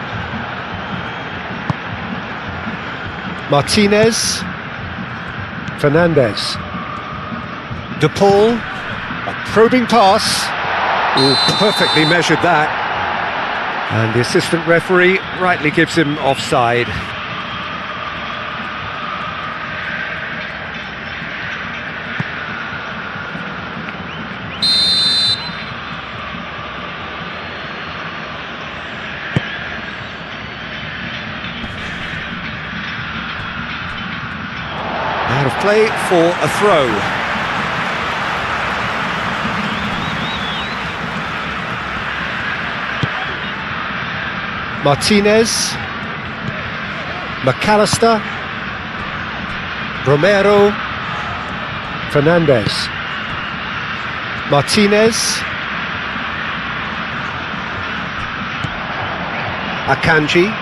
Martinez. Fernandes. De Paul. A probing pass. Ooh, perfectly measured that. And the assistant referee rightly gives him offside. Out of play for a throw. Martinez, McAllister, Romero, Fernandes, Martinez, Akanji,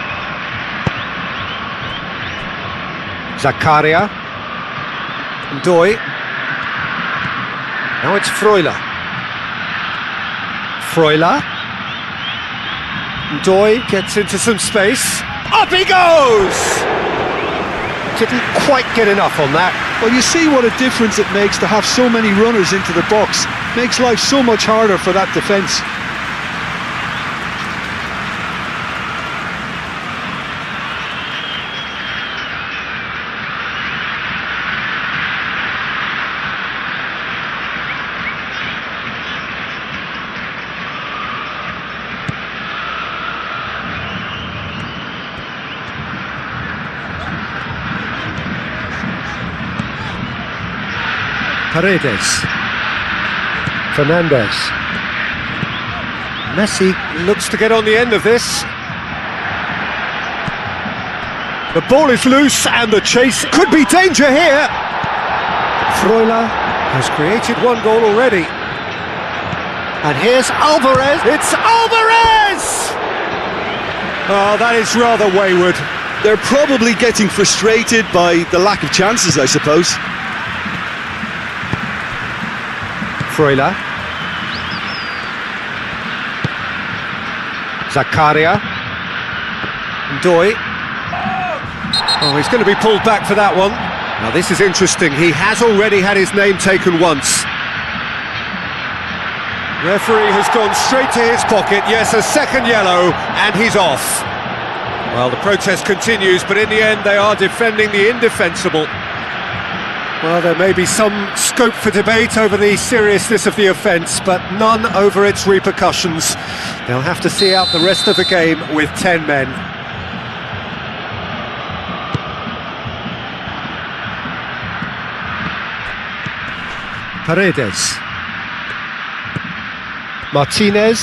Zakaria, Doi. Now it's Freuler. Freuler. Doi gets into some space. Up he goes! Didn't quite get enough on that. Well, you see what a difference it makes to have so many runners into the box. Makes life so much harder for that defence. Paredes. Fernandes. Messi looks to get on the end of this. The ball is loose and the chase could be danger here. Freuler Has created one goal already. And here's Alvarez. It's Alvarez! Oh, that is rather wayward. They're probably getting frustrated by the lack of chances, I suppose. Freuler. Zakaria. Doi. Oh, he's going to be pulled back for that one. Now this is interesting. He has already had his name taken once. Referee has gone straight to his pocket. Yes, a second yellow, and he's off. Well, the protest continues, but in the end they are defending the indefensible. Well, there may be some scope for debate over the seriousness of the offence, but none over its repercussions. They'll have to see out the rest of the game with 10 men. Paredes. Martinez.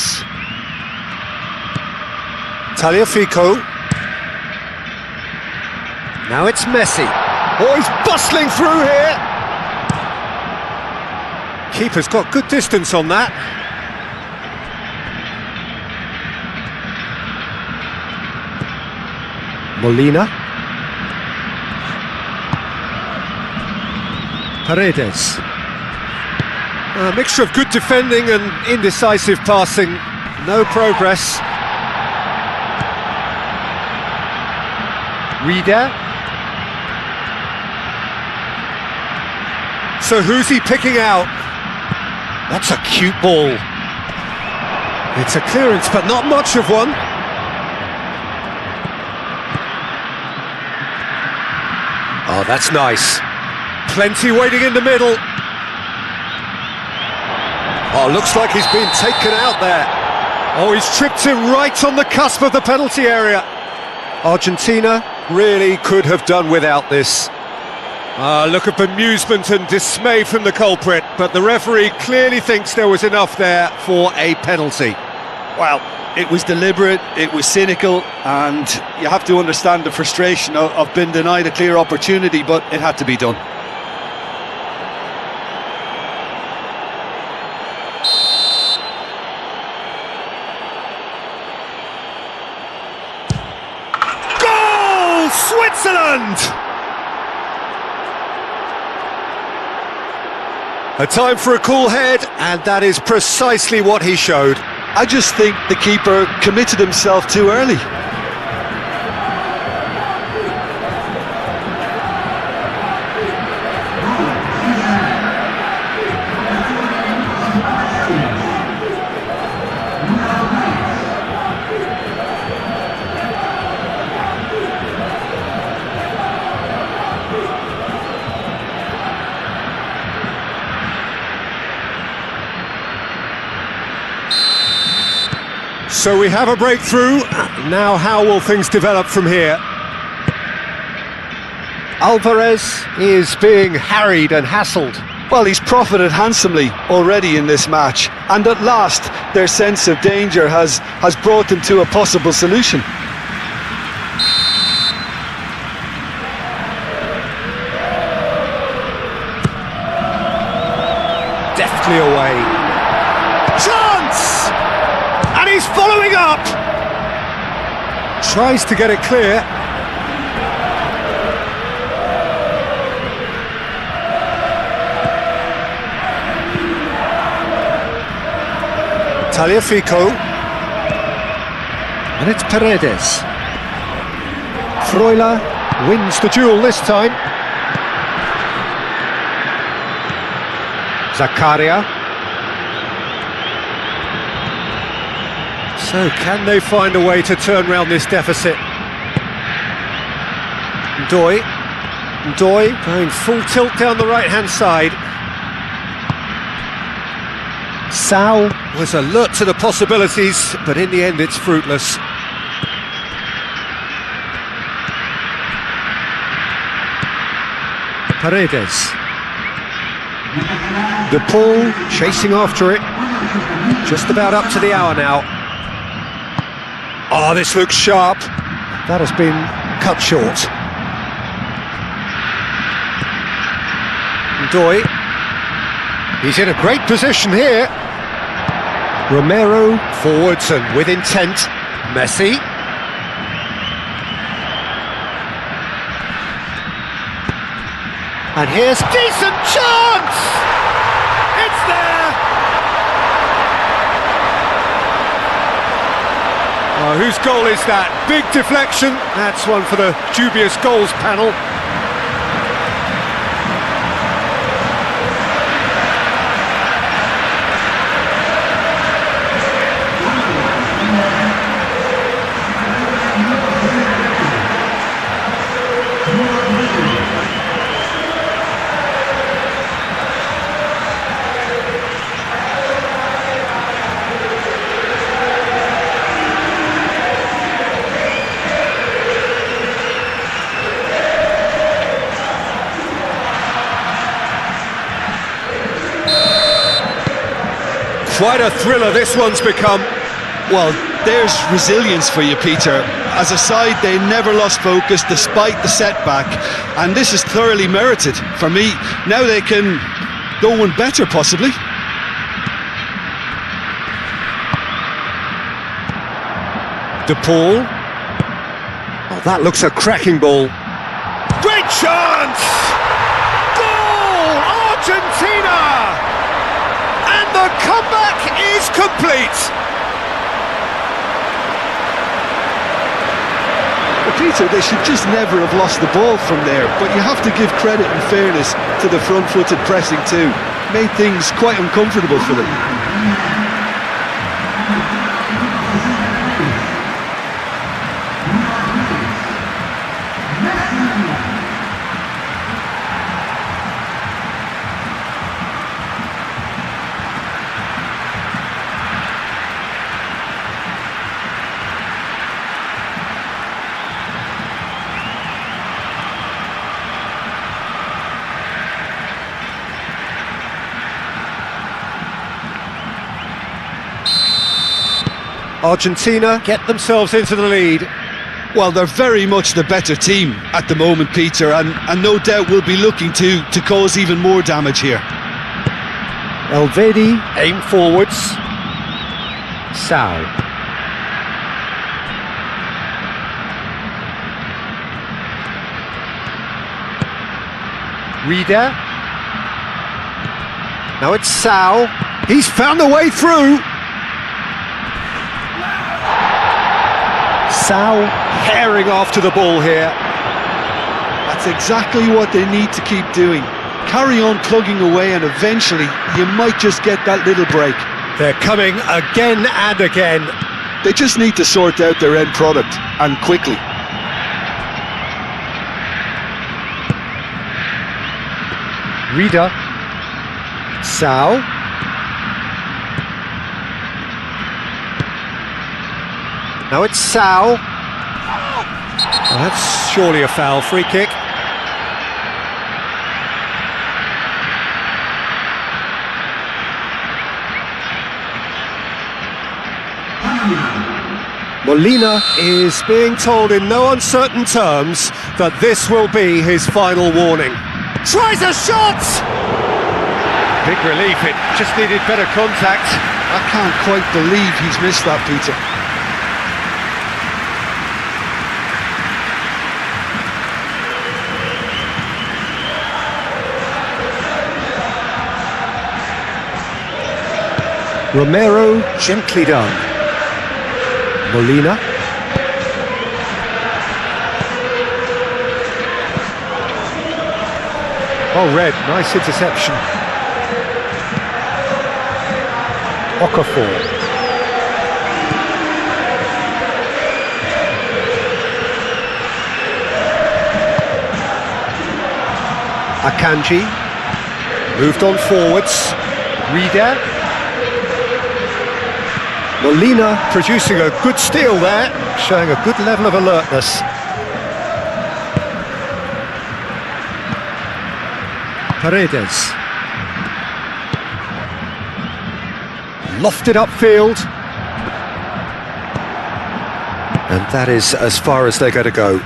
Tagliafico. Now it's Messi. Oh, he's bustling through here. Keeper's got good distance on that. Molina. Paredes. A mixture of good defending and indecisive passing. No progress. Reader. So who's he picking out? That's a cute ball. It's a clearance, but not much of one. Oh, that's nice. Plenty waiting in the middle. Oh, looks like he's been taken out there. Oh, he's tripped him right on the cusp of the penalty area. Argentina really could have done without this. Look at bemusement and dismay from the culprit, but the referee clearly thinks there was enough there for a penalty. Well, it was deliberate, it was cynical, and you have to understand the frustration of being denied a clear opportunity, but it had to be done. Goal! Switzerland! A time for a cool head, and that is precisely what he showed. I just think the keeper committed himself too early. So we have a breakthrough. Now how will things develop from here? Alvarez is being harried and hassled. Well, he's profited handsomely already in this match, and at last their sense of danger has brought them to a possible solution. Deftly away. Chance! And he's following up! Tries to get it clear. Tagliafico. And it's Paredes. Freuler wins the duel this time. Zakaria. So, can they find a way to turn around this deficit? Doi going full tilt down the right-hand side. Sal was alert to the possibilities, but in the end it's fruitless. Paredes. De Paul chasing after it. Just about up to the hour now. Oh, this looks sharp. That has been cut short. Doi. He's in a great position here. Romero forwards and with intent. Messi. And here's decent chance! It's there! Oh, whose goal is that? Big deflection. That's one for the dubious goals panel. Quite a thriller this one's become. Well, there's resilience for you, Peter. As a side, they never lost focus despite the setback, and this is thoroughly merited for me. Now they can go one better, possibly. De Paul. Oh, that looks a cracking ball. Great chance! Goal! Argentina! And the comeback is complete! Well, Peter, they should just never have lost the ball from there, but you have to give credit and fairness to the front-footed pressing too. Made things quite uncomfortable for them. Argentina get themselves into the lead. Well, they're very much the better team at the moment, Peter, and no doubt will be looking to cause even more damage here. Elvedi aim forwards. Sal. Reader. Now it's Sal. He's found a way through. Sal herring after the ball here. That's exactly what they need to keep doing. Carry on plugging away and eventually you might just get that little break. They're coming again and again. They just need to sort out their end product, and quickly. Reader. Sal. Now it's Sal. Oh, that's surely a foul. Free kick. Molina is being told in no uncertain terms that this will be his final warning. Tries a shot! Big relief, it just needed better contact. I can't quite believe he's missed that, Peter. Romero, gently done. Molina. Oh, Red, nice interception. Okafor. Akanji. Moved on forwards. Reader. Molina producing a good steal there, showing a good level of alertness. Paredes. Lofted upfield. And that is as far as they're going to go.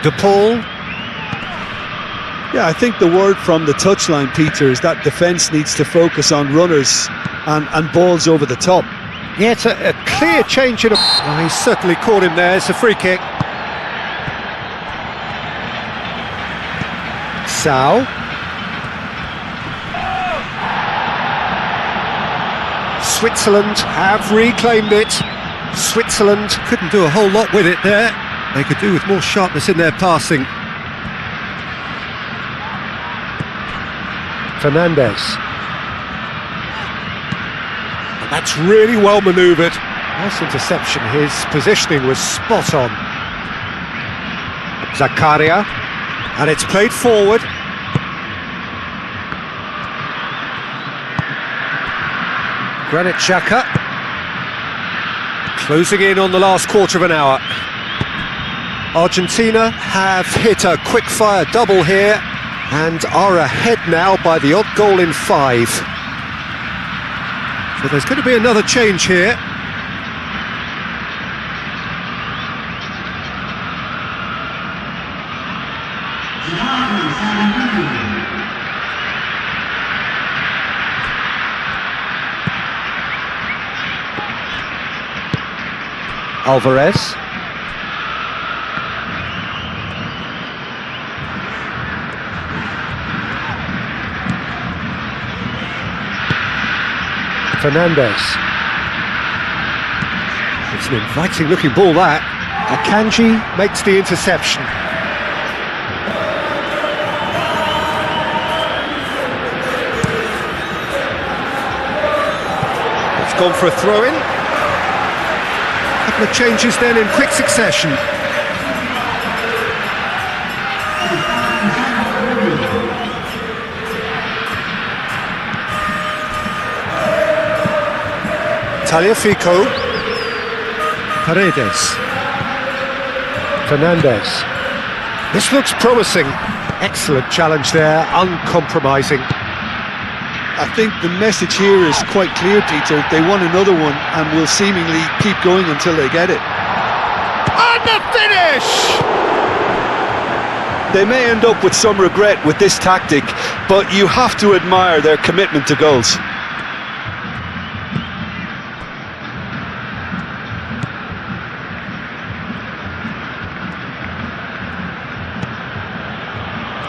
De Paul. Yeah, I think the word from the touchline, Peter, is that defence needs to focus on runners and balls over the top. Yeah, it's a clear change in oh, he's certainly caught him there. It's a free kick. Sao. Switzerland have reclaimed it. Switzerland couldn't do a whole lot with it there. They could do with more sharpness in their passing. Fernandez. And that's really well manoeuvred. Nice interception. His positioning was spot on. Zakaria. And it's played forward. Granit Xhaka. Closing in on the last quarter of an hour. Argentina have hit a quick-fire double here and are ahead now by the odd goal in 5. So there's going to be another change here. Alvarez. Fernandez. It's an inviting looking ball that. Akanji makes the interception. It's gone for a throw-in. A couple of changes then in quick succession. Tagliafico. Paredes. Fernandez. This looks promising. Excellent challenge there, uncompromising. I think the message here is quite clear, Peter. They want another one and will seemingly keep going until they get it. And the finish! They may end up with some regret with this tactic, but you have to admire their commitment to goals.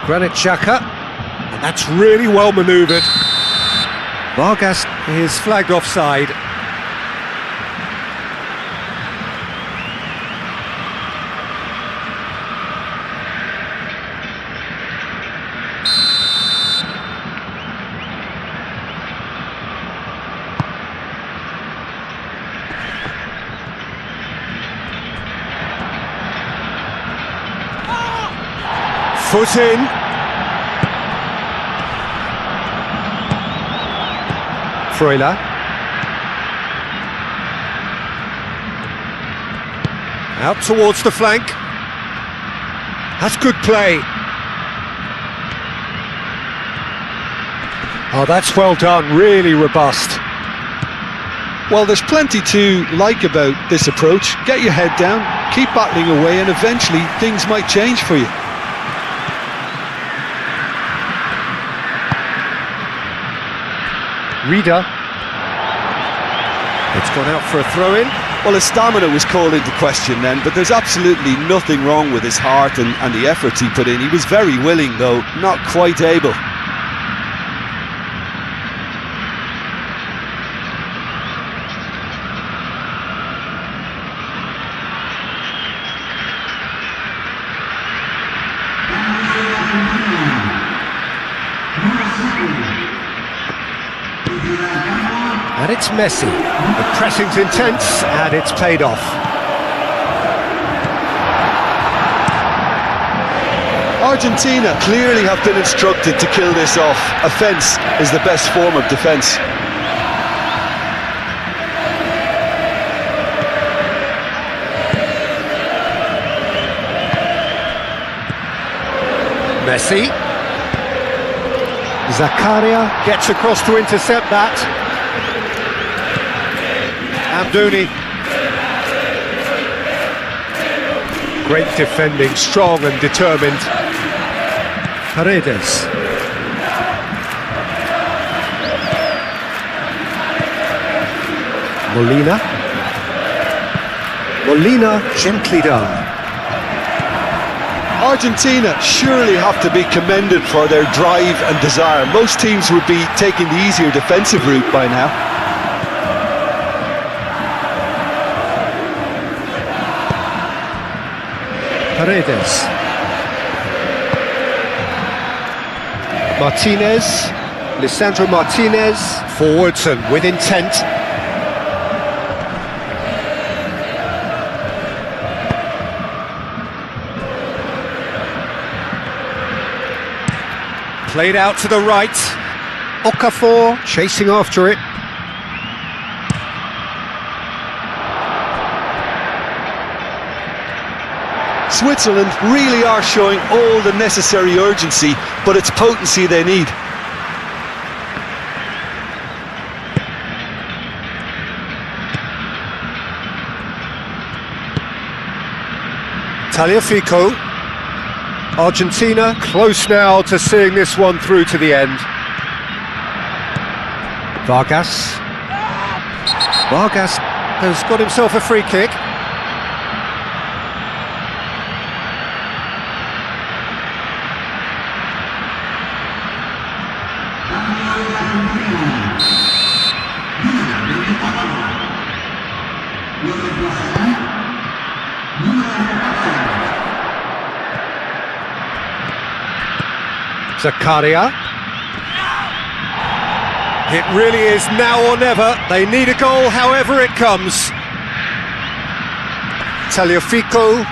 Granit Xhaka, and that's really well manoeuvred. Vargas is flagged offside. Foot in. Freuler. Out towards the flank. That's good play. Oh, that's well done, really robust. Well, there's plenty to like about this approach. Get your head down, keep battling away, and eventually things might change for you. Reader. It's gone out for a throw-in. Well, his stamina was called into question then, but there's absolutely nothing wrong with his heart and the efforts he put in. He was very willing, though, not quite able. And it's Messi. The pressing's intense, and it's paid off. Argentina clearly have been instructed to kill this off. Offence is the best form of defence. Messi. Zakaria gets across to intercept that. Amdouni. Great defending, strong and determined. Paredes. Molina, gently done. Argentina surely have to be commended for their drive and desire. Most teams would be taking the easier defensive route by now. Paredes. Martinez. Lisandro Martinez. Forwards and with intent. Played out to the right. Okafor chasing after it. Switzerland really are showing all the necessary urgency, but it's potency they need. Tagliafico. Argentina close now to seeing this one through to the end. Vargas has got himself a free kick. Zakaria. It really is now or never. They need a goal however it comes. Tagliafico.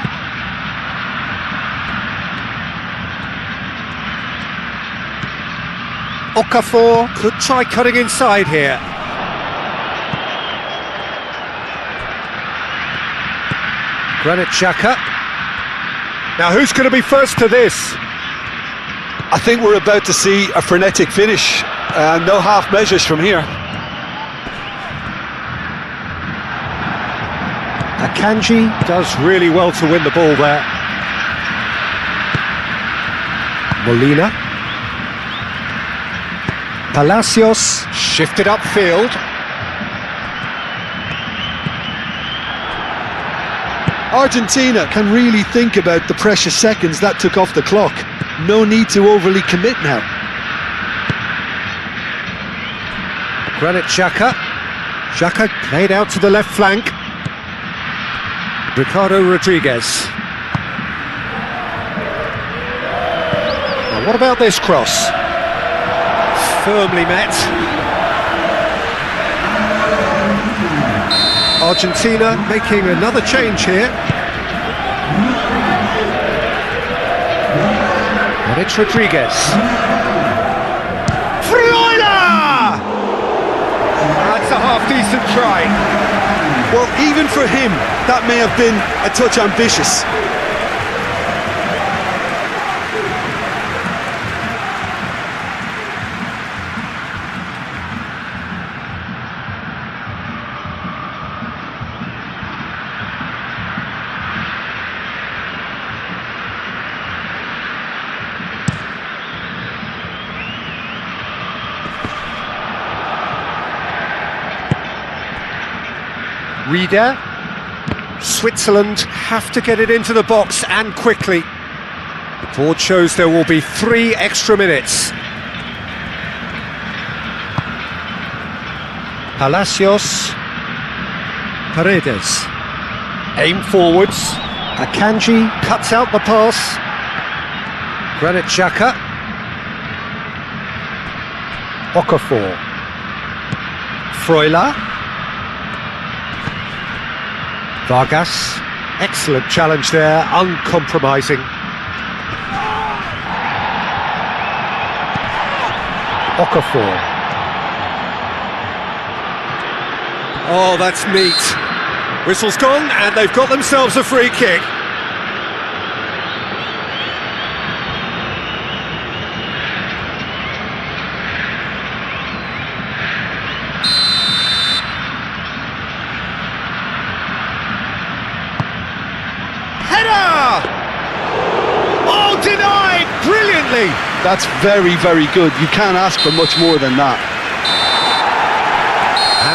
Okafor could try cutting inside here. Granit Xhaka. Now who's going to be first to this? I think we're about to see a frenetic finish. No half measures from here. Akanji does really well to win the ball there. Molina. Palacios shifted upfield. Argentina can really think about the precious seconds that took off the clock. No need to overly commit now. Granit Xhaka. Xhaka played out to the left flank. Ricardo Rodriguez. Now what about this cross? Firmly met. Argentina making another change here. And it's Rodriguez. That's a half-decent try. Well, even for him, that may have been a touch ambitious. Reader. Switzerland have to get it into the box and quickly. The board shows there will be 3 extra minutes. Palacios. Paredes. Aim forwards. Akanji cuts out the pass. Granit Xhaka. Okafor. Freuler. Vargas, excellent challenge there, uncompromising. Okafor. Oh, that's neat. Whistle's gone and they've got themselves a free kick. Header! Oh, denied brilliantly. That's very, very good. You can't ask for much more than that.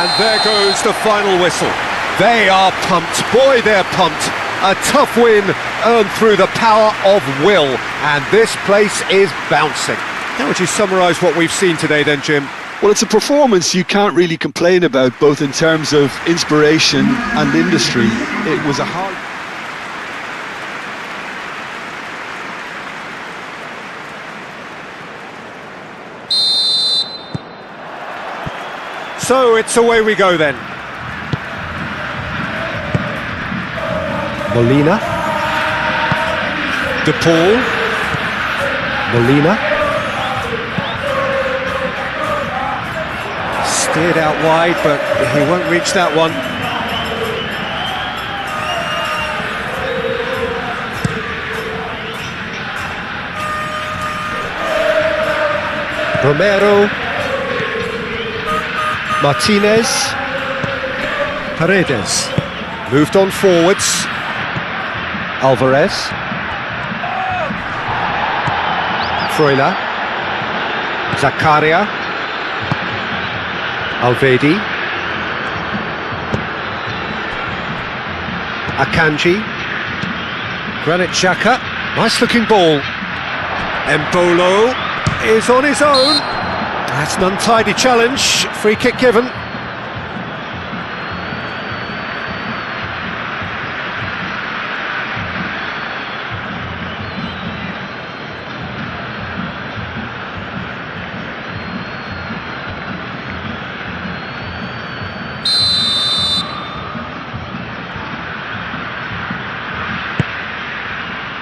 And there goes the final whistle. They are pumped. Boy, they're pumped. A tough win earned through the power of will. And this place is bouncing. How would you summarise what we've seen today then, Jim? Well, it's a performance you can't really complain about, both in terms of inspiration and industry. It was a hard... So it's away we go then. Molina. De Paul. Molina. Steered out wide, but he won't reach that one. Romero. Martinez. Paredes. Moved on forwards. Alvarez. Freuler. Zakaria. Alvedi. Akanji. Granit Xhaka. Nice looking ball. Embolo is on his own. That's an untidy challenge. Free kick given.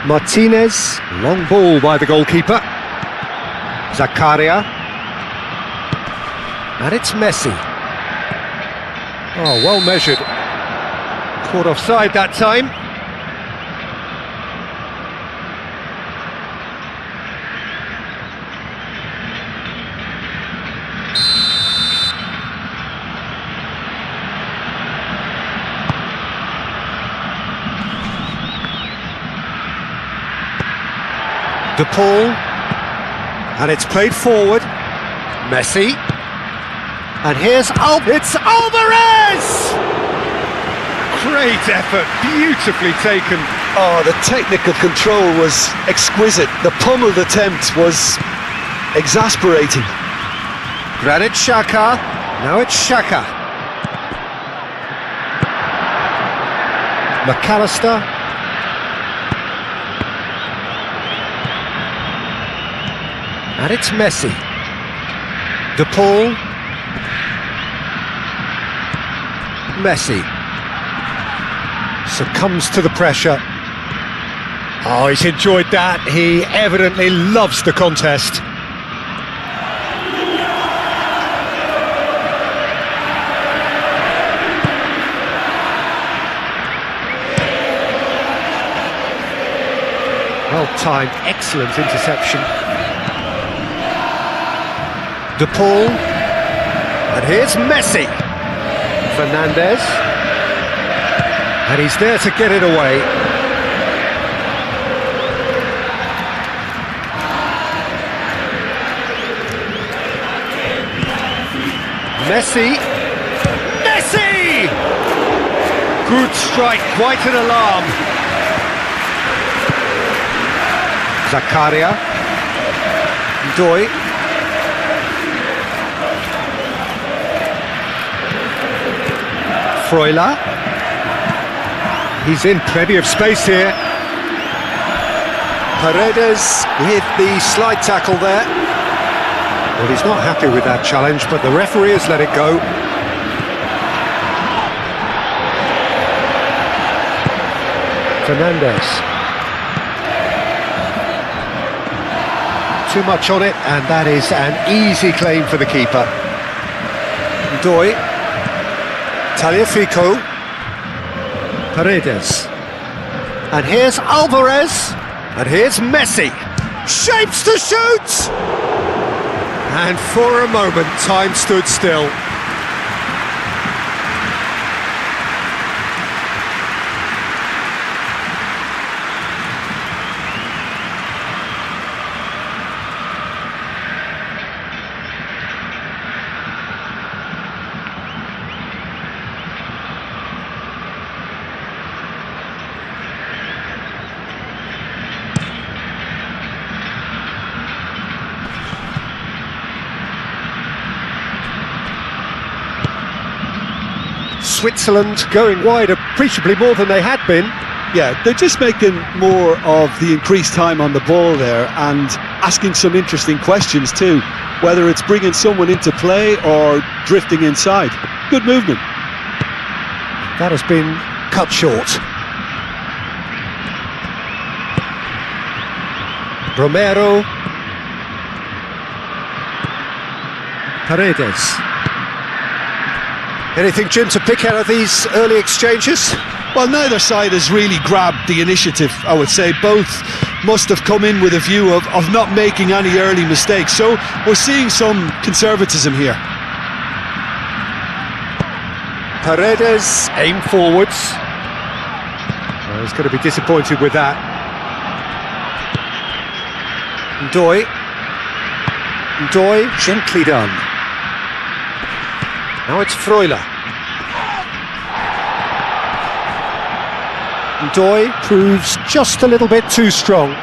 Martinez, long ball by the goalkeeper. Zakaria. And it's Messi. Oh, well measured. Caught offside that time. De Paul, and it's played forward. Messi, and here's it's Alvarez! Great effort, beautifully taken. Oh, the technical control was exquisite. The pummeled attempt was exasperating. Granit Xhaka, now it's Xhaka. McAllister. And it's Messi. De Paul. Messi. Succumbs to the pressure. Oh, he's enjoyed that. He evidently loves the contest. Well-timed, excellent interception. De Paul, and here's Messi. Fernandez, and he's there to get it away. Messi, Messi! Good strike, quite an alarm. Zakaria, Doi. Freuler, he's in plenty of space here. Paredes with the slide tackle there. Well, he's not happy with that challenge, but the referee has let it go. Fernandez. Too much on it, and that is an easy claim for the keeper. Doi. Tagliafico, Paredes, and here's Alvarez, and here's Messi, shapes to shoot, and for a moment time stood still. Switzerland going wide appreciably more than they had been. Yeah, they're just making more of the increased time on the ball there and asking some interesting questions too, whether it's bringing someone into play or drifting inside. Good movement. That has been cut short. Romero. Paredes. Anything, Jim, to pick out of these early exchanges? Well, neither side has really grabbed the initiative, I would say. Both must have come in with a view of not making any early mistakes. So we're seeing some conservatism here. Paredes, aim forwards. Well, he's going to be disappointed with that. Ndoye, gently done. Now it's Freuler. Ndoye proves just a little bit too strong.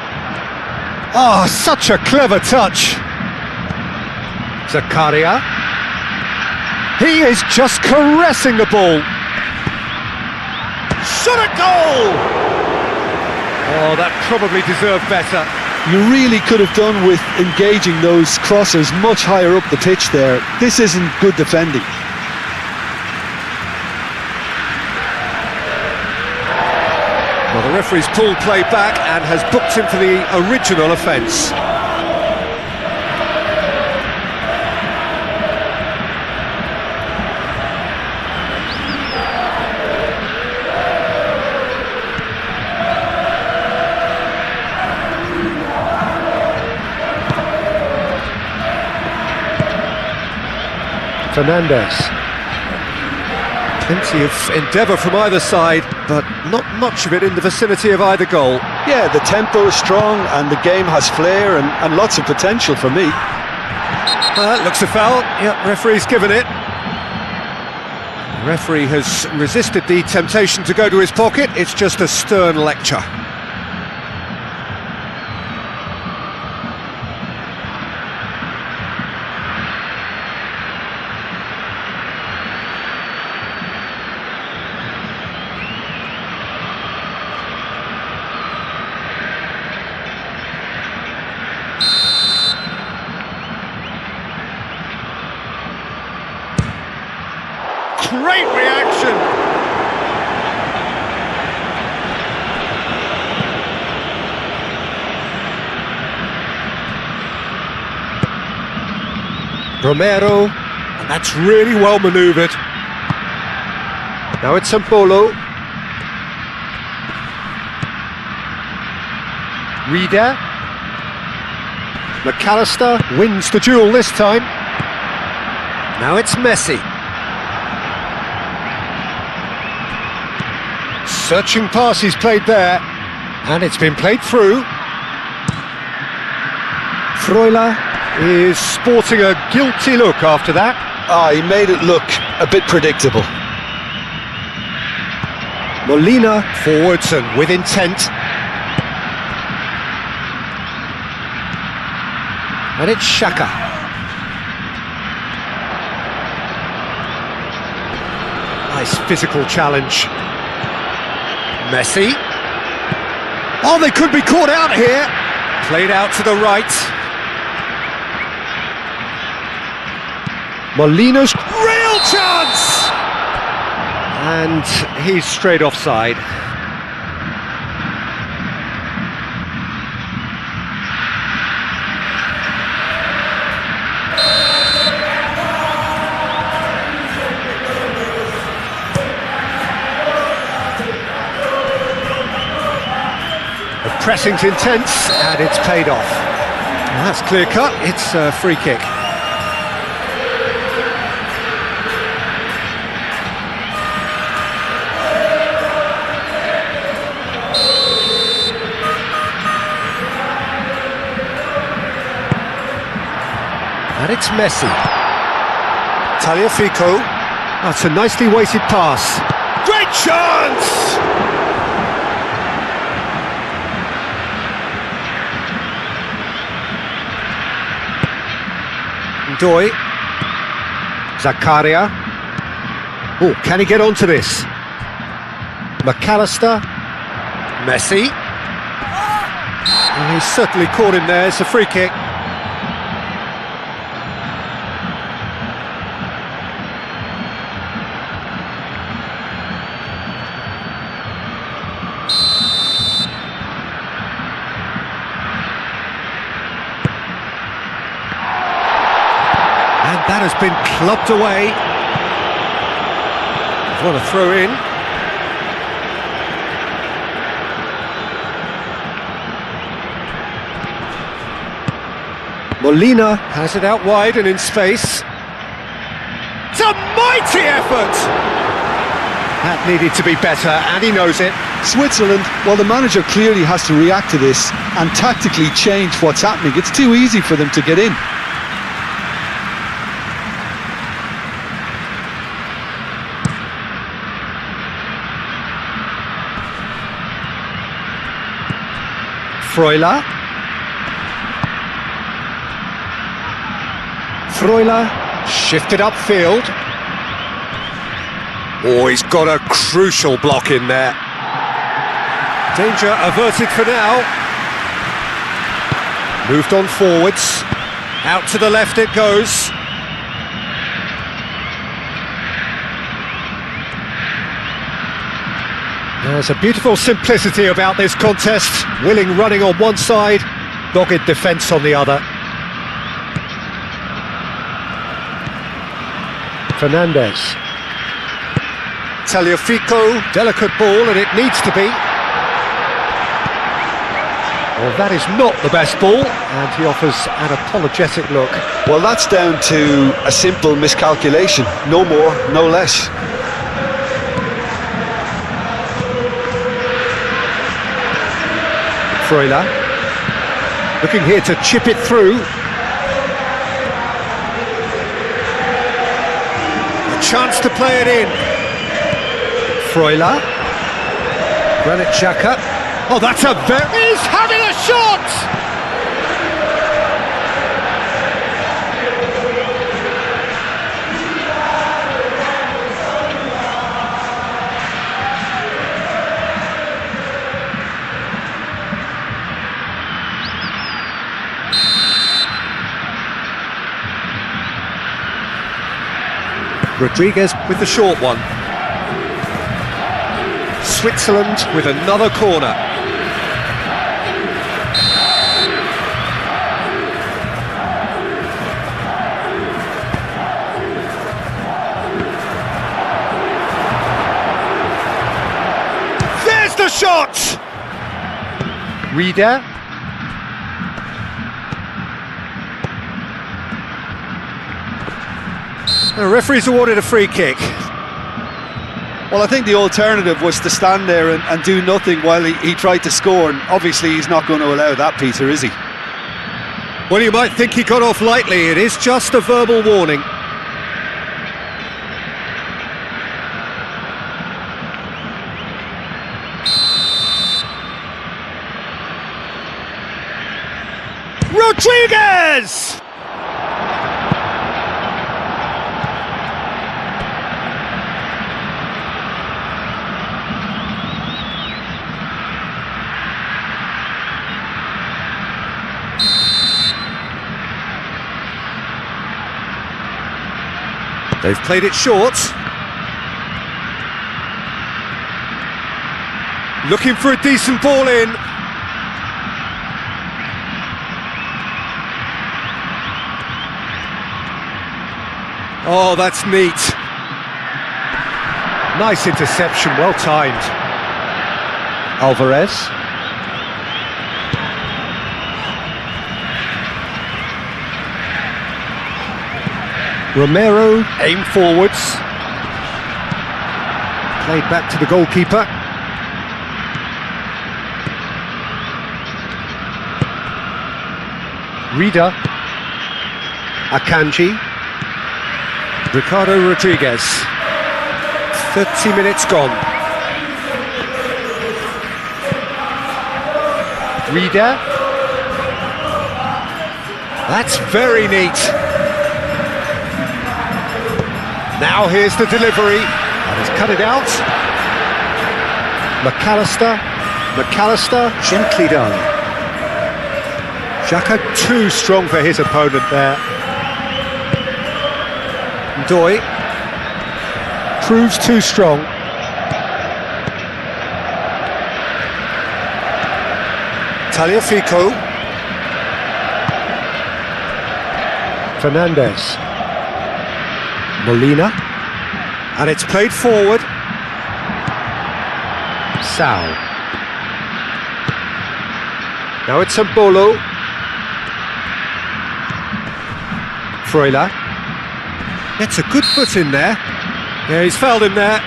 Ah, such a clever touch. Zakaria. He is just caressing the ball. Shot a goal! Oh, that probably deserved better. You really could have done with engaging those crossers much higher up the pitch there. This isn't good defending. Well, the referee's pulled play back and has booked him for the original offence. Fernandez. Plenty of endeavour from either side, but not much of it in the vicinity of either goal. Yeah, the tempo is strong and the game has flair and lots of potential for me. Looks a foul. Yep, referee's given it. The referee has resisted the temptation to go to his pocket. It's just a stern lecture. Great reaction! Romero, and that's really well manoeuvred. Now it's Sampolo. Reader. McAllister wins the duel this time. Now it's Messi. Searching pass he's played there, and it's been played through. Freuler is sporting a guilty look after that. He made it look a bit predictable. Molina forwards and with intent. And it's Xhaka. Nice physical challenge. Messi. Oh, they could be caught out here. Played out to the right. Molina's real chance! And he's straight offside. Pressing's intense, and it's paid off. Well, that's clear cut, it's a free kick. And it's Messi. Tagliafico. That's a nicely weighted pass. Great chance! Ndoye. Zakaria. Oh, can he get onto this? McAllister. Messi. Oh, he's certainly caught him there. It's a free kick. And that has been clubbed away. What a throw in. Molina has it out wide and in space. It's a mighty effort! That needed to be better, and he knows it. Switzerland, well, the manager clearly has to react to this and tactically change what's happening. It's too easy for them to get in. Freuler. Shifted upfield. Oh, he's got a crucial block in there. Danger averted for now. Moved on forwards. Out to the left it goes. There's a beautiful simplicity about this contest. Willing running on one side, dogged defence on the other. Fernandez. Tagliafico, delicate ball, and it needs to be. Well, that is not the best ball, and he offers an apologetic look. Well, that's down to a simple miscalculation. No more, no less. Freuler. Looking here to chip it through. Chance to play it in. Freuler. Granit Xhaka. Oh, that's a very... He's having a shot! Rodriguez with the short one. Switzerland with another corner. There's the shot! Rieder. The referee's awarded a free kick. Well, I think the alternative was to stand there and do nothing while he tried to score, and obviously he's not going to allow that, Peter, is he? Well, you might think he got off lightly. It is just a verbal warning. Rodriguez! They've played it short. Looking for a decent ball in. Oh, that's neat. Nice interception, well timed. Alvarez. Romero, aim forwards. Played back to the goalkeeper. Rieder. Akanji. Ricardo Rodriguez. 30 minutes gone. Rieder. That's very neat. Now here's the delivery. He's cut it out. McAllister, gently done. Xhaka too strong for his opponent there. Ndoye proves too strong. Tagliafico. Fernandes. Molina. And it's played forward. Sal. Now it's Mbolo. Freuler. Gets a good foot in there. Yeah, he's fouled him there.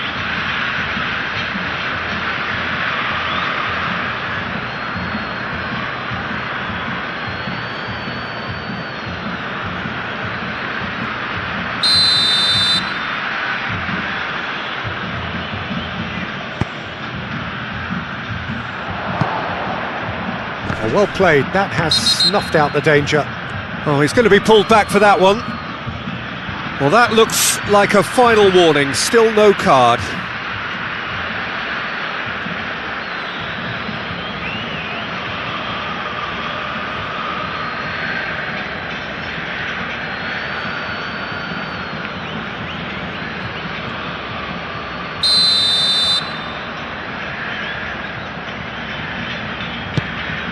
Oh, well played. That has snuffed out the danger. Oh, he's going to be pulled back for that one. Well, that looks like a final warning. Still no card.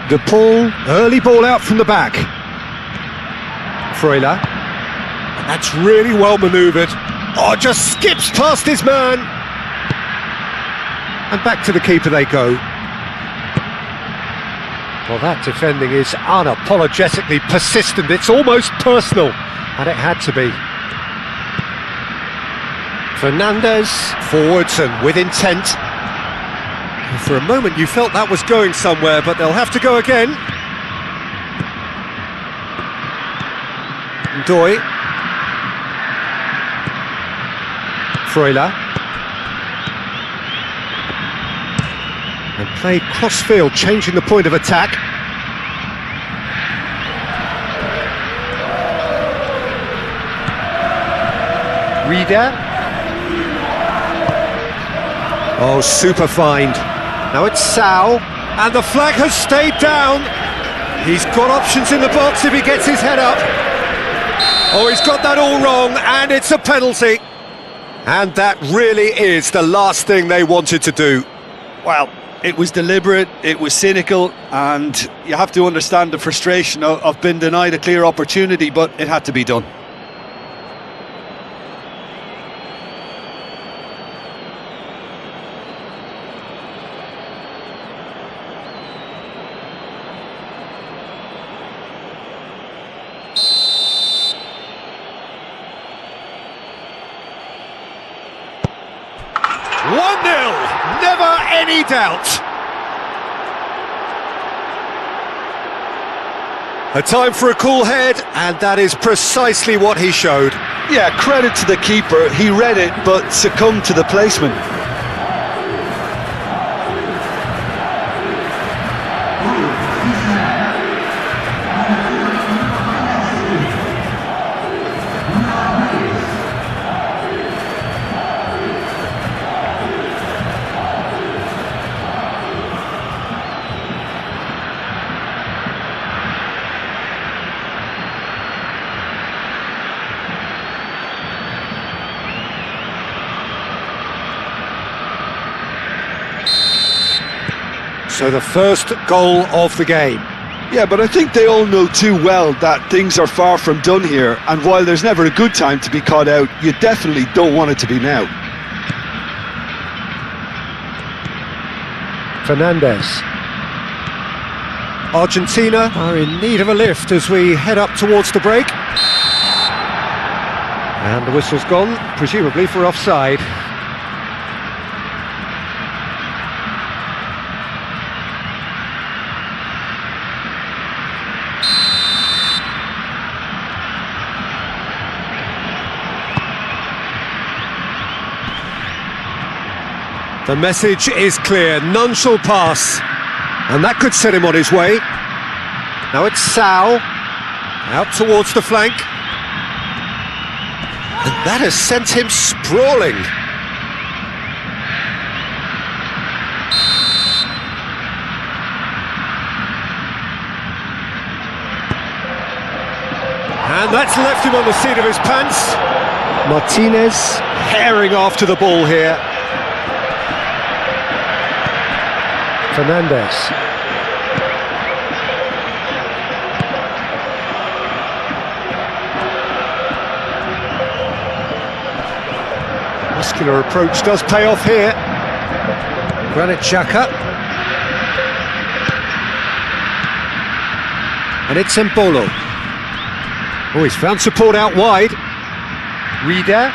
De Paul, early ball out from the back. Freuler. That's really well manoeuvred. Oh, just skips past his man. And back to the keeper they go. Well, that defending is unapologetically persistent. It's almost personal. And it had to be. Fernandes, forwards and with intent. For a moment you felt that was going somewhere, but they'll have to go again. Ndoye. Freuler. And played cross-field, changing the point of attack. Reader. Oh, super find. Now it's Sal, and the flag has stayed down. He's got options in the box if he gets his head up. Oh, he's got that all wrong, and it's a penalty. And that really is the last thing they wanted to do. Well, it was deliberate, it was cynical, and you have to understand the frustration of being denied a clear opportunity, but it had to be done. Never any doubt. A time for a cool head, and that is precisely what he showed. Yeah, credit to the keeper, he read it but succumbed to the placement. So the first goal of the game. Yeah, but I think they all know too well that things are far from done here, and while there's never a good time to be caught out, you definitely don't want it to be now. Fernandes. Argentina are in need of a lift as we head up towards the break. And the whistle's gone, presumably for offside. The message is clear, none shall pass, and that could set him on his way. Now it's Sal, out towards the flank, and that has sent him sprawling. And that's left him on the seat of his pants. Martinez herring after the ball here. Fernandez. Muscular approach does pay off here. Granit Xhaka. And it's Embolo. Oh, he's found support out wide. Reader.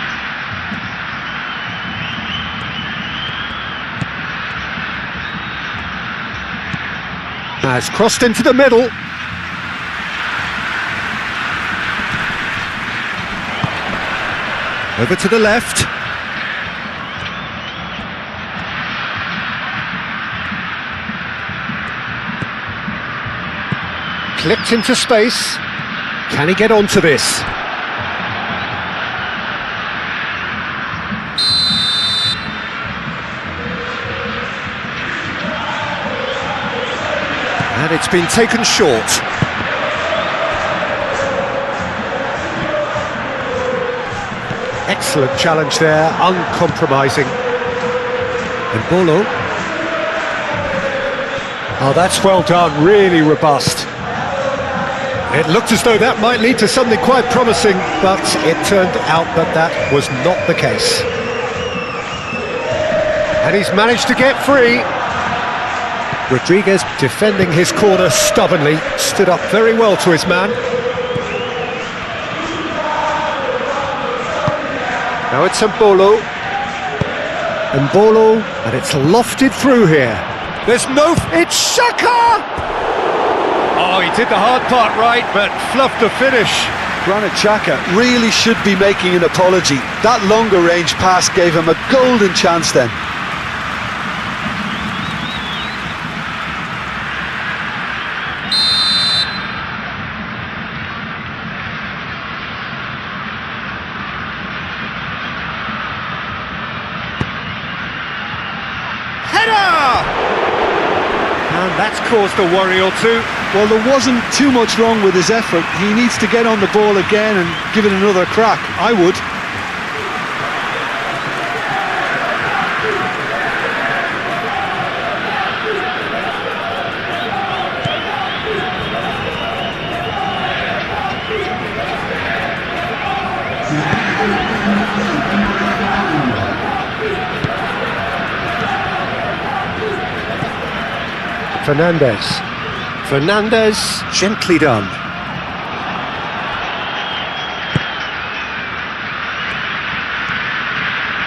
Has crossed into the middle. Over to the left. Clipped into space. Can he get onto this? And it's been taken short. Excellent challenge there, uncompromising. Embolo. Oh, that's well done, really robust. It looked as though that might lead to something quite promising, but it turned out that that was not the case. And he's managed to get free. Rodriguez, defending his corner stubbornly, stood up very well to his man. Now it's Embolo. Embolo, and it's lofted through here. There's no... It's Xhaka! Oh, he did the hard part right, but fluffed the finish. Granit Xhaka really should be making an apology. That longer range pass gave him a golden chance then. Header! And that's caused a worry or two. Well, there wasn't too much wrong with his effort. He needs to get on the ball again and give it another crack. I would. Fernandez, gently done.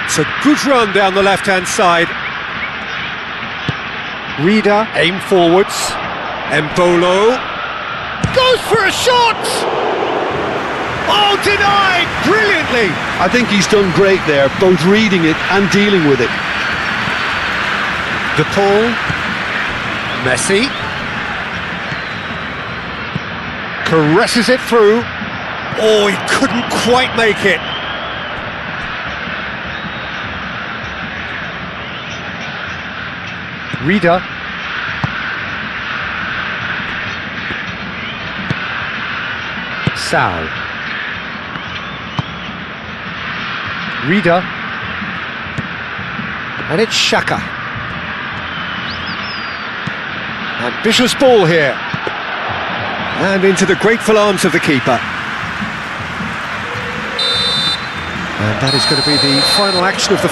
It's a good run down the left-hand side. Reader, aim forwards. Embolo goes for a shot! Oh, denied! Brilliantly! I think he's done great there, both reading it and dealing with it. De Paul. Messi caresses it through. Oh, he couldn't quite make it. Reader. Sal. Reader. And it's Xhaka. Ambitious ball here. And into the grateful arms of the keeper. And that is going to be the final action of the